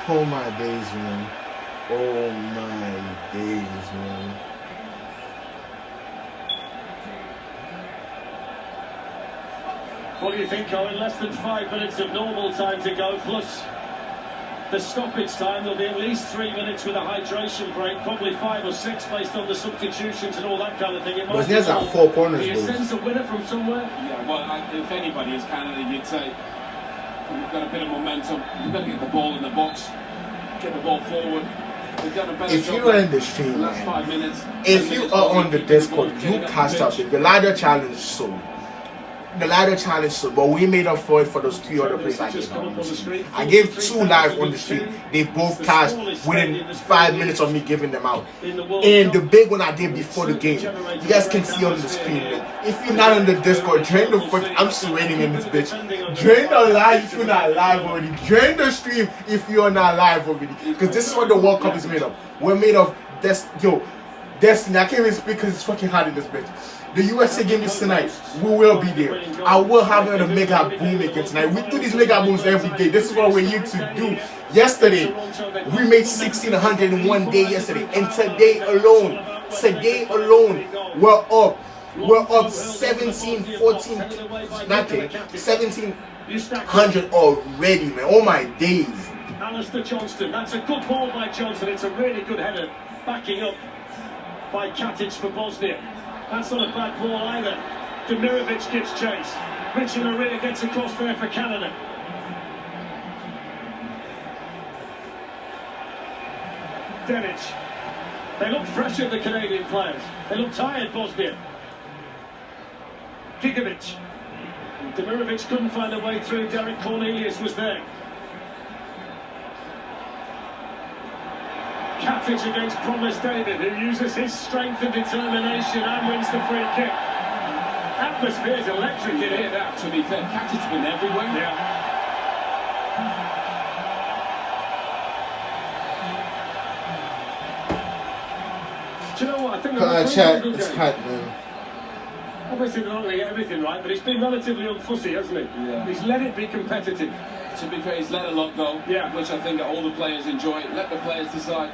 Speaker 3: Oh my days, man. Oh my days, man.
Speaker 8: What do you think, Owen? Less than 5 minutes of normal time to go, plus the stoppage time. There'll be at least 3 minutes with a hydration break, probably 5 or 6 based on the substitutions and all that kind of thing.
Speaker 3: Bosnia's at 4 corners.
Speaker 8: Do you sense a winner from somewhere?
Speaker 11: Yeah, well, if anybody is Canada, you'd say we've got a bit of momentum. We've got to get the ball in the box, get the ball forward.
Speaker 3: If you are in the stream, man,
Speaker 11: 5 minutes,
Speaker 3: if you are on the Discord, you cast up the ladder challenge sold. The ladder challenge sold, but we made up for it for those 3 other plays I gave on the stream. I gave 2 live on the stream. They both cashed within 5 minutes of me giving them out. And the big one I did before the game, you guys can see on the screen, man. If you're not on the Discord, join the fuck. I'm sweating in this bitch. Join the live if you're not live already. Join the stream if you're not live already. Because this is what the World Cup is made of. We're made of this, yo. Destiny, I can't even speak because it's fucking hot in this bitch. The USA game is tonight. We will be there. I will have a mega boom again tonight. We do these mega booms every day. This is what we're here to do. Yesterday, we made 1,600 in one day yesterday. And today alone, we're up. We're up 1,700 already, man. Oh my days.
Speaker 8: Alistair Johnston, that's a good ball by Johnson. It's a really good header, backing up by Katic for Bosnia. That's not a bad ball either. Demirovic gives chase. Richard Maria gets across there for Canada. Denic. They look fresher, the Canadian players. They look tired, Bosnia. Gigovic. Demirovic couldn't find a way through. Derek Cornelius was there. Katic against Promise David, who uses his strength and determination and wins the free kick. Atmosphere's electric in here now.
Speaker 11: To be fair, Katic's been everywhere.
Speaker 8: Yeah. Do you know what? I think
Speaker 3: chat, it's hot, man.
Speaker 8: Obviously, they're not going to get everything right, but he's been relatively unfussy, hasn't he?
Speaker 11: Yeah.
Speaker 8: He's let it be competitive.
Speaker 11: To be fair, he's let a lot go,
Speaker 8: yeah,
Speaker 11: which I think all the players enjoy. Let the players decide.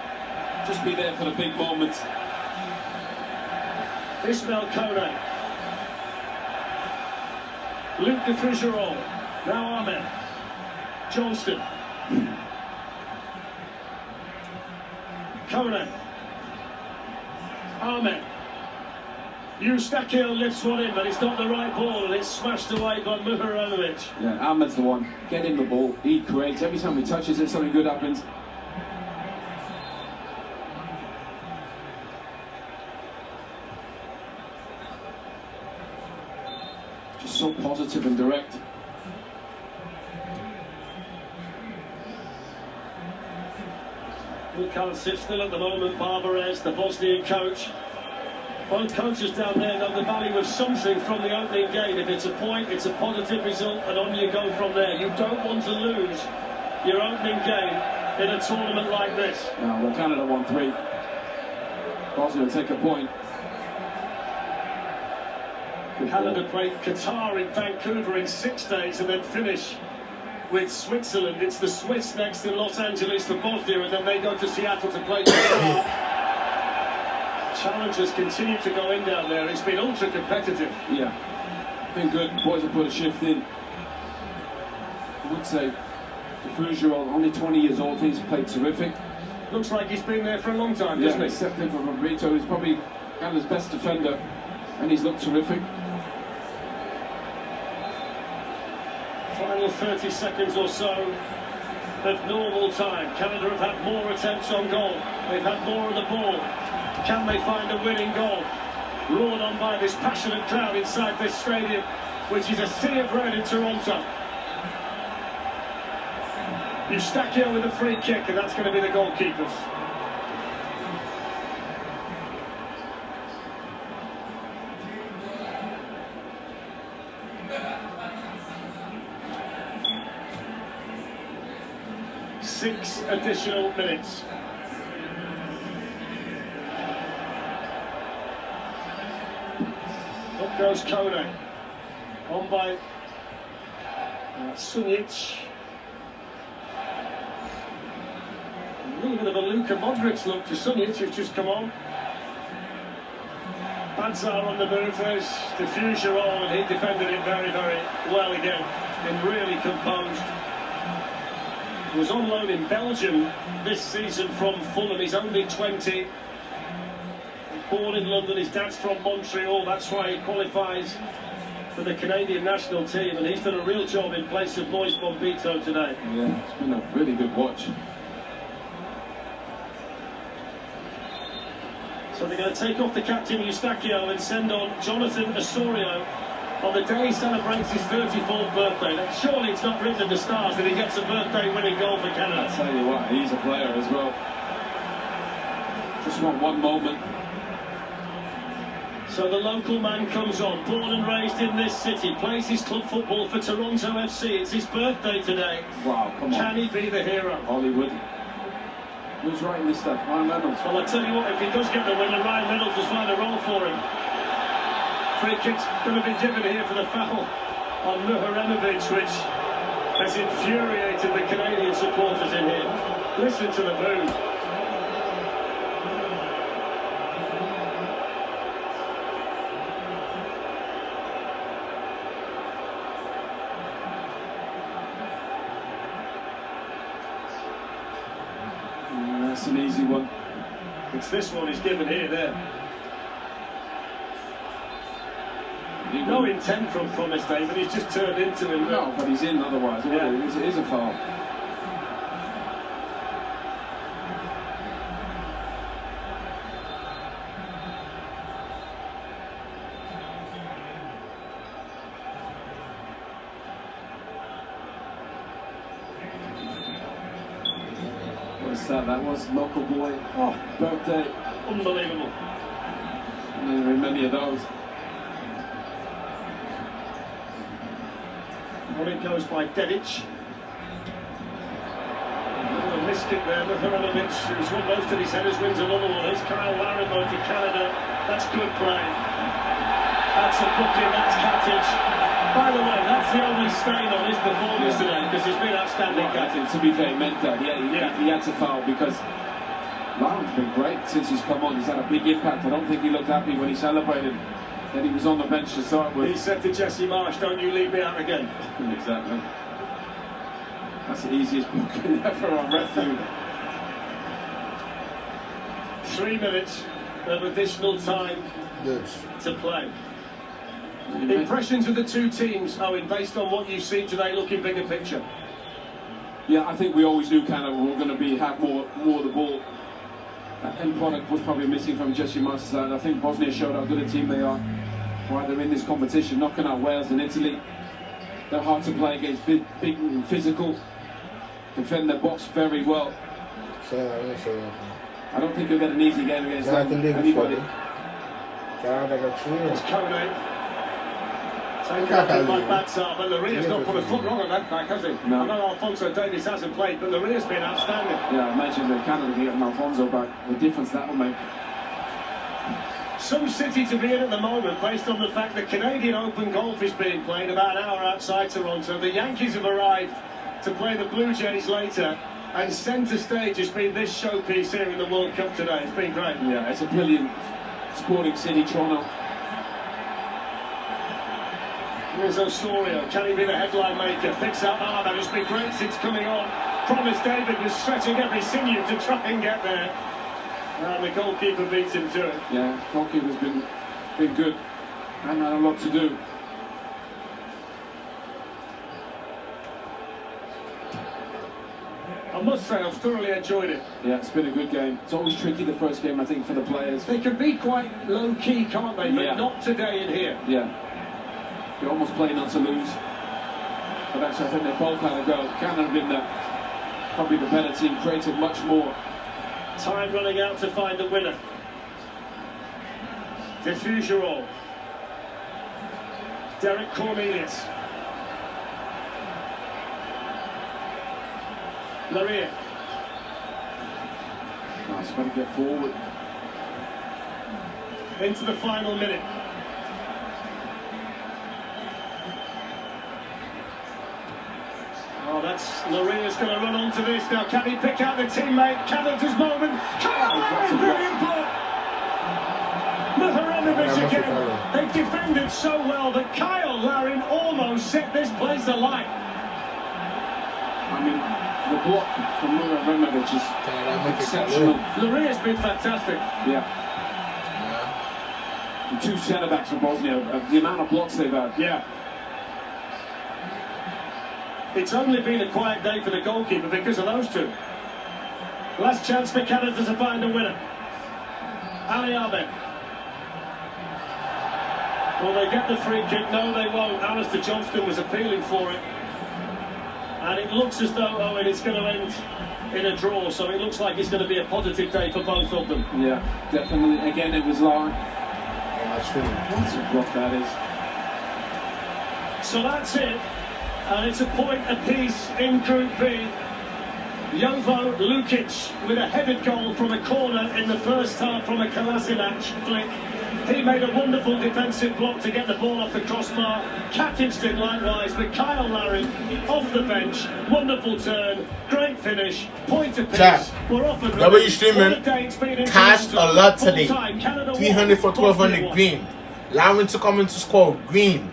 Speaker 11: Just be there for the big moments.
Speaker 8: Ismail Kone. Luke de Frugerolles. Now Ahmed. Johnston. Kone. Ahmed. Eustachio lifts one in, but it's not the right ball, and it's smashed away by Muharanovic.
Speaker 11: Yeah, Ahmed's the one. Get him the ball. He creates. Every time he touches it, something good happens. Just so positive and direct.
Speaker 8: He can't sit still at the moment. Barbarez, the Bosnian coach. Both coaches down there know the value of something from the opening game. If it's a point, it's a positive result, and on you go from there. You don't want to lose your opening game in a tournament like this.
Speaker 11: No, well, Canada won 3. Bosnia take a point.
Speaker 8: Canada played Qatar in Vancouver in 6 days and then finish with Switzerland. It's the Swiss next in Los Angeles for Bosnia, and then they go to Seattle to play Qatar. Challengers continue to go in down there. It's been ultra competitive.
Speaker 11: Yeah, been good. Boys have put a shift in. I would say the Frugerolles, only 20 years old, he's played terrific.
Speaker 8: Looks like he's been there for a long time, doesn't he?
Speaker 11: Except him for Roberto, he's probably Canada's best defender, and he's looked terrific.
Speaker 8: Final 30 seconds or so of normal time. Canada have had more attempts on goal. They've had more of the ball. Can they find a winning goal? Roared on by this passionate crowd inside this stadium, which is a sea of red in Toronto. Eustachio with a free kick, and that's going to be the goalkeepers. Six additional minutes. Up goes Kone. On by Sunic. A little bit of a Luka Modric look to Sunic, who's just come on. Badzar on the move. There's the Frugerolles, and he defended it very, very well again. Been really composed. He was on loan in Belgium this season from Fulham. He's only 20. Born in London, his dad's from Montreal. That's why he qualifies for the Canadian national team, and he's done a real job in place of Moise Bombito today.
Speaker 11: Yeah, it's been a really good watch.
Speaker 8: So they're going to take off the captain Eustachio and send on Jonathan Osorio on the day he celebrates his 34th birthday. Now, surely it's not written in the stars that he gets a birthday-winning goal for Canada.
Speaker 11: I tell you what, he's a player as well. Just want one moment.
Speaker 8: So the local man comes on, born and raised in this city, plays his club football for Toronto FC. It's his birthday today.
Speaker 11: Wow, come on.
Speaker 8: Can he be the hero?
Speaker 11: Hollywood. Who's writing this stuff? Ryan Reynolds.
Speaker 8: Well, I tell you what, if he does get the winner, Ryan Reynolds will find a role for him. Free kick's going to be given here for the foul on Muharemovic, which has infuriated the Canadian supporters in here. Listen to the boo.
Speaker 11: That's an easy one.
Speaker 8: It's this one he's given here, there. No intent from Thomas David, he's just turned into him.
Speaker 11: No, but he's in otherwise. Yeah. It is a foul. That was local boy. Oh, birthday.
Speaker 8: Unbelievable.
Speaker 11: There were many of those.
Speaker 8: Well, it goes by Dedic. Missed it there, Muharemovic, who's won most of his headers, wins another one. It's Kyle Larin going for Canada. That's good play. That's a booking, that's Katic. By the way, that's the only stain on his performance today, because he's been outstanding.
Speaker 11: Well, to be fair, he meant that. He had to foul because Larin's been great since he's come on. He's had a big impact. I don't think he looked happy when he celebrated that he was on the bench to start with.
Speaker 8: He said to Jesse Marsh, "Don't you leave me out again."
Speaker 11: Exactly. That's the easiest booking ever on referee.
Speaker 8: 3 minutes of additional time to play. Impressions of the two teams, Owen, based on what you've seen today, looking bigger picture?
Speaker 11: Yeah, I think we always knew Canada were going to have more of the ball. That end product was probably missing from Jesse Marsh's side. I think Bosnia showed how good a team they are while they're in this competition, knocking out Wales and Italy. They're hard to play against, big and physical, defend their box very well. I don't think you'll get an easy game against anybody.
Speaker 8: It's Kone. Taken up by Batsar, but Laria's not put a foot wrong on that back, has he?
Speaker 11: No.
Speaker 8: I know Alphonso Davies hasn't played, but Laria's been outstanding.
Speaker 11: Yeah, I imagine that Canada getting Alphonso back, the difference that will make.
Speaker 8: Some city to be in at the moment, based on the fact that Canadian Open Golf is being played about an hour outside Toronto. The Yankees have arrived to play the Blue Jays later, and centre stage has been this showpiece here in the World Cup today. It's been great.
Speaker 11: Yeah, it's a brilliant sporting city, Toronto.
Speaker 8: Here's Osorio, can he be the headline maker? Picks up Arda, who's been great since coming on. Promise David was stretching every sinew to try and get there. And the goalkeeper beats him to it.
Speaker 11: Yeah, goalkeeper's been good and had a lot to do.
Speaker 8: I must say, I've thoroughly enjoyed it.
Speaker 11: Yeah, it's been a good game. It's always tricky the first game, I think, for the players.
Speaker 8: They can be quite low-key, can't they? But not today in here.
Speaker 11: Yeah. You're almost playing not to lose. But actually, I think they both had a go. Canada have been probably the better team, created much more.
Speaker 8: Time running out to find the winner. Diffuserol. Derek Cornelius. Laria.
Speaker 11: Nice, got to get forward.
Speaker 8: Into the final minute. Oh, that's Laria's going to run onto this now. Can he pick out the teammate? Canada's moment. Kyle Larin, brilliant block. Muharemovic again. They've defended so well that Kyle Larin almost set this place alight.
Speaker 11: I mean, the block from Muharemovic is exceptional.
Speaker 8: Laria's been fantastic.
Speaker 11: Yeah. The two centre-backs for Bosnia, the amount of blocks they've had.
Speaker 8: Yeah. It's only been a quiet day for the goalkeeper because of those two. Last chance for Canada to find a winner. Ali Ahmed. Will they get the free kick? No, they won't. Alistair Johnston was appealing for it. And it looks as though, Owen, it's going to end in a draw, so it looks like it's going to be a positive day for both of them.
Speaker 11: Yeah, definitely. Again, it was Larin. What a block that is.
Speaker 8: So that's it. And it's a point apiece in Group B. Jovo Lukic with a headed goal from a corner in the first half from a Kolasinac flick. He made a wonderful defensive block to get the ball off the crossbar. Katic did likewise, but Kyle Larin off the bench. Wonderful turn, great finish, point of pace. We're off and
Speaker 3: W streaming cashed a lot today. 300 for 1200 green. Larin to come into score green.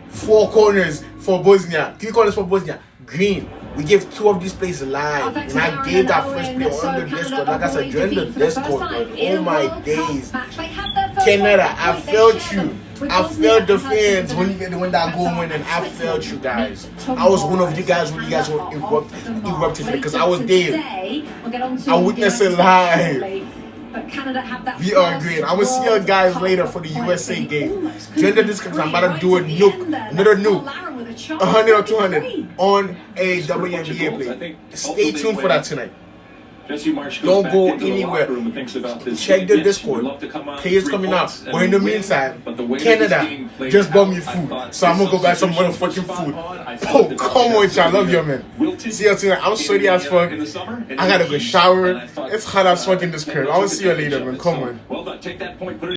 Speaker 3: 4 corners for Bosnia. 3 corners for Bosnia green. We gave 2 of these plays live, and I gave that first play on the Discord. Like I said, join the Discord, man. Oh my days. Canada, I felt you. I felt the fans when that goal went, and I felt you guys. I was one of you guys when you guys were erupted because I was there. I witnessed it live.
Speaker 1: But Canada have that.
Speaker 3: We are green. I'm gonna see you guys later for the USA game. Join the Discord. I'm about to do a nuke, another nuke, 100 or 200 on a WNBA play. Stay tuned for that tonight. Don't go anywhere. Check the Discord. Players coming out. But in the meantime, Canada just bought me food, so I'm gonna go buy some motherfucking food. Oh, come on, y'all. I love you, man. See you tonight. I'm sweaty as fuck. I gotta go shower. It's hot as fuck in this crib. I will see you later, man. Come on.